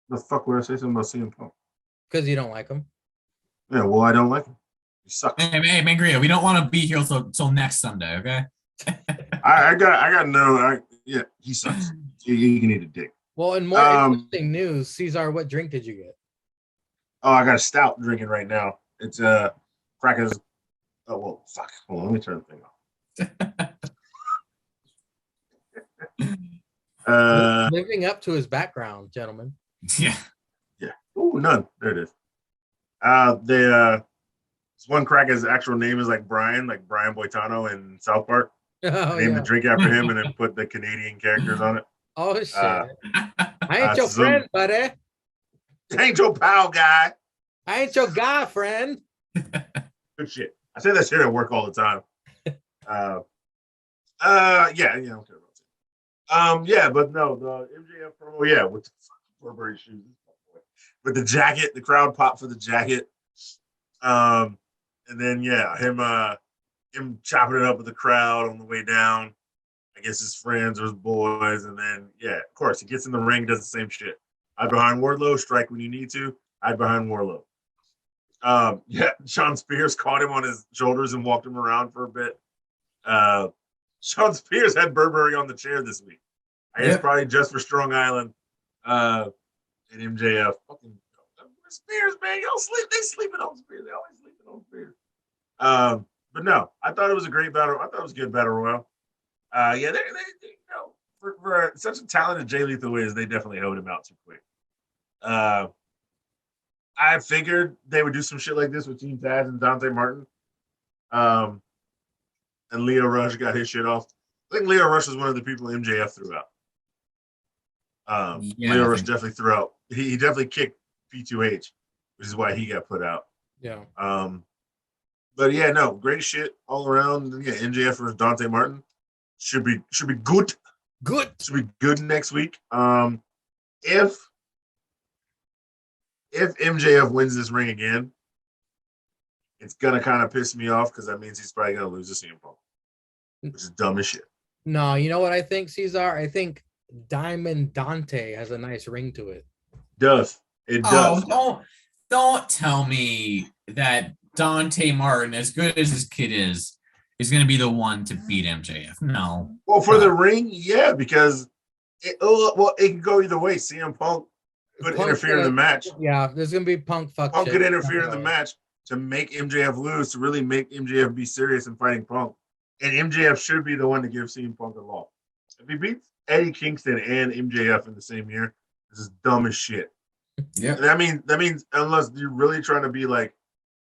The fuck would I say something about CM Punk? Because you don't like him. Yeah, well, I don't like him. He sucks. Hey, Mangria, we don't want to be here till next Sunday, okay? I got no. He sucks. You can eat a dick. Well, in more interesting news, Cesar, what drink did you get? Oh, I got a stout drinking right now. It's crackers. Oh, well, fuck. Hold on, let me turn the thing off. Living up to his background, gentlemen. Yeah. Oh, none. There it is. This one cracker's actual name is like Brian Boitano in South Park. Named the drink after him and then put the Canadian characters on it. Oh, shit. I ain't your friend, buddy. I ain't your pal, guy. I ain't your guy, friend. Good shit. I say that shit at work all the time. I don't care about it. But no, the MJF promo, with the Burberry shoes, with the jacket, the crowd popped for the jacket. And then him chopping it up with the crowd on the way down. I guess his friends or his boys, and then of course he gets in the ring, does the same shit. Hide behind Wardlow, strike when you need to. Hide behind Wardlow. Sean Spears caught him on his shoulders and walked him around for a bit. Sean Spears had Burberry on the chair this week. I guess probably just for Strong Island and MJF. Fucking Spears, man. Y'all sleep. They sleeping on Spears. They always sleeping on Spears. But no, I thought it was a great battle. I thought it was a good battle royal. Yeah, they you know, for such a talented Jay Lethal is, they definitely held him out too quick. I figured they would do some shit like this with Team Taz and Dante Martin. And Leo Rush got his shit off. I think Leo Rush was one of the people MJF threw out. Leo Rush definitely threw out. He definitely kicked P2H, which is why he got put out. Yeah. But yeah, no, great shit all around. Yeah, MJF versus Dante Martin should be good. Good. Should be good next week. If MJF wins this ring again, it's gonna kind of piss me off because that means he's probably gonna lose to CM Punk, which is dumb as shit. No, you know what I think, Cesar? I think Diamond Dante has a nice ring to it. It does. Oh, don't tell me that Dante Martin, as good as his kid is going to be the one to beat MJF. No. Well, for the ring, yeah, because it can go either way. CM Punk could interfere in the match. Yeah, there's gonna be Punk fuck. Punk could interfere in the match to make MJF lose, to really make MJF be serious in fighting Punk. And MJF should be the one to give CM Punk a loss. If he beats Eddie Kingston and MJF in the same year, this is dumb as shit. Yeah. That means unless you're really trying to be like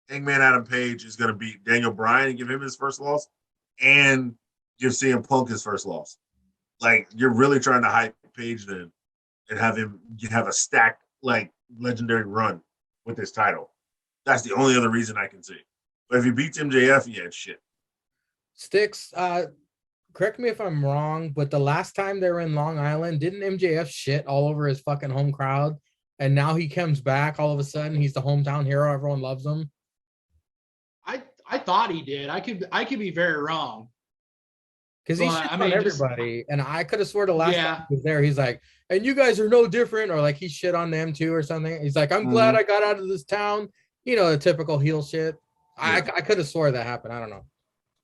Hangman Adam Page is going to beat Daniel Bryan and give him his first loss, and give CM Punk his first loss. Like, you're really trying to hype Page then and have him have a stacked like legendary run with this title. That's the only other reason I can see. But if he beats MJF, yeah, it's shit. Sticks, correct me if I'm wrong, but the last time they were in Long Island, didn't MJF shit all over his fucking home crowd? And now he comes back, all of a sudden he's the hometown hero, everyone loves him. I thought he did. I could be very wrong. Because he shit on everybody. And I could have swore the last time he was there, he's like, and you guys are no different, or like he shit on them too or something. He's like, I'm glad I got out of this town. You know, the typical heel shit. Yeah. I could have swore that happened. I don't know.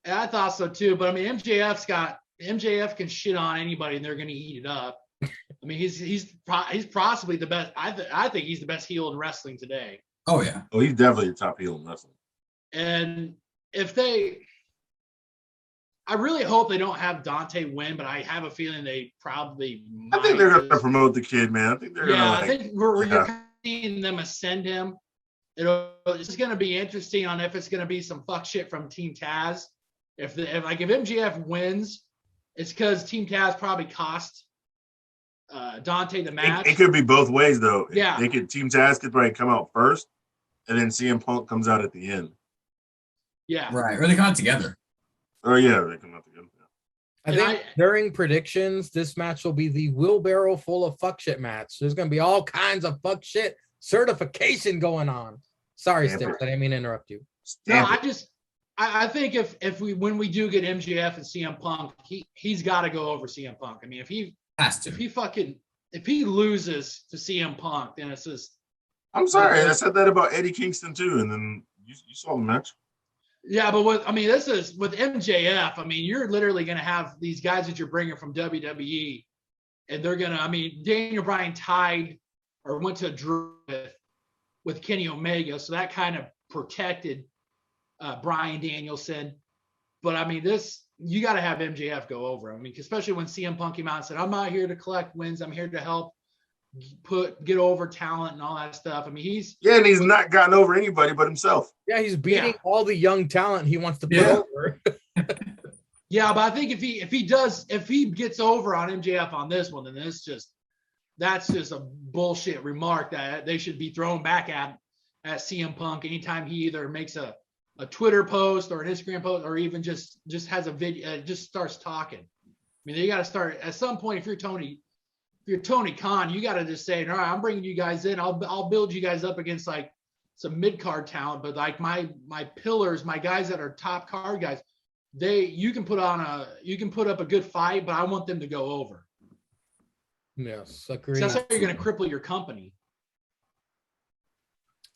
I thought so too, but I mean, MJF can shit on anybody and they're going to eat it up. I mean, he's possibly the best. I think he's the best heel in wrestling today. Oh yeah. Oh, he's definitely the top heel in wrestling. And I really hope they don't have Dante win, but I have a feeling they probably might. I think they're going to promote the kid, man. I think they're going to. I think you're seeing them ascend him. It's just going to be interesting on if it's going to be some fuck shit from Team Taz. If MJF wins, it's because Team Taz probably cost Dante the match. It could be both ways, though. Yeah. Team Taz could probably come out first, and then CM Punk comes out at the end. Yeah. Right. Or they come out together. Oh, yeah, they come out together. I think during predictions, this match will be the wheelbarrow full of fuck shit match. There's going to be all kinds of fuck shit certification going on. Sorry, Sticks. I didn't mean to interrupt you. No, I think when we do get MJF and CM Punk, he's got to go over CM Punk. I mean, if he loses to CM Punk, then it's just. I'm sorry, I said that about Eddie Kingston too, and then you saw the match. Yeah, but this is with MJF. I mean, you're literally going to have these guys that you're bringing from WWE, and they're going to. I mean, Daniel Bryan tied or went to a draw with Kenny Omega, so that kind of protected Bryan Danielson. But I mean, you got to have MJF go over. I mean, especially when CM Punk came out and said, "I'm not here to collect wins. I'm here to help get over talent and all that stuff." I mean, he's not gotten over anybody but himself. Yeah, he's beating all the young talent he wants to put over. Yeah, but I think if he gets over on MJF on this one, then that's just a bullshit remark that they should be thrown back at CM Punk anytime he either makes a Twitter post or an Instagram post or even just has a video, just starts talking. I mean, you got to start at some point. If you're Tony Khan, you got to just say, all right, I'm bringing you guys in. I'll build you guys up against like some mid-card talent, but like my pillars, my guys that are top card guys, you can put up a good fight, but I want them to go over. Yes, agree. So that's how you're going to cripple your company.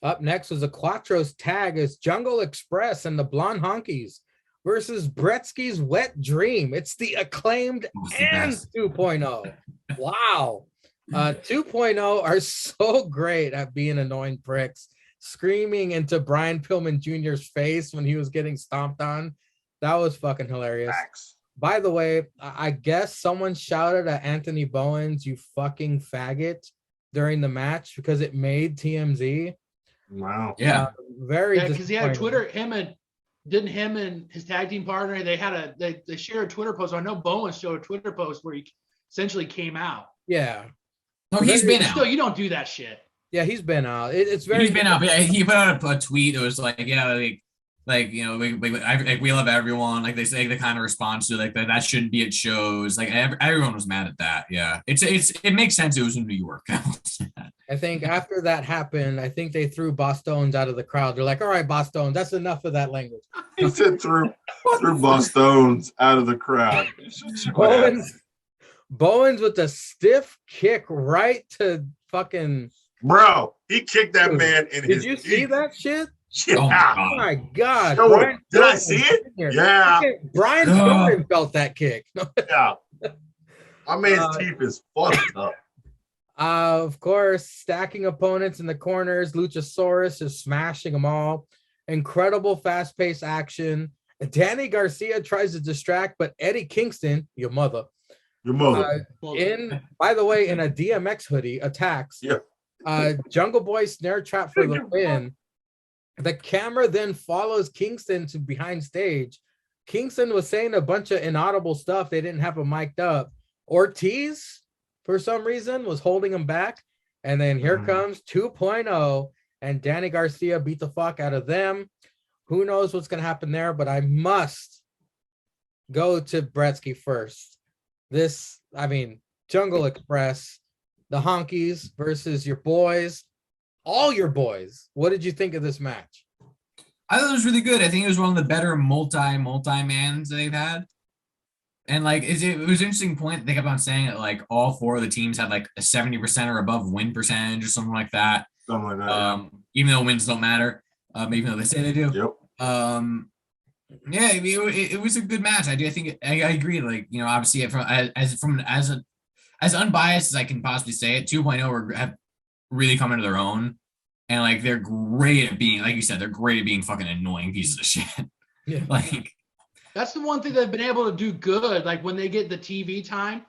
Up next was a Quattros tag as Jungle Express and the Blonde Honkies versus Bretsky's Wet Dream. It's the Acclaimed and 2.0. Wow. 2.0 are so great at being annoying pricks, screaming into Brian Pillman Jr.'s face when he was getting stomped on. That was fucking hilarious. Facts. By the way, I guess someone shouted at Anthony Bowens, "You fucking faggot," during the match because it made TMZ. Wow. Yeah. Very because he had a disappointing. Twitter. Him and his tag team partner, they shared a Twitter post. I know Bowens showed a Twitter post where he essentially came out. Yeah. No, he's been out. Still, you don't do that shit. Yeah, he's been out. It's very. He's been out. But yeah, he put out a tweet that was like, yeah, like you know, we love everyone. Like they say the kind of response to like that shouldn't be at shows. Like everyone was mad at that. Yeah, it makes sense. It was in New York. I think after that happened, I think they threw Boss Stones out of the crowd. They're like, "All right, Boss Stones, that's enough of that language." He said threw Boss Stones out of the crowd. Bowens with a stiff kick right to fucking. Bro, he kicked that Dude, man in his. Did you see that shit? Yeah. Oh my god! Show it. Did I Pillman see it? Jr. Yeah. Brian Pillman felt that kick. Yeah. My man's teeth is fucked up. Of course, stacking opponents in the corners. Luchasaurus is smashing them all. Incredible fast-paced action. Danny Garcia tries to distract, but Eddie Kingston, your mother, by the way, in a DMX hoodie, attacks. Yeah. Jungle Boy snare trap for the win. The camera then follows Kingston to behind stage. Kingston was saying a bunch of inaudible stuff. They didn't have him mic'd up. Ortiz, for some reason, was holding him back. And then here comes 2.0, and Danny Garcia beat the fuck out of them. Who knows what's going to happen there, but I must go to Bretsky first. Jungle Express, the Honkies versus your boys, all your boys. What did you think of this match? I thought it was really good. I think it was one of the better multi-mans they've had. And like, it was an interesting point. They kept on saying that like all four of the teams had like a 70% or above win percentage or something like that. Something like that. Even though wins don't matter, even though they say they do. Yep. Yeah, it was a good match. I think I agree. Like, you know, obviously as unbiased as I can possibly say it, 2.0 have really come into their own, and like they're great at being, like you said, they're great at being fucking annoying pieces of shit. Yeah. Like that's the one thing they've been able to do good. Like when they get the TV time,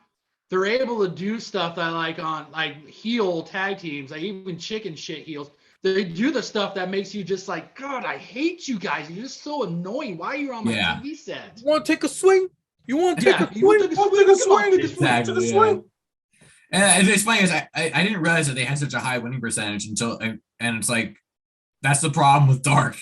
they're able to do stuff that like on like heel tag teams, like even chicken shit heels. They do the stuff that makes you just like, God, I hate you guys. You're just so annoying. Why are you on my TV set? You want to take a swing? You want to take a swing? You want to take a swing? Exactly. And it's funny is I didn't realize that they had such a high winning percentage until, and it's like that's the problem with Dark,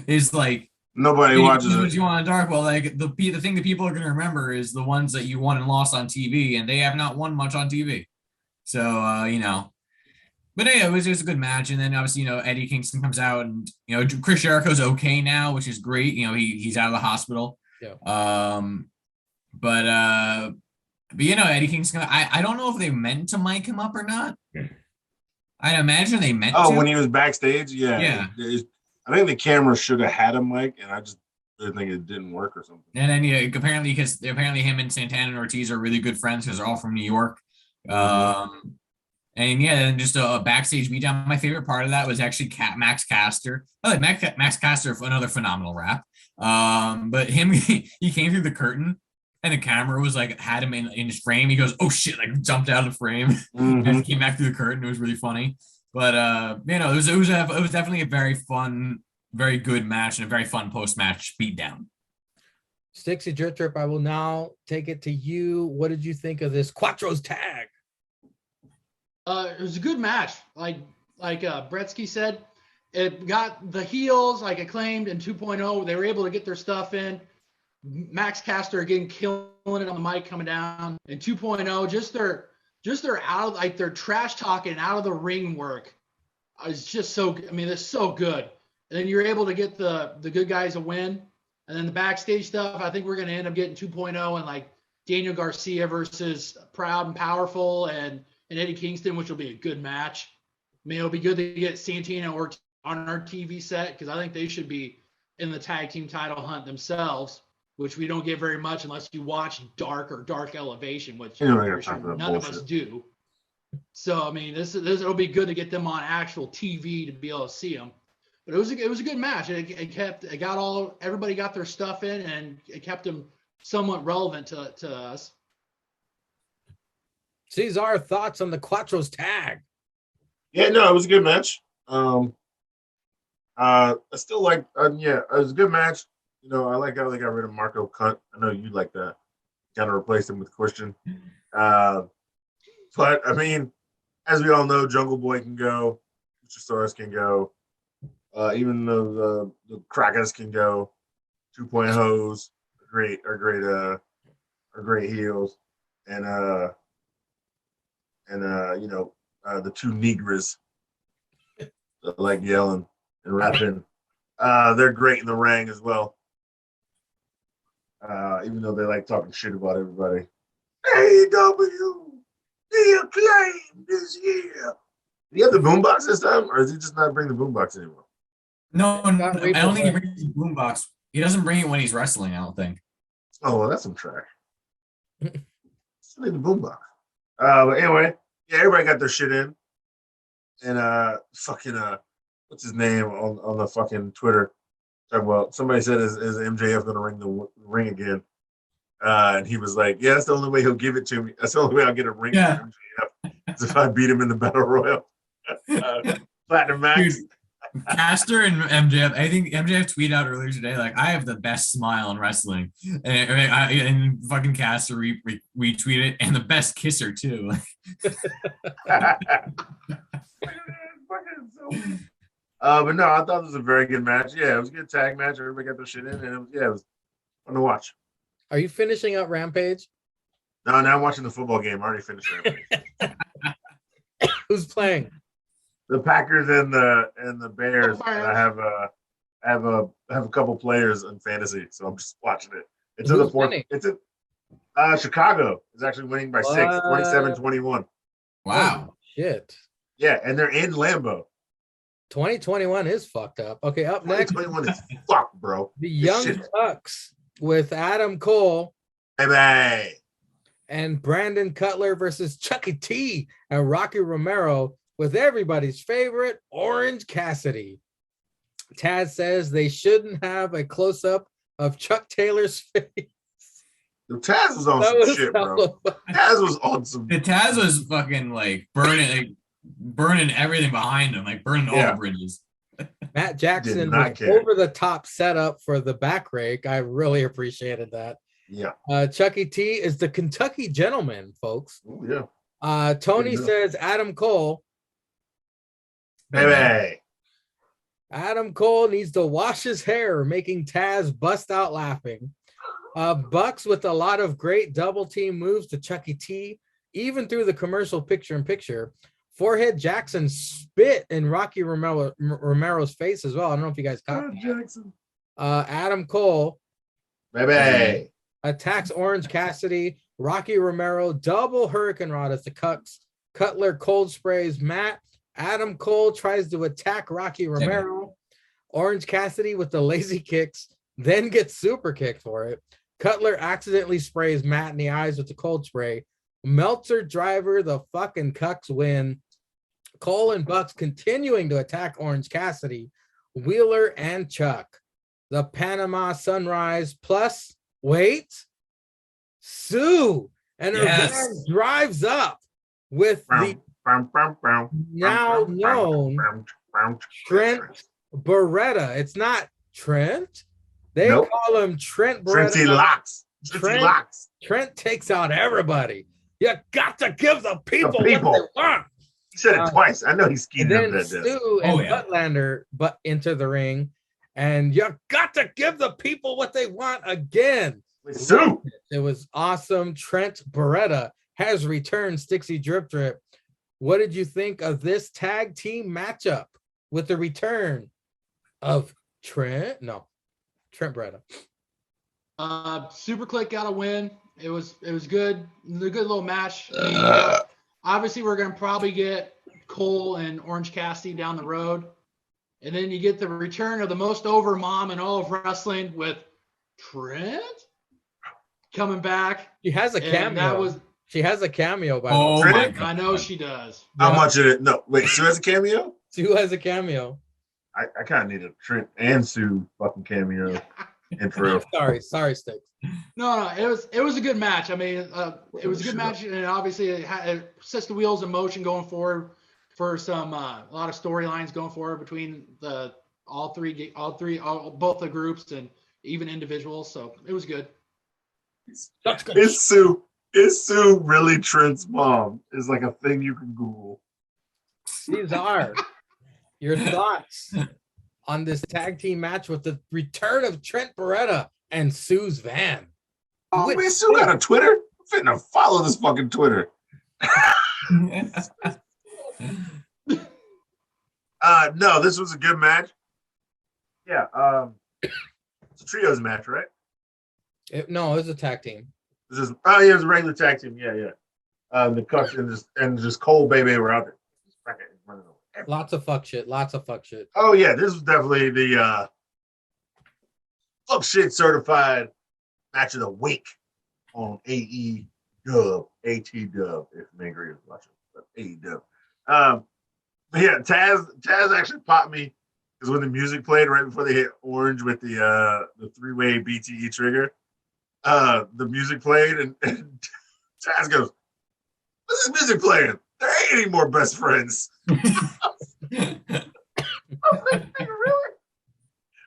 is like nobody watches it. What you want on Dark? Well, like the thing that people are going to remember is the ones that you won and lost on TV, and they have not won much on TV. So you know. But yeah, it was a good match, and then obviously, you know, Eddie Kingston comes out, and you know, Chris Jericho's okay now, which is great. You know, he's out of the hospital. Yeah. But you know, Eddie Kingston, I don't know if they meant to mic him up or not. I imagine they meant to. Oh, when he was backstage, yeah. I think the camera should have had a mic, and I just didn't think it didn't work or something. And then apparently him and Santana and Ortiz are really good friends because they're all from New York. And yeah, and just a backstage beatdown. My favorite part of that was actually Max Caster. I like Max Caster, another phenomenal rap. But him, he came through the curtain, and the camera was like had him in his frame. He goes, "Oh shit!" Like jumped out of the frame and came back through the curtain. It was really funny. But you know, it was definitely a very fun, very good match and a very fun post match beatdown. Stixy Drip Trip, I will now take it to you. What did you think of this Quattro's tag? It was a good match. Like Bretsky said, it got the heels like Acclaimed and 2.0. They were able to get their stuff in. Max Caster again killing it on the mic coming down. And 2.0, just their out like their trash talking out of the ring work is just so. I mean, it's so good. And then you're able to get the good guys a win. And then the backstage stuff, I think we're going to end up getting 2.0 and like Daniel Garcia versus Proud and Powerful and Eddie Kingston, which will be a good match. I mean, it'll be good to get Santana on our TV set because I think they should be in the tag team title hunt themselves. which we don't get very much unless you watch Dark or Dark Elevation, which You know, I'm I pretty got sure time for that none of bullshit. us do. So I mean, this it'll be good to get them on actual TV to be able to see them. But it was a good match. It got everybody got their stuff in, and it kept them somewhat relevant to us. Cesar, thoughts on the Quattros tag? Yeah, no, it was a good match. I still like, yeah, it was a good match. You know, I like how they got rid of Marco Cunt. I know you like that. Kind of replaced him with Christian. But I mean, as we all know, Jungle Boy can go, Luchasaurus can go, even though the Crackers can go. 2.0 Hose are great heels, and you know, the two Negras that like yelling and rapping. They're great in the ring as well. Even though they like talking shit about everybody. AEW, the Acclaim this year. Do you have the boombox this time, or does he just not bring the boombox anymore? No, I Got don't think he Reaper. brings the boombox. He doesn't bring it when he's wrestling, I don't think. Oh, well, that's some trash. Still need the boombox. But anyway, yeah, everybody got their shit in. And fucking what's his name on the fucking Twitter? Well, somebody said is MJF gonna ring the ring again? And he was like, yeah, that's the only way he'll give it to me. That's the only way I'll get a ring from MJF is if I beat him in the Battle Royal. Platinum Max. Dude, Caster and MJF, I think MJF tweeted out earlier today, like, I have the best smile in wrestling. And fucking Caster retweeted it, and the best kisser, too. But no, I thought it was a very good match. Yeah, it was a good tag match. Everybody got their shit in, and it was fun to watch. Are you finishing up Rampage? No, now I'm watching the football game. I already finished Rampage. Who's playing? The Packers and the Bears. And I have a couple players in fantasy, so I'm just watching it. It's in the fourth. Winning? It's in Chicago is actually winning by 6, 27-21. Wow. Oh, shit. Yeah, and they're in Lambeau. 2021 is fucked up. Okay, up next, 2021 is fucked, bro. the Young Bucks with Adam Cole Baby. and Brandon Cutler versus Chucky T and Rocky Romero with everybody's favorite Orange Cassidy. Taz says they shouldn't have a close-up of Chuck Taylor's face. Taz was on That some was shit, bro. hella funny. Taz was on some. The Taz was fucking like burning everything behind him, like burning all the bridges. Matt Jackson Did not was care. over the top setup for the back rake. I really appreciated that. Yeah. Chucky T is the Kentucky gentleman, folks. Oh, yeah. Tony Yeah. says Adam Cole. Baby. Adam Cole needs to wash his hair, making Taz bust out laughing. Bucks with a lot of great double team moves to Chucky T, even through the commercial picture-in-picture. Forehead Jackson spit in Rocky Romero's face as well. I don't know if you guys caught that. Jackson. Adam Cole Baby. attacks Orange Cassidy. Rocky Romero double Hurricane Rod as the Cucks. Cutler cold sprays Matt. Adam Cole tries to attack Rocky Romero. Orange Cassidy with the lazy kicks, then gets super kicked for it. Cutler accidentally sprays Matt in the eyes with the cold spray. Meltzer driver, the fucking Cucks win. Cole and Bucks continuing to attack Orange Cassidy, Wheeler and Chuck. The Panama Sunrise plus, wait, Sue and her van drives up with the now known Trent Beretta. It's not Trent. They call him Trent Beretta. Trenty Locks. Trenty Locks. Trent takes out everybody. You got to give the people what they want. He said it twice. I know he's skiing up that Stu and Butlander enter the ring, and you got to give the people what they want again. Sue. It was awesome. Trent Beretta has returned. Stixie Drip Drip. What did you think of this tag team matchup with the return of Trent? No, Trent Beretta. Super Click got a win. It was good. A good little match. Obviously, we're going to probably get Cole and Orange Cassidy down the road. And then you get the return of the most over mom in all of wrestling with Trent coming back. She has a And cameo. that was She has a cameo by Oh the way. my Trinity? god! I know she does. How Yeah. much of it? No, wait. Sue has a cameo. Sue has a cameo. I kind of need a Trent and Sue fucking cameo intro. Sorry, Sticks. No, it was a good match. I mean, it was a good match, and obviously it sets the wheels in motion going forward for some a lot of storylines going forward between both the groups and even individuals. So it was good. That's good. Is Sue really Trent's mom? Is like a thing you can Google. These are your thoughts on this tag team match with the return of Trent Beretta and Sue's van. Oh man, Sue got a Twitter. I'm finna follow this fucking Twitter. No, this was a good match. Yeah, it's a trios match, right? No, it was a tag team. This is it was a regular tag team. Yeah. The Cuts and just Cole Baby were out there. Lots of fuck shit. Oh yeah, this was definitely the fuck shit certified match of the week on AT Dub, if Mangry is watching, but AE Dub. But yeah, Taz actually popped me because when the music played right before they hit orange with the three-way BTE trigger, the music played and Taz goes, "What's this music playing? There ain't any more best friends." I was like, really?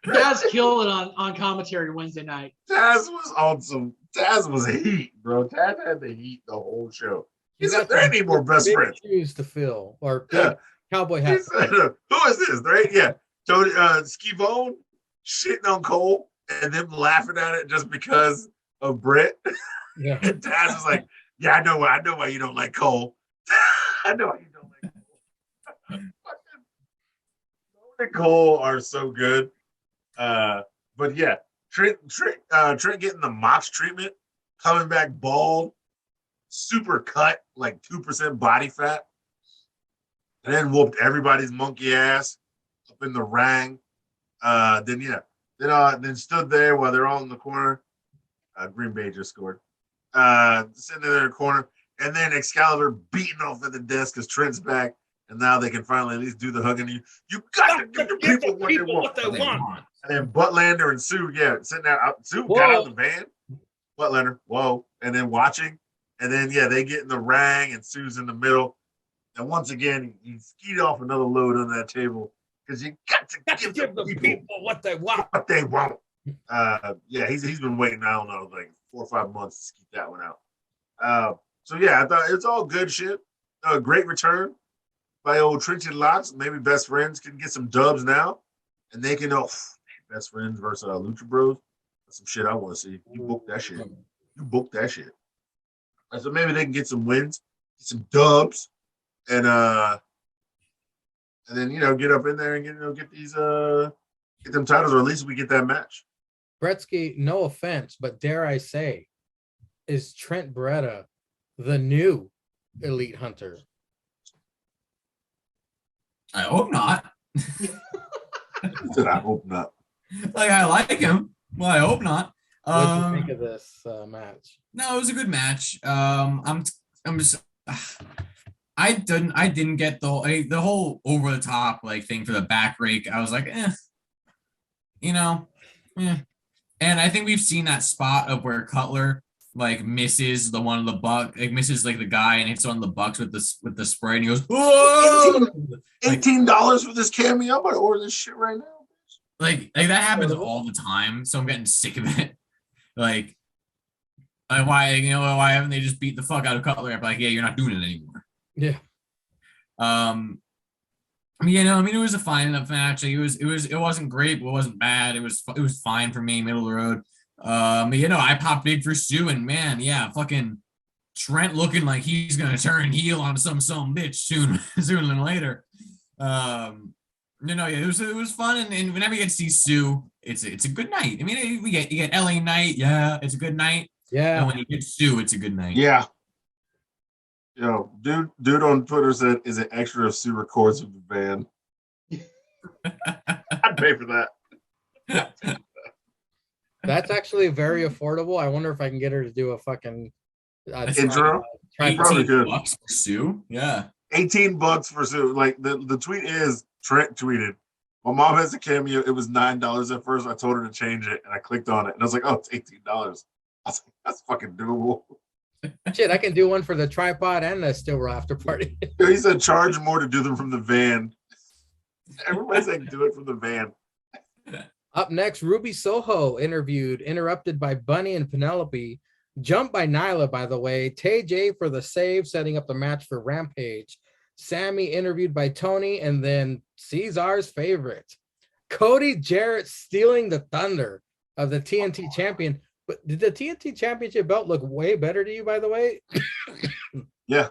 Taz killed it on commentary Wednesday night. Taz was awesome. Taz was heat, bro. Taz had the heat the whole show. He said, "There ain't any more best big friends." shoes to fill, or Yeah. cowboy He hat. said, "Who is this?" There ain't, yeah. Tony Skivone shitting on Cole and them laughing at it just because of Brett. Yeah. And Taz was like, "Yeah, I know why you don't like Cole. I know why you don't like Cole." and Cole are so good. But yeah, Trent getting the Mox treatment, coming back bald, super cut, like 2% body fat, and then whooped everybody's monkey ass up in the ring. Then stood there while they're all in the corner. Green Bay just scored. Sitting there in the corner, and then Excalibur beating off at the desk because Trent's back. And now they can finally at least do the hugging. You got to give the people what they want. And then Buttlander and Sue, sitting there. Sue got out the van. Buttlander, whoa. And then watching. And then, they get in the ring and Sue's in the middle. And once again, he skied off another load on that table because you got to give the people what they want. What they want. He's been waiting, I don't know, like 4 or 5 months to skeet that one out. I thought it's all good shit. Great return by old Trench and Locks. Maybe Best Friends can get some dubs now, and they can Best Friends versus Lucha Bros. That's some shit I want to see. You booked that shit. So maybe they can get some wins, get some dubs, and then get up in there and get these get them titles, or at least we get that match. Gretzky, no offense, but dare I say, is Trent Beretta the new Elite Hunter? I hope not. I hope not. Like, I like him. Well, I hope not. What do you think of this match? No, it was a good match. I'm just. I didn't get the whole over the top thing for the back rake. I was like, And I think we've seen that spot of where Cutler misses the one of the buck, misses the guy and hits on the bucks with the spray, and he goes, "Whoa!" $18 for this cameo. I'm gonna order this shit right now. Like that happens all the time, so I'm getting sick of it. Why haven't they just beat the fuck out of Cutler? I'm like, yeah, you're not doing it anymore. Yeah. It was a fine enough match. It wasn't great, but it wasn't bad. It was fine for me, middle of the road. I popped big for Sue, and man, fucking Trent looking like he's gonna turn heel on some bitch sooner than later. It was fun, and whenever you get to see Sue, it's a good night. I mean, you get LA Knight, it's a good night. Yeah. And when you get Sue, it's a good night. Yeah. Dude on Twitter said, "Is it extra if Sue records with the band?" I'd pay for that. That's actually very affordable. I wonder if I can get her to do a fucking Intro? Probably 18 could. bucks for Sue. Yeah. $18 for Sue. Like the tweet is Trent tweeted. My mom has a cameo. It was $9 at first. I told her to change it, and I clicked on it, and I was like, "Oh, it's $18." I was like, "That's fucking doable." Shit, I can do one for the tripod and the Still Raw after party. He said, "Charge more to do them from the van." Everybody's like, "Do it from the van." Up next, Ruby Soho interrupted by Bunny and Penelope. Jumped by Nyla, by the way. Tay J for the save, setting up the match for Rampage. Sammy interviewed by Tony, and then Cesar's favorite, Cody Jarrett stealing the thunder of the TNT champion. But did the TNT championship belt look way better to you, by the way? Yeah,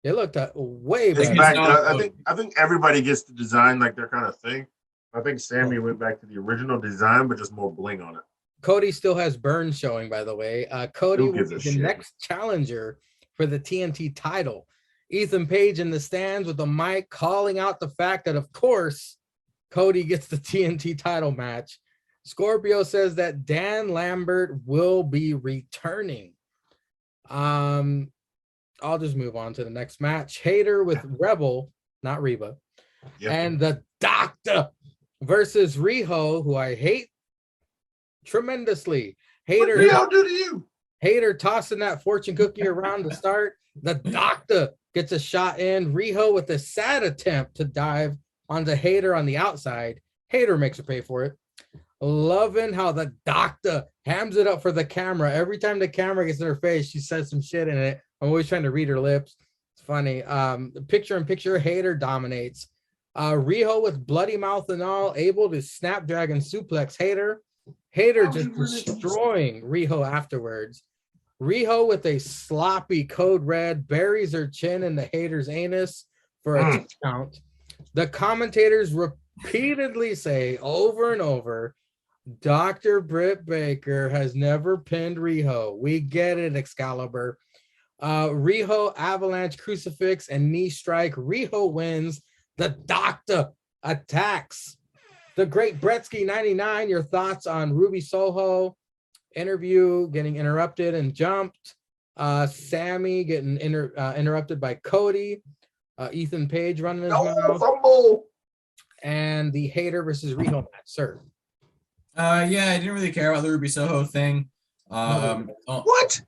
it looked way it's better. back. I think everybody gets to design like their kind of thing. I think Sammy went back to the original design, but just more bling on it. Cody still has burns showing, by the way. Cody Who will gives be a the shit? next challenger for the TNT title. Ethan Page in the stands with the mic calling out the fact that, of course, Cody gets the TNT title match. Scorpio says that Dan Lambert will be returning. I'll just move on to the next match. Hater with Rebel, not Reba, Yep. and the Doctor versus Riho, who I hate tremendously. What Hater, did y'all do to you? Hater tossing that fortune cookie around to start. The Doctor gets a shot in. Riho with a sad attempt to dive onto Hater on the outside. Hater makes her pay for it. Loving how the Doctor hams it up for the camera. Every time the camera gets in her face, she says some shit in it. I'm always trying to read her lips. It's funny. Picture in picture, Hater dominates. Riho with bloody mouth and all, able to snapdragon suplex Hater. Hater just destroying Riho afterwards. Riho with a sloppy code red buries her chin in the Hater's anus for a 2 count. The commentators repeatedly say over and over, Dr. Britt Baker has never pinned Riho. We get it, Excalibur. Riho avalanche crucifix and knee strike. Riho wins. The Doctor attacks. The Great Bretsky 99. Your thoughts on Ruby Soho interview getting interrupted and jumped. Sammy getting interrupted by Cody. Ethan Page running his mouth. Fumble. And the Hater versus Riho match, sir. Yeah, I didn't really care about the Ruby Soho thing. What?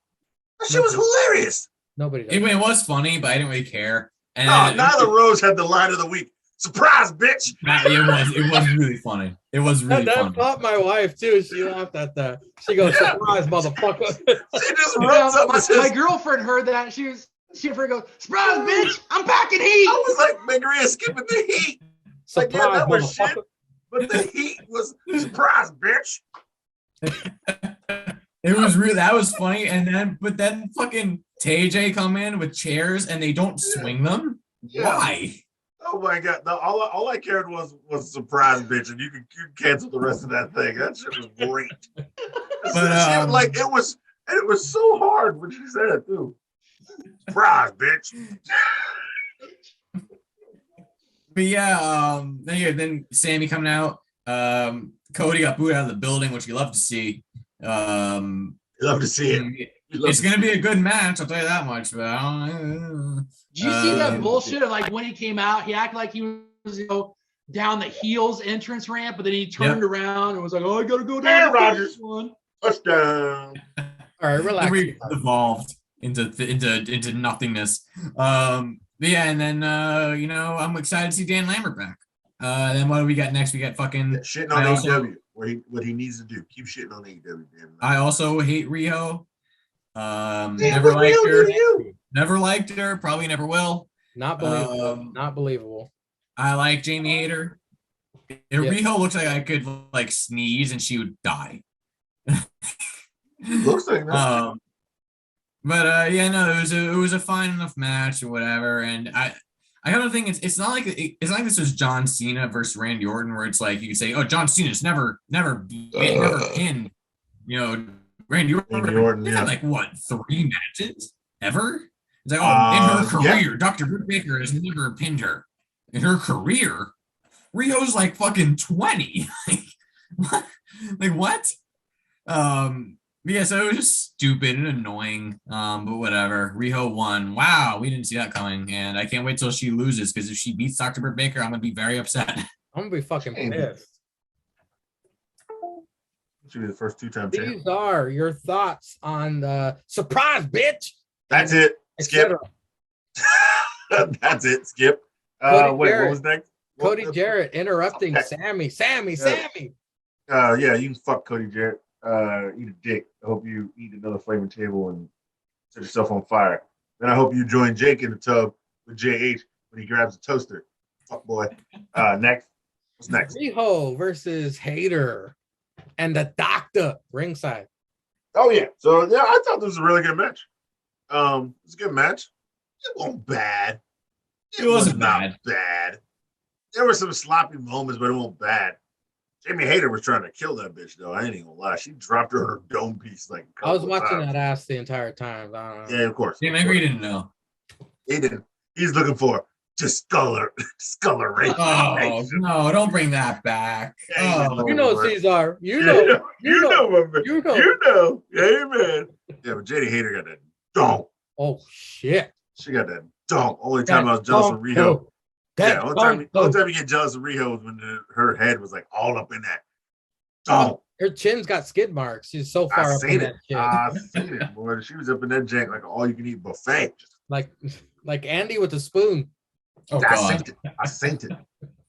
That shit was hilarious. Nobody does. It was funny, but I didn't really care. And No, Nyla Rose had the line of the week. Surprise, bitch. it was really funny. It was really that funny. popped my wife too. She laughed at that. She goes, surprise, motherfucker. She just runs up and my says, girlfriend heard that. And she goes, surprise, bitch! I'm back in heat. I was like, Maria skipping the heat. Like, yeah, Surprise, that was shit. motherfucker. But the heat was surprise, bitch. It was really, that was funny. But then fucking TJ come in with chairs and they don't swing them. Yeah. Why? Oh my god! No, all I cared was surprise, bitch, and you could cancel the rest of that thing. That shit was great. But, like it was so hard when she said it too. Surprise, bitch. But yeah, then Sammy coming out. Cody got booed out of the building, which you love to see. You love to see it. It's gonna be a good match, I'll tell you that much. But I don't, Did you see that bullshit of like when he came out, he acted like he was down the heels entrance ramp, but then he turned around and was like, "Oh, I gotta go down." Aaron the Rodgers. one. Touchdown. All right, relax. we evolved into nothingness. But yeah, and then I'm excited to see Dan Lambert back. Then what do we got next? We got fucking Shitting on AEW. What he needs to do. Keep shitting on AEW. Damn. I also hate Riho. Damn, Never what liked Riho her. do to you? Never liked her. Probably never will. Not believable. Not believable. I like Jamie Hayter. Riho looks like I could like sneeze and she would die. Looks like that. It was a fine enough match or whatever. And I kind of think it's not like this was John Cena versus Randy Orton where it's like you could say, oh, John Cena's never pinned, Randy Orton. They've had like what 3 matches ever? It's like, oh, in her career, Dr. Britt Baker has never pinned her. In her career, Rio's like fucking 20. Like what? Yeah, so it was just stupid and annoying. But whatever. Riho won. Wow, we didn't see that coming, and I can't wait till she loses because if she beats Dr. Britt Baker, I'm gonna be very upset. I'm gonna be fucking pissed. Should be the first 2-time champ. These are your thoughts on the surprise, bitch. That's it. Skip. Etc. That's it. Skip. Cody Wait, Jarrett. what was next? Cody Jarrett interrupting Sammy. Yeah, you can fuck Cody Jarrett. Eat a dick. I hope you eat another flaming table and set yourself on fire. Then I hope you join Jake in the tub with JH when he grabs a toaster. Fuck boy. Next. What's next? Riho versus Hater and the Doctor ringside. Oh yeah. So yeah, I thought this was a really good match. It's a good match. It wasn't bad. It wasn't not bad. There were some sloppy moments, but it wasn't bad. Jamie Hayter was trying to kill that bitch, though. I ain't even gonna lie. She dropped her dome piece like a I was couple of watching times. that ass the entire time. I don't know. Yeah, of course. Damn, maybe you didn't know. He didn't. He's looking for discoloration. Oh no! Don't bring that back. Yeah, Oh, You know, Cesar. You You know. know. You know. You know. Yeah, man. Yeah, but JD Hayter got that dome. Oh shit. She got that dome. Only time I was jealous of Riho. Yeah, only time you get jealous of Riho was when her head was like all up in that dome. Her chin's got skid marks. She's so far I up in seen that it. shit. I seen it, boy. She was up in that jank like all you can eat buffet. Like Andy with a spoon. oh I God! synced it.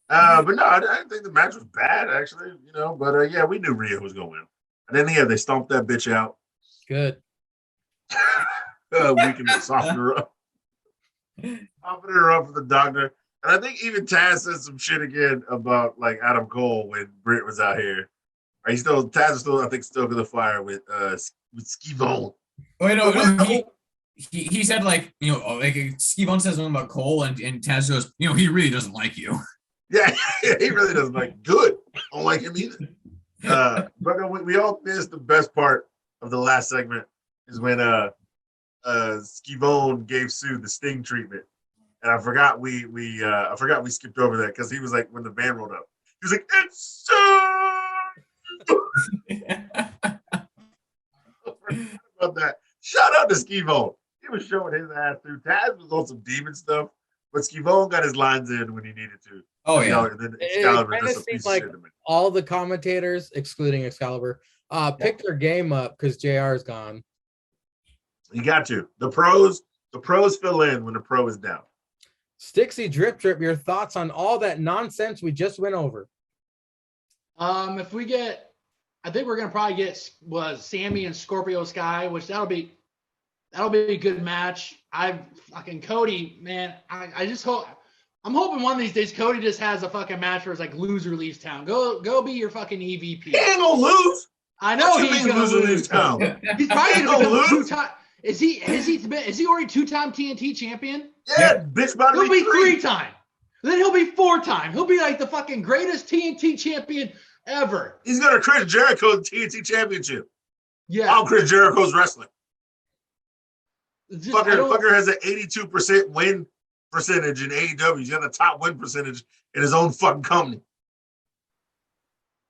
But no, I didn't think the match was bad actually. But yeah, we knew Riho was gonna win. And then they stomped that bitch out. Good. We can soften her up. Soften her up for the Doctor. And I think even Taz said some shit again about like Adam Cole when Britt was out here. Taz is still, I think, stoking the fire with Skivone. Wait, no, he said like Skivone says something about Cole and Taz goes, he really doesn't like you. Yeah, he really doesn't like good. I don't like him either. But no, we all missed the best part of the last segment is when Skivone gave Sue the Sting treatment. And I forgot we skipped over that because he was like when the van rolled up. He was like, "It's about that." Shout out to Skivone. He was showing his ass through. Taz was on some demon stuff, but Skivone got his lines in when he needed to. Oh yeah. And then It Excalibur kinda just a seems piece like of shit to me. all the commentators, excluding Excalibur, picked their game up because JR's gone. You got to. The pros fill in when the pro is down. Stixie Drip Drip, your thoughts on all that nonsense we just went over? If we get, I think we're gonna probably get Sammy and Scorpio Sky, which that'll be a good match. Cody, man. I just hope. I'm hoping one of these days Cody just has a fucking match where it's like loser leaves town. Go be your fucking EVP. He ain't gonna lose. I know he's gonna loser lose. leaves town. He's probably gonna gonna lose. lose. Is he already 2-time TNT champion? Yeah, bitch about to He'll be be 3-time. Then he'll be 4-time. He'll be like the fucking greatest TNT champion ever. He's gonna Chris Jericho TNT championship. Yeah. Oh, Chris Jericho's wrestling. Just, Fucker has an 82% win percentage in AEW. He's got the top win percentage in his own fucking company.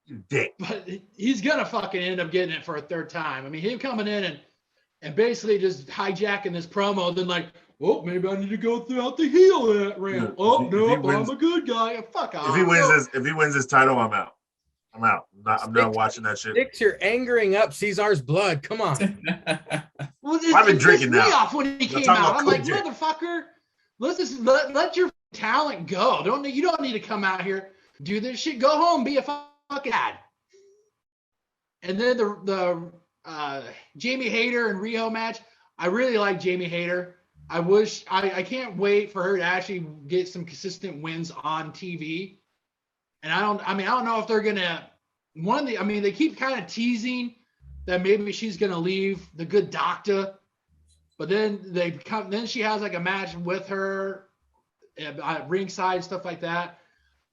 You dick. But he's gonna fucking end up getting it for a third time. I mean, him coming in and basically just hijacking this promo, then like, well, maybe I need to go throughout the heel ramp. I'm a good guy. Fuck off. If he wins this title, I'm out. I'm not watching that shit. Stix, you're angering up Caesar's blood. Come on. Well, I've been drinking now. Me off when he came out. I'm like, motherfucker, let your talent go. You don't need to come out here, do this shit. Go home, be a fucking dad. And then the Jamie Hayter and Riho match. I really like Jamie Hayter. I can't wait for her to actually get some consistent wins on TV. And I don't know if they're gonna they keep kind of teasing that maybe she's gonna leave the Good Doctor, but then she has like a match with her at ringside, stuff like that.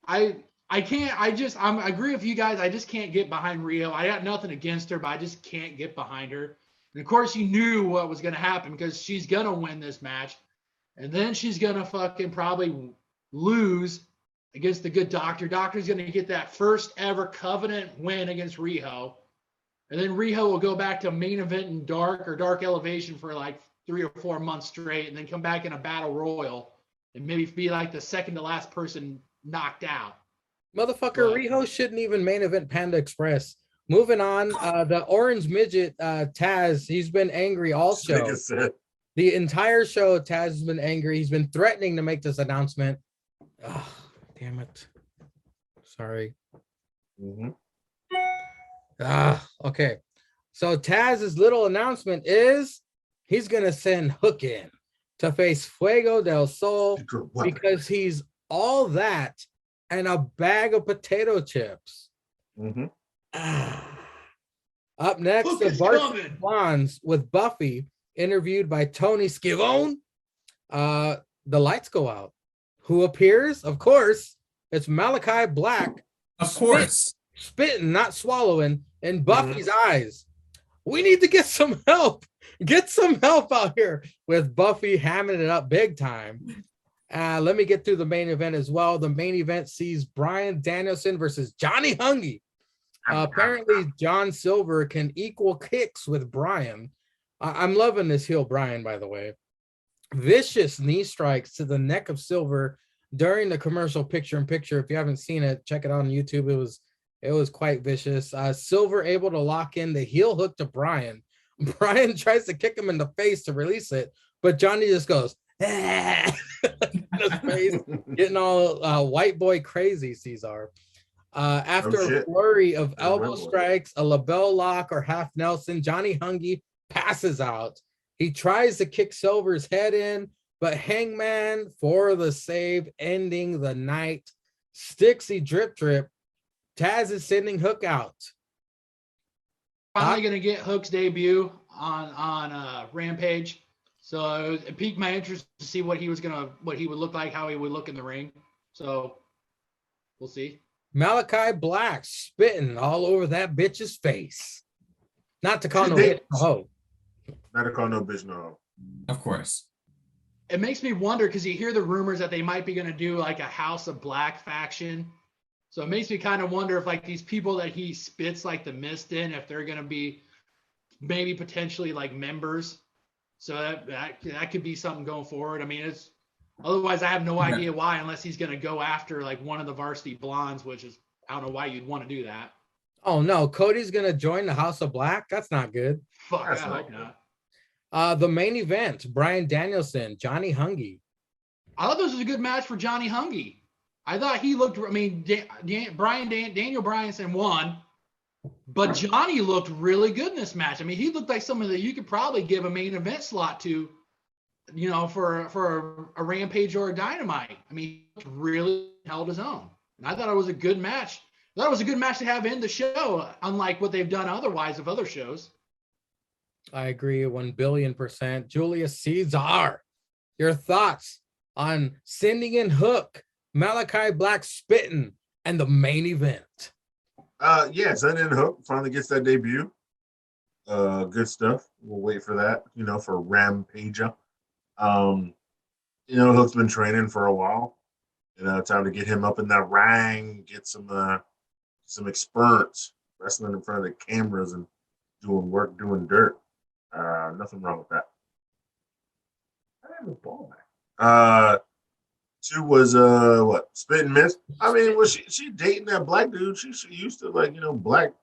I agree with you guys. I just can't get behind Riho. I got nothing against her, but I just can't get behind her. And of course, you knew what was gonna happen because she's gonna win this match, and then she's gonna fucking probably lose against the Good Doctor. Doctor's going to get that first ever Covenant win against Riho. and then Riho will go back to main event in dark or dark elevation for like 3 or 4 months straight, and then come back in a battle royal and maybe be like the second to last person knocked out. Motherfucker, Riho shouldn't even main event Panda Express. Moving on, the orange midget, Taz, he's been angry all show. The entire show, Taz has been angry. He's been threatening to make this announcement. Oh, damn it. Sorry. Okay. So Taz's little announcement is he's going to send Hook in to face Fuego del Sol because he's all that and a bag of potato chips. Up next, the Varsity Blondes with Buffy, interviewed by Tony Schiavone. The lights go out. Who appears? Of course, it's Malachi Black. Of course. Spitting, not swallowing, in Buffy's eyes. We need to get some help. Get some help out here with Buffy hamming it up big time. Let me get through the main event as well. The main event sees Bryan Danielson versus Johnny Hungy. Apparently, John Silver can equal kicks with Bryan. I'm loving this heel Bryan, by the way. Vicious knee strikes to the neck of Silver during the commercial picture-in-picture. If you haven't seen it, check it out on YouTube. It was quite vicious. Silver able to lock in the heel hook to Bryan. Bryan tries to kick him in the face to release it, but Johnny just goes, in his face, getting all white boy crazy, Cesar. After a flurry of elbow strikes, a label lock, or half Nelson, Johnny Hungy passes out. He tries to kick Silver's head in, but Hangman for the save, ending the night. Stixie drip. Taz is sending Hook out. Finally going to get Hook's debut on Rampage. So it piqued my interest to see what he would look like, how he would look in the ring. So we'll see. Malachi Black spitting all over that bitch's face. Not to call no bitch no hoe. Not to call no bitch no hoe. Of course. It makes me wonder because you hear the rumors that they might be going to do like a House of Black faction. So it makes me kind of wonder if like these people that he spits like the mist in, if they're going to be maybe potentially like members. So that could be something going forward. I mean, otherwise I have no idea why, unless he's going to go after like one of the Varsity Blondes, which is, I don't know why you'd want to do that. Oh no, Cody's going to join the House of Black? That's not good. Fuck, I hope not. The main event, Bryan Danielson, Johnny Hungy. I thought this was a good match for Johnny Hungy. I thought he looked, I mean, Daniel Bryanson won, but Johnny looked really good in this match. I mean, he looked like someone that you could probably give a main event slot to, you know, for a Rampage or a Dynamite. I mean, he really held his own. And I thought it was a good match. I thought it was a good match to have in the show, unlike what they've done otherwise of other shows. I agree 1,000,000,000%. Julius Caesar, your thoughts on sending in Hook, Malachi Black spitting, and the main event? Yeah, sending in Hook finally gets that debut. Good stuff. We'll wait for that, you know, for Rampage. You know, Hook's been training for a while. You know, time to get him up in that ring, get some experience wrestling in front of the cameras and doing work, doing dirt. Nothing wrong with that. I have a ball back. 2 was what? Spit and miss. I mean, was she dating that black dude? She used to, like, you know, black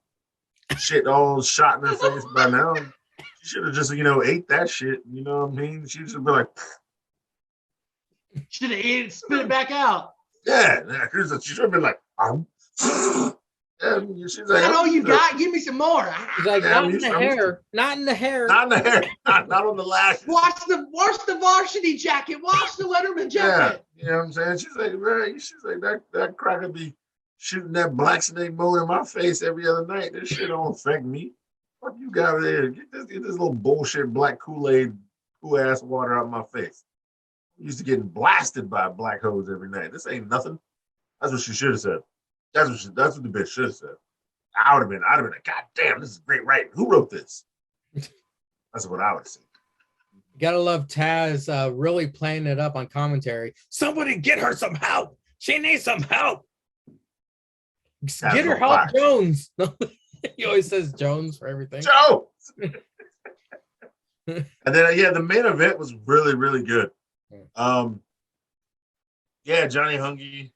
shit all shot in her face by now. She should have just, you know, ate that shit. You know what I mean? She should be like, should have ate it, spit it back out. Yeah. She should have been like, yeah, she's like, I know you got. Give me some more. She's like, not in the hair. Not in the hair. Not in the hair. Not on the lashes. Wash the varsity jacket. Wash the Letterman jacket. Yeah, you know what I'm saying? She's like, man, that cracker be shooting that black snake mold in my face every other night. This shit don't affect me. What you got over there? Get this little bullshit black Kool-Aid, cool-ass water out of my face. I'm used to getting blasted by black hoes every night. This ain't nothing. That's what she should have said. That's what the bitch should have said. I'd have been like, God damn, this is great writing. Who wrote this? That's what I would say. Gotta love Taz really playing it up on commentary. Somebody get her some help. She needs some help. Get her help, Jones. He always says Jones for everything. Jones. And then the main event was really, really good. Johnny Hungy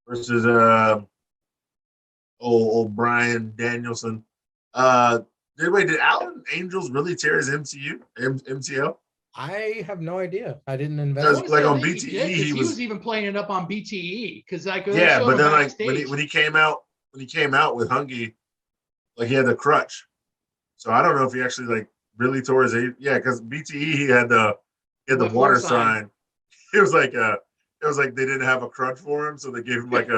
versus old Brian Danielson. Did Alan Angels really tear his MCL? I have no idea. I didn't invest. Like on BTE, BTE, he was even playing it up on BTE because like but then like when he came out with Hungy, like he had the crutch. So I don't know if he actually like really tore his because BTE he had the water sign. It was like they didn't have a crutch for him, so they gave him like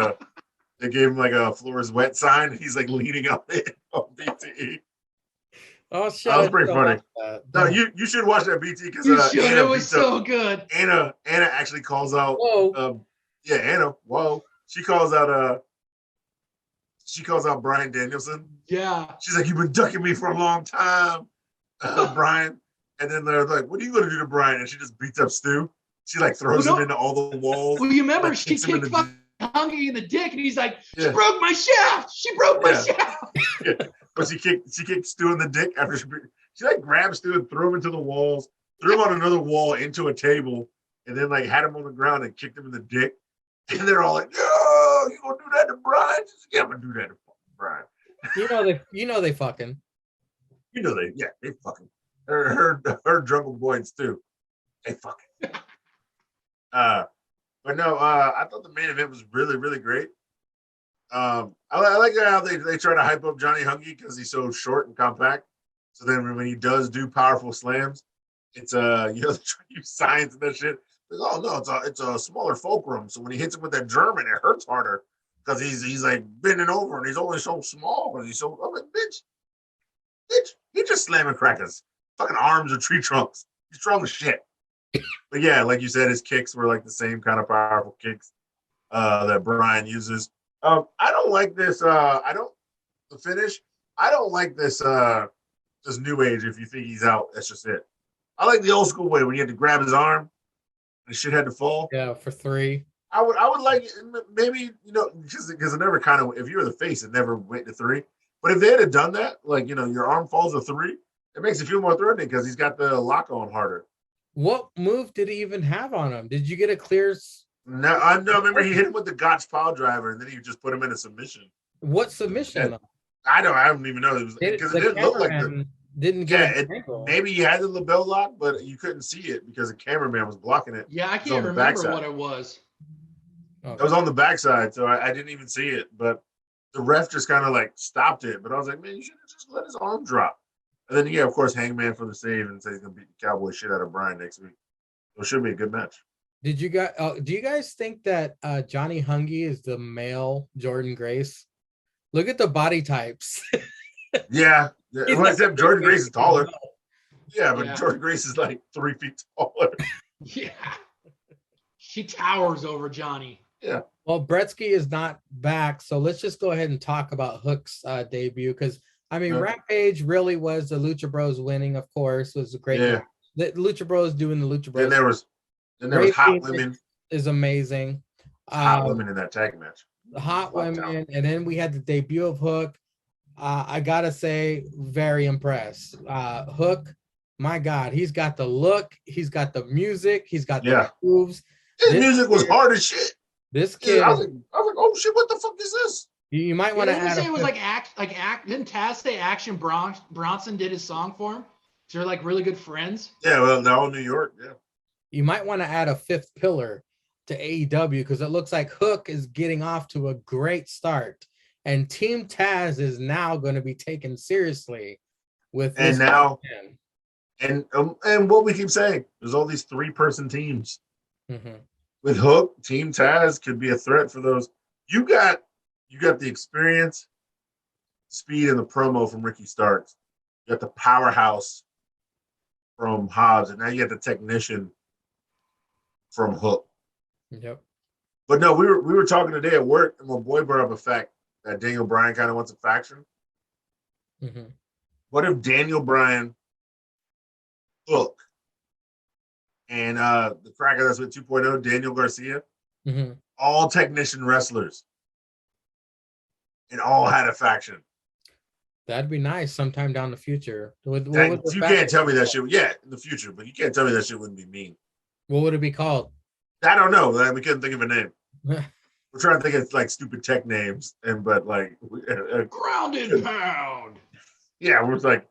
a floor is wet sign. And he's like leaning on it on BTE. Oh shit! That was pretty funny. No, you should watch that BT because it was so good. Anna actually calls out. Whoa. Anna. Whoa. She calls out Brian Danielson. Yeah. She's like, you've been ducking me for a long time, Brian. And then they're like, what are you gonna do to Brian? And she just beats up Stu. She like throws him into all the walls. Well, you remember she kicked Hungy in the dick, and he's like, she broke my shaft. She broke my shaft. But she kicked Stu in the dick after she like grabbed Stu and threw him into the walls, threw him on another wall into a table, and then like had him on the ground and kicked him in the dick. And they're all like, "No, you gonna do that to Brian?" She's like, "Yeah, I'm gonna do that to Brian." They fucking. They fucking. Her jungle boy and Stu, they fucking. But no, I thought the main event was really, really great. I like how they try to hype up Johnny Hungy because he's so short and compact. So then when he does do powerful slams, it's they try to use science and that shit. Like, oh no, it's a smaller fulcrum. So when he hits him with that German, it hurts harder because he's like bending over and he's only so small because he's so. I'm like, bitch, he just slamming crackers. Fucking arms are tree trunks. He's strong as shit. But yeah, like you said, his kicks were like the same kind of powerful kicks that Brian uses. I don't like this. The finish. I don't like this. This new age. If you think he's out, that's just it. I like the old school way when you had to grab his arm and shit had to fall. Yeah, for 3. I would like maybe because it never kind of if you were the face, it never went to 3. But if they had done that, like your arm falls to 3, it makes it feel more threatening because he's got the lock on harder. What move did he even have on him? Did you get a clear? No, I know. Remember, he hit him with the Gotch pile driver, and then he just put him in a submission. What submission? I don't even know. It was because it didn't look like didn't get maybe he had the label lock, but you couldn't see it because the cameraman was blocking it. Yeah, I can't remember what it was. It was on the backside, so I didn't even see it. But the ref just kind of like stopped it. But I was like, man, you should have just let his arm drop. And then of course, Hangman for the save and says he's gonna beat the Cowboy shit out of Brian next week. So it should be a good match. Do you guys think that Johnny Hungy is the male Jordan Grace? Look at the body types. Yeah. Well, except Jordan Grace is taller. Yeah, but Jordan Grace is like 3 feet taller. Yeah. She towers over Johnny. Yeah. Well, Bretsky is not back, so let's just go ahead and talk about Hook's debut because Rampage really was the Lucha Bros winning, of course, was a great. Yeah. The Lucha Bros doing the Lucha Bros. And there was hot women. Is amazing. Hot women in that tag match. The hot women, and then we had the debut of Hook. I gotta say, very impressed. Hook, my God, he's got the look, he's got the music, he's got the moves. His music was hard as shit. This kid, I was like, oh shit, what the fuck is this? You might want to add. Say it was like act. Didn't Taz say Action Bronson did his song for him? So they're like really good friends. Yeah, well, they're all New York. Yeah. You might want to add a 5th pillar to AEW because it looks like Hook is getting off to a great start, and Team Taz is now going to be taken seriously with this. And what we keep saying, there's all these 3-person teams. Mm-hmm. With Hook, Team Taz could be a threat for those. You got the experience, speed, and the promo from Ricky Starks. You got the powerhouse from Hobbs, and now you got the technician from Hook. Yep. But no, we were talking today at work, and my boy brought up a fact that Daniel Bryan kind of wants a faction. Mm-hmm. What if Daniel Bryan, Hook, and the cracker that's with 2.0, Daniel Garcia, all technician wrestlers, and all had a faction? That'd be nice sometime down the future. You can't tell me that shit. Yeah, in the future, but you can't tell me that shit wouldn't be mean. What would it be called? I don't know. We couldn't think of a name. We're trying to think of like stupid tech names, but like grounded pound. Yeah, we're like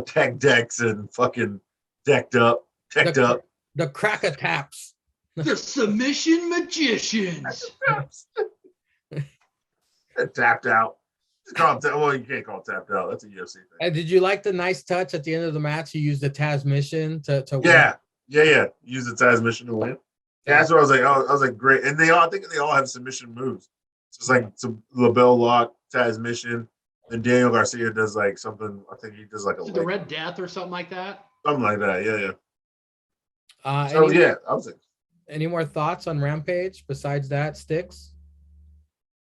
tech decks and fucking teched up. The cracker taps. The submission magicians. Tapped out. Well, you can't call it tapped out. That's a UFC thing. And did you like the nice touch at the end of the match? He used the Taz mission to win. Yeah. Use the Taz mission to win. Yeah, that's what I was like. I was like, great. And I think they all have submission moves. So it's like some label lock, Taz mission. And Daniel Garcia does like something. I think he does like the Red Death or something like that. Something like that. Yeah. I was like. Any more thoughts on Rampage besides that, Sticks?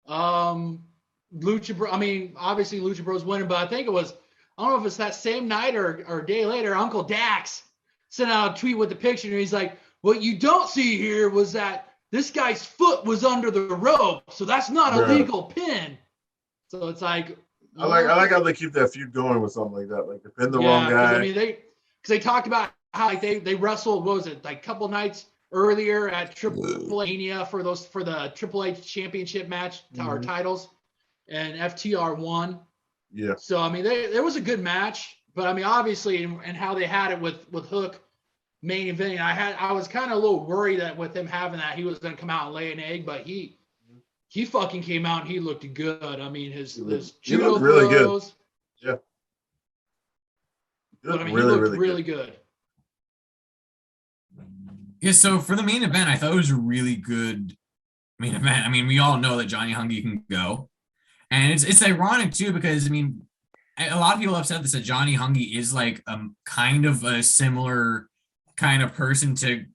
Lucha Bro. I mean, obviously Lucha Bros winning, but I think it was. I don't know if it's that same night or a day later. Uncle Dax sent out a tweet with the picture, and he's like, "What you don't see here was that this guy's foot was under the rope, so that's not a legal pin." So it's like. I like how they keep that feud going with something like that. Like they pin the wrong guy. I mean, because they talked about how like they wrestled. What was it, like a couple nights earlier at Triple Mania for the Triple H Championship match or titles, and FTR won. Yeah. So I mean, there was a good match, but I mean, obviously, and how they had it with Hook main event. I was kind of a little worried that with him having that, he was going to come out and lay an egg, but he fucking came out and he looked good. I mean, his judo really throws. Good. Yeah. But, I mean, he looked really good. Yeah, so for the main event, I thought it was a really good main event. I mean, we all know that Johnny Hungy can go. And it's ironic, too, because, I mean, a lot of people have said this, that Johnny Hungy is like kind of a similar kind of person to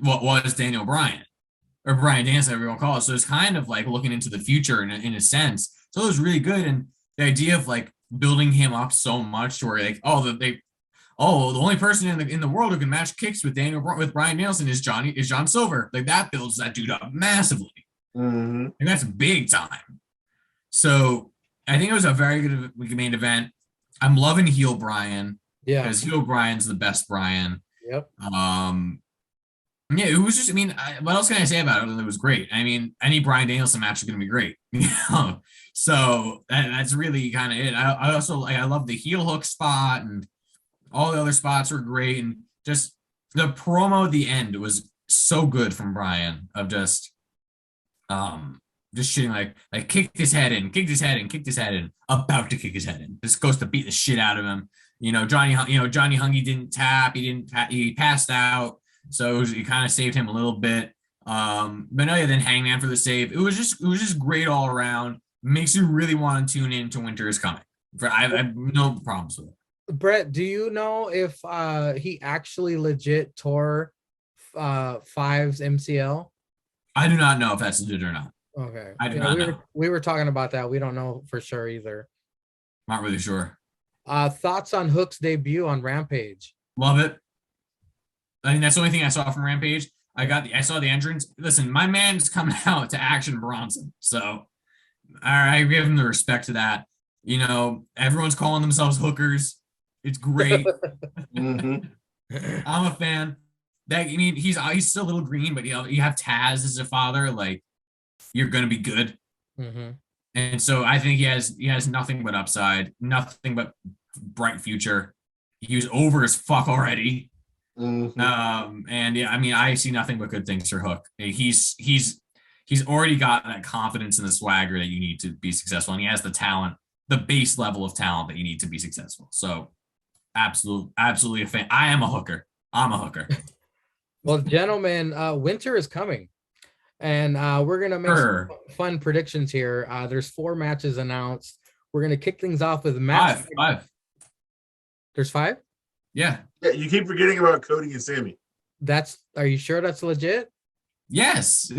what was Daniel Bryan. Or Brian Dance, everyone calls. So it's kind of like looking into the future in a sense. So it was really good. And the idea of like building him up so much to where like, the only person in the world who can match kicks with Brian Danielson is John Silver. Like that builds that dude up massively. Mm-hmm. And that's big time. So I think it was a very good main event. I'm loving heel Brian. Yeah. Because heel Brian's the best Brian. Yep. Yeah, it was just, I mean, what else can I say about it? It was great. I mean, any Brian Danielson match is going to be great. So that's really kind of it. I also, I love the heel hook spot, and all the other spots were great. And just the promo at the end was so good from Brian of just shitting like kicked his head in, about to kick his head in. Just goes to beat the shit out of him. Johnny Hungy didn't tap. He passed out. So it kind of saved him a little bit. But no, yeah, then Hangman for the save. It was just great all around. Makes you really want to tune in to Winter is Coming. I have no problems with it. Brett, do you know if he actually legit tore Five's MCL? I do not know if that's legit or not. Okay. I do not know. We were talking about that. We don't know for sure either. Not really sure. Thoughts on Hook's debut on Rampage? Love it. I mean, that's the only thing I saw from Rampage. I saw the entrance. Listen, my man's coming out to Action Bronson. So I give him the respect to that. Everyone's calling themselves hookers. It's great. Mm-hmm. I'm a fan. He's still a little green, but you have Taz as a father. Like, you're gonna be good. Mm-hmm. And so I think he has nothing but upside, nothing but bright future. He was over as fuck already. Mm-hmm. And yeah, I mean, I see nothing but good things for Hook. He's already got that confidence and the swagger that you need to be successful, and he has the talent, the base level of talent that you need to be successful. So, absolutely a fan. I am a hooker. I'm a hooker. Well, gentlemen, winter is coming, and we're gonna make some fun predictions here. There's 4 matches announced. We're gonna kick things off with match 5. There's 5. Yeah. Yeah, you keep forgetting about Cody and Sammy. Are you sure that's legit? Yes.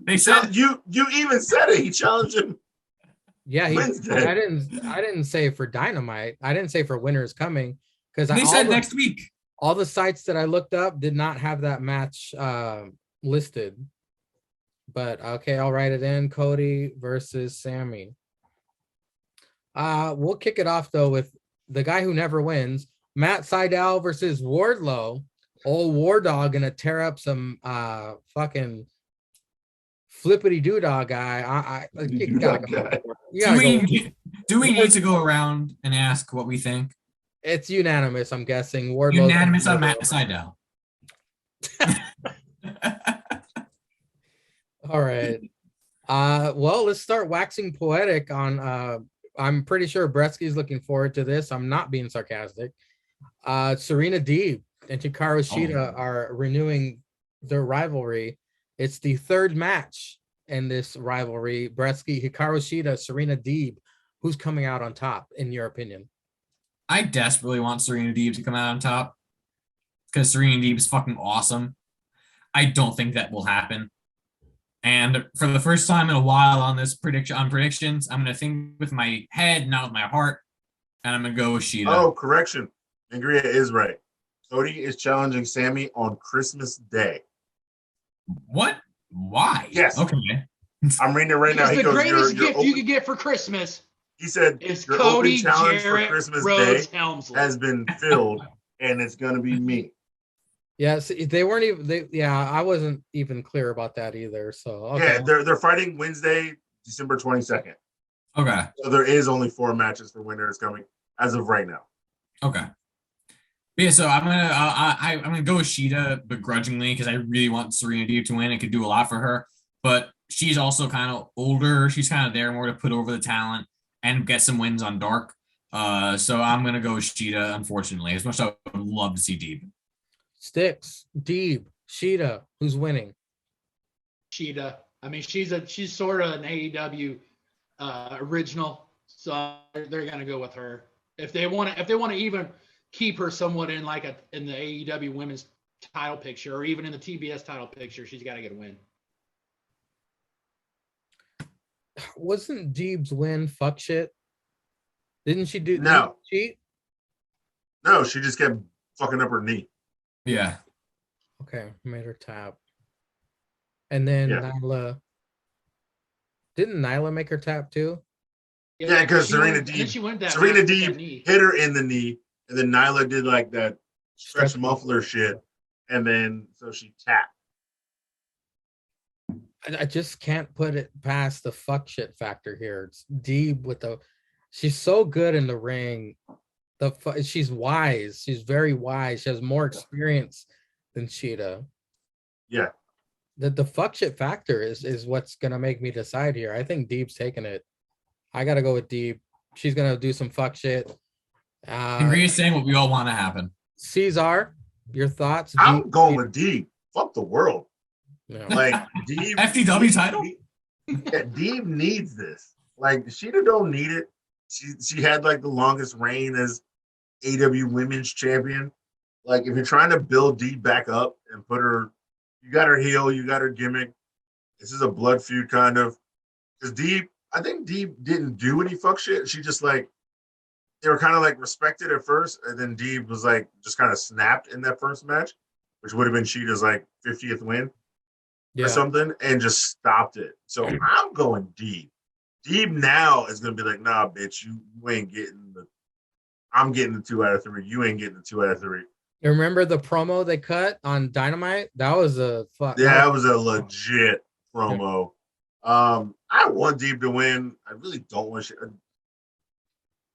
They said you even said it. He challenged him. Yeah, I didn't say for Dynamite. I didn't say for Winter is Coming, because they said next week. All the sites that I looked up did not have that match listed. But okay, I'll write it in. Cody versus Sammy. We'll kick it off though with the guy who never wins, Matt Seidel versus Wardlow. Old War Dog gonna tear up some fucking flippity doodah guy. You gotta go. Do we need to go around and ask what we think? It's unanimous, I'm guessing. Wardlow Unanimous on Matt Seidel. All right. Well, let's start waxing poetic on I'm pretty sure Bretsky's looking forward to this. I'm not being sarcastic. Serena Deeb and Hikaru Shida are renewing their rivalry. It's the third match in this rivalry. Bretsky, Hikaru Shida, Serena Deeb. Who's coming out on top, in your opinion? I desperately want Serena Deeb to come out on top because Serena Deeb is fucking awesome. I don't think that will happen. And for the first time in a while on this predictions, I'm going to think with my head, not with my heart, and I'm going to go with Shida. Oh, correction. Angria is right. Cody is challenging Sammy on Christmas Day. What? Why? Yes. Okay. I'm reading it right now. He goes, the greatest gift you could get for Christmas. He said is your Cody open challenge Jarrett for Christmas Rhodes Day Helmsley has been filled, and it's going to be me. Yes, they weren't even. I wasn't even clear about that either. So okay. Yeah, they're fighting Wednesday, December 22nd. Okay. So there is only 4 matches for winners coming as of right now. Okay. Yeah, so I'm gonna go with Shida begrudgingly because I really want Serena Deeb to win. It could do a lot for her, but she's also kind of older. She's kind of there more to put over the talent and get some wins on Dark. So I'm gonna go with Shida, unfortunately, as much as I would love to see Deeb. Sticks, Deeb, Shida, who's winning? Shida. I mean, she's sort of an AEW original, so they're gonna go with her if they want to even keep her somewhat in in the AEW women's title picture or even in the TBS title picture. She's got to get a win. Wasn't Deeb's win fuck shit? Didn't she do no cheat? No, she just kept fucking up her knee. Yeah. Okay, made her tap. And then Nyla. Didn't Nyla make her tap too? Yeah, because Serena Deeb hit her in the knee, and then Nyla did like that stretch muffler shit, and then so she tapped. I just can't put it past the fuck shit factor here. It's Deeb with she's so good in the ring. She's wise. She's very wise. She has more experience than Shida. Yeah. The fuck shit factor is what's gonna make me decide here. I think Deeb's taking it. I gotta go with Deeb. She's gonna do some fuck shit. Angry is saying what we all want to happen. Caesar, your thoughts? I'm going with Deeb. Fuck the world. No. Like Deeb FTW title? Deeb needs this. Like Shida don't need it. She had like the longest reign as AW Women's Champion. Like if you're trying to build Deeb back up and put her, you got her heel, you got her gimmick. This is a blood feud kind of. Because Deeb, I think Deeb didn't do any fuck shit. She just like they were kind of like respected at first, and then Deeb was like just kind of snapped in that first match, which would have been Sheeta's like 50th win or something, and just stopped it. So I'm going Deeb. Deeb now is gonna be like, nah, bitch, you ain't getting the. I'm getting the 2 out of 3. You ain't getting the 2 out of 3. You remember the promo they cut on Dynamite? That was a fuck. Yeah, that was a legit promo. I want Deeb to win. I really don't want shit.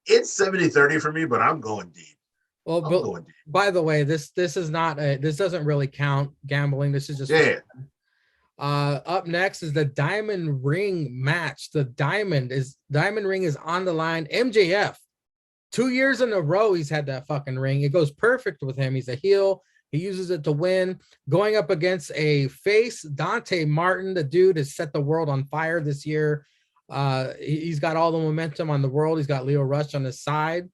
It's 70-30 for me, but I'm going Deeb. Well, but by the way, this is not this doesn't really count gambling. This is just up next is the Diamond Ring match. The Diamond Ring is on the line. MJF, 2 years in a row he's had that fucking ring. It goes perfect with him. He's a heel. He uses it to win. Going up against a face, Dante Martin. The dude has set the world on fire this year. He's got all the momentum on the world. He's got Leo Rush on his side.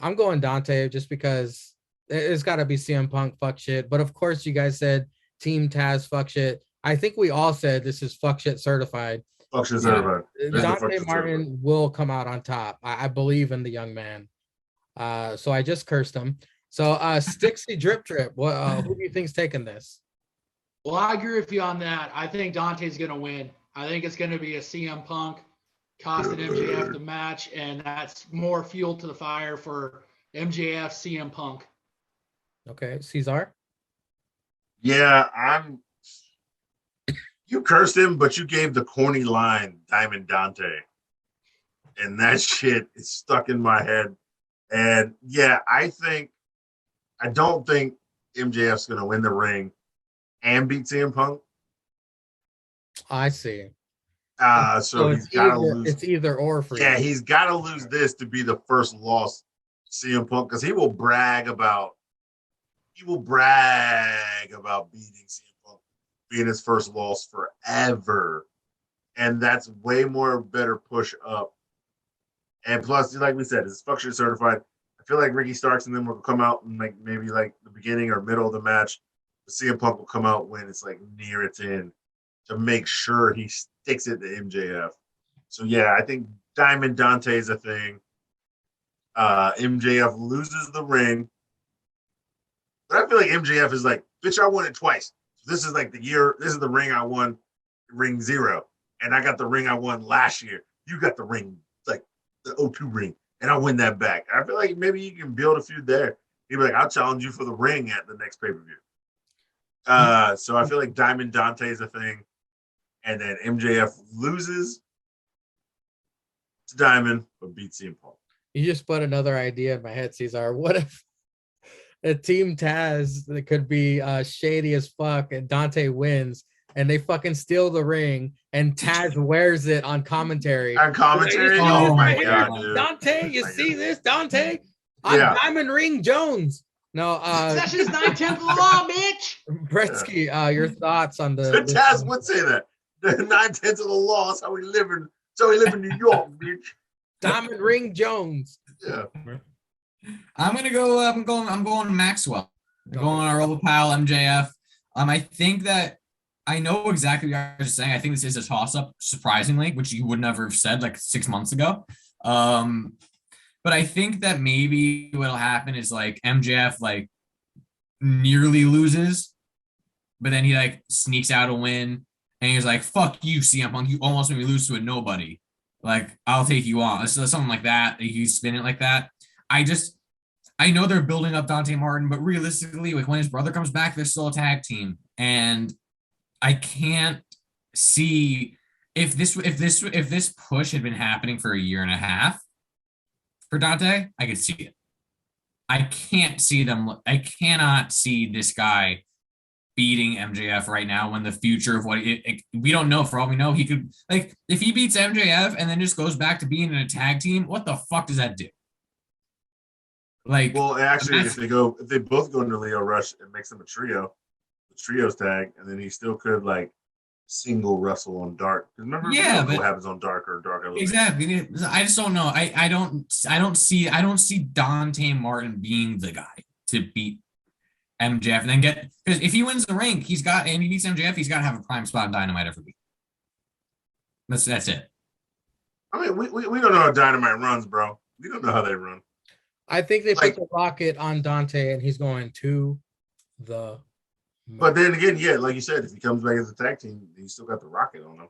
I'm going Dante just because it's got to be CM Punk fuck shit. But of course, you guys said Team Taz fuck shit. I think we all said this is fuck shit certified. Fuck shit certified. Dante Martin will come out on top. I believe in the young man. So I just cursed him. So Stixie Drip Trip, who do you think's taking this? Well, I agree with you on that. I think Dante's going to win. I think it's going to be a CM Punk costing MJF the match, and that's more fuel to the fire for MJF CM Punk. Okay, Cesar. Yeah, you cursed him, but you gave the corny line Diamond Dante. And that shit is stuck in my head. And yeah, I don't think MJF's gonna win the ring and beat CM Punk. I see. So he's gotta lose. It's either or for you. Yeah, he's gotta lose this to be the first loss to CM Punk, because he will brag about beating CM Punk being his first loss forever. And that's way more better push up. And plus, like we said, it's functionally certified. I feel like Ricky Starks and them will come out and like maybe like the beginning or middle of the match. The CM Punk will come out when it's like near its end to make sure he sticks it to MJF. So yeah, I think Diamond Dante is a thing. MJF loses the ring. But I feel like MJF is like, bitch, I won it twice. This is like this is the ring I won, ring 0. And I got the ring I won last year. You got the ring, like the O2 ring, and I'll win that back. I feel like maybe you can build a feud there. He'd be like, I'll challenge you for the ring at the next pay-per-view. So I feel like Diamond Dante is a thing. And then MJF loses to Diamond, but beats CM Punk. You just put another idea in my head, Cesar. What if a Team Taz that could be shady as fuck and Dante wins and they fucking steal the ring and Taz wears it on commentary? On commentary? Oh my God, dude. Dante, you see this? Dante? I'm Diamond Ring Jones. No, Session is 9/10 of the law, bitch. Bretsky, your thoughts on the Taz would say that. The 9/10 of the law is how we live in New York, bitch. Diamond Ring Jones. Yeah. I'm going Maxwell. I'm going our old pal MJF. I think that I know exactly what you're saying. I think this is a toss-up, surprisingly, which you would never have said like 6 months ago. But I think that maybe what'll happen is like MJF like nearly loses, but then he like sneaks out a win, and he's like, "Fuck you, CM Punk! You almost made me lose to a nobody. Like I'll take you on." So something like that. You spin it like that. I know they're building up Dante Martin, but realistically, like when his brother comes back, they're still a tag team, and I can't see if this push had been happening for a year and a half for Dante, I could see it. I can't see them. I cannot see this guy beating MJF right now when the future of what we don't know. For all we know, he could, like, if he beats MJF and then just goes back to being in a tag team, what the fuck does that do? Like, well, actually, if they both go into Leo Rush, it makes them a trio, the trios tag, and then he still could like single wrestle on Dark. Remember, what happens on Dark or Dark Elevation. Exactly. I just don't know. I don't see Dante Martin being the guy to beat MJF and then because if he wins the ring, he beats MJF, he's got to have a prime spot in Dynamite every week. That's it. I mean, we don't know how Dynamite runs, bro. We don't know how they run. I think they put the rocket on Dante and he's going to the. But then again, yeah, like you said, if he comes back as a tag team, he's still got the rocket on him.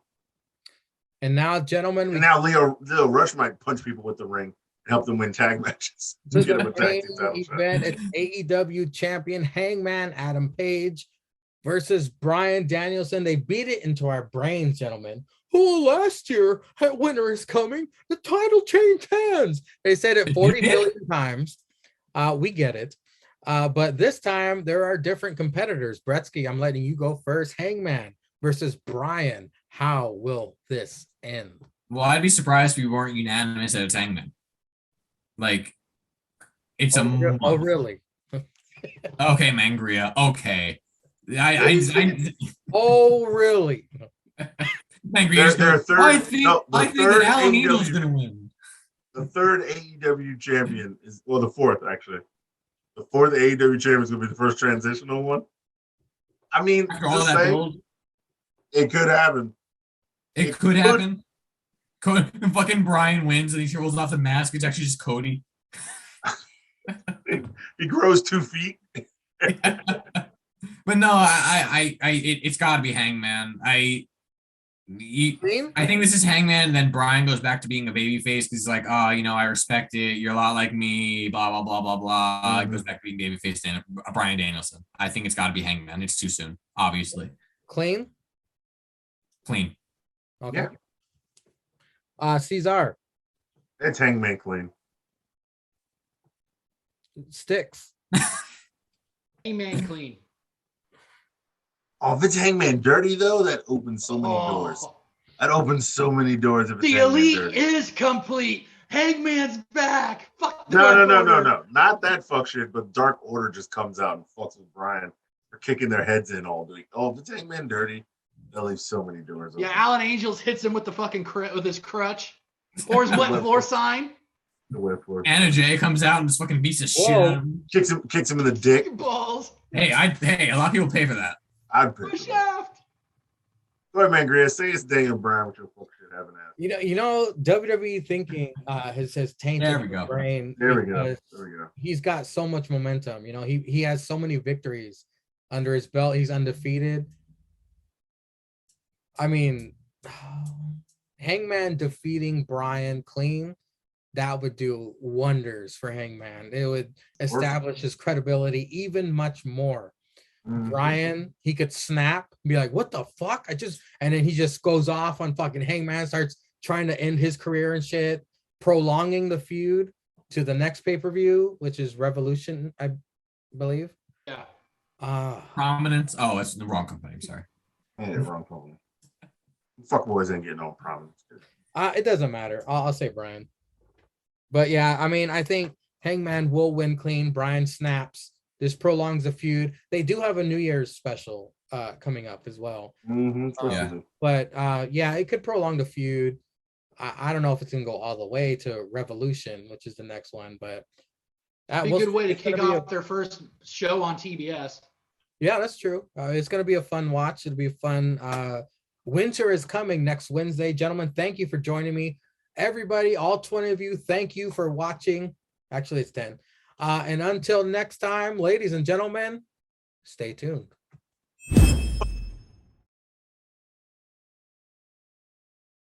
And now, gentlemen, now Leo Rush might punch people with the ring and help them win tag matches. This is the main event. It's AEW champion Hangman Adam Page versus Bryan Danielson. They beat it into our brains, gentlemen. Oh, last year, winter is coming. The title changed hands. They said it 40 million times. We get it. But this time, there are different competitors. Bretsky, I'm letting you go first. Hangman versus Bryan. How will this end? Well, I'd be surprised if we weren't unanimous that it's Hangman. Like, it's Oh, really? Okay, Mangria. Okay. Oh, really? Mangria's I think that Alan Needle's going to win. The third AEW champion is, well, the fourth, actually. The fourth AEW champion is going to be the first transitional one. I mean, after all that build, it could happen. It could happen. Fucking Bryan wins and he rolls off the mask. It's actually just Cody. He grows 2 feet. But no, it's got to be Hangman. I think this is Hangman, and then Brian goes back to being a babyface because he's like, oh, I respect it. You're a lot like me, blah, blah, blah, blah, blah. Mm-hmm. Goes back to being babyface Brian Danielson. I think it's got to be Hangman. It's too soon, obviously. Clean. Okay. Yeah. Cesar. It's Hangman clean. Sticks. Hangman clean. Oh, if it's Hangman dirty though, that opens so many doors. That opens so many doors. If it's The Hangman elite dirty. is complete. Hangman's back. Fuck the No, Dark Order. not that fuck shit. But Dark Order just comes out and fucks with Brian for kicking their heads in all day. Oh, if it's Hangman dirty, they'll leave so many doors. Yeah, open. Alan Angels hits him with the fucking with his crutch or his wet floor sign. The wet floor. Anna Jay comes out and just fucking beats the shit out of him. Kicks him in the dick. Balls. Hey, a lot of people pay for that. I'd pick Push it up. shaft. Go ahead, man, Gria. Say it's Daniel Bryan with your fuck shit having ass. You know, WWE thinking has tainted There we his go. brain. There we go. because There we go. He's got so much momentum. He has so many victories under his belt. He's undefeated. I mean, Hangman defeating Brian clean, that would do wonders for Hangman. It would establish his credibility even much more. Mhm. Brian, he could snap, be like, what the fuck? And then he just goes off on fucking Hangman, starts trying to end his career and shit, prolonging the feud to the next pay-per-view, which is Revolution, I believe. Yeah. Prominence. Oh, it's the wrong company. I'm sorry. Yeah, wrong company. Fuck boys ain't getting no prominence. It doesn't matter. I'll say Brian. But yeah, I mean, I think Hangman will win clean. Brian snaps. This prolongs the feud. They do have a New Year's special coming up as well. Mm-hmm. Yeah. But yeah, it could prolong the feud. I don't know if it's gonna go all the way to Revolution, which is the next one, but Be a good way to kick off their first show on TBS. Yeah, that's true. It's gonna be a fun watch. It'll be a fun. Winter is coming next Wednesday, gentlemen. Thank you for joining me, everybody. All 20 of you, thank you for watching. Actually, it's 10. And until next time, ladies and gentlemen, stay tuned.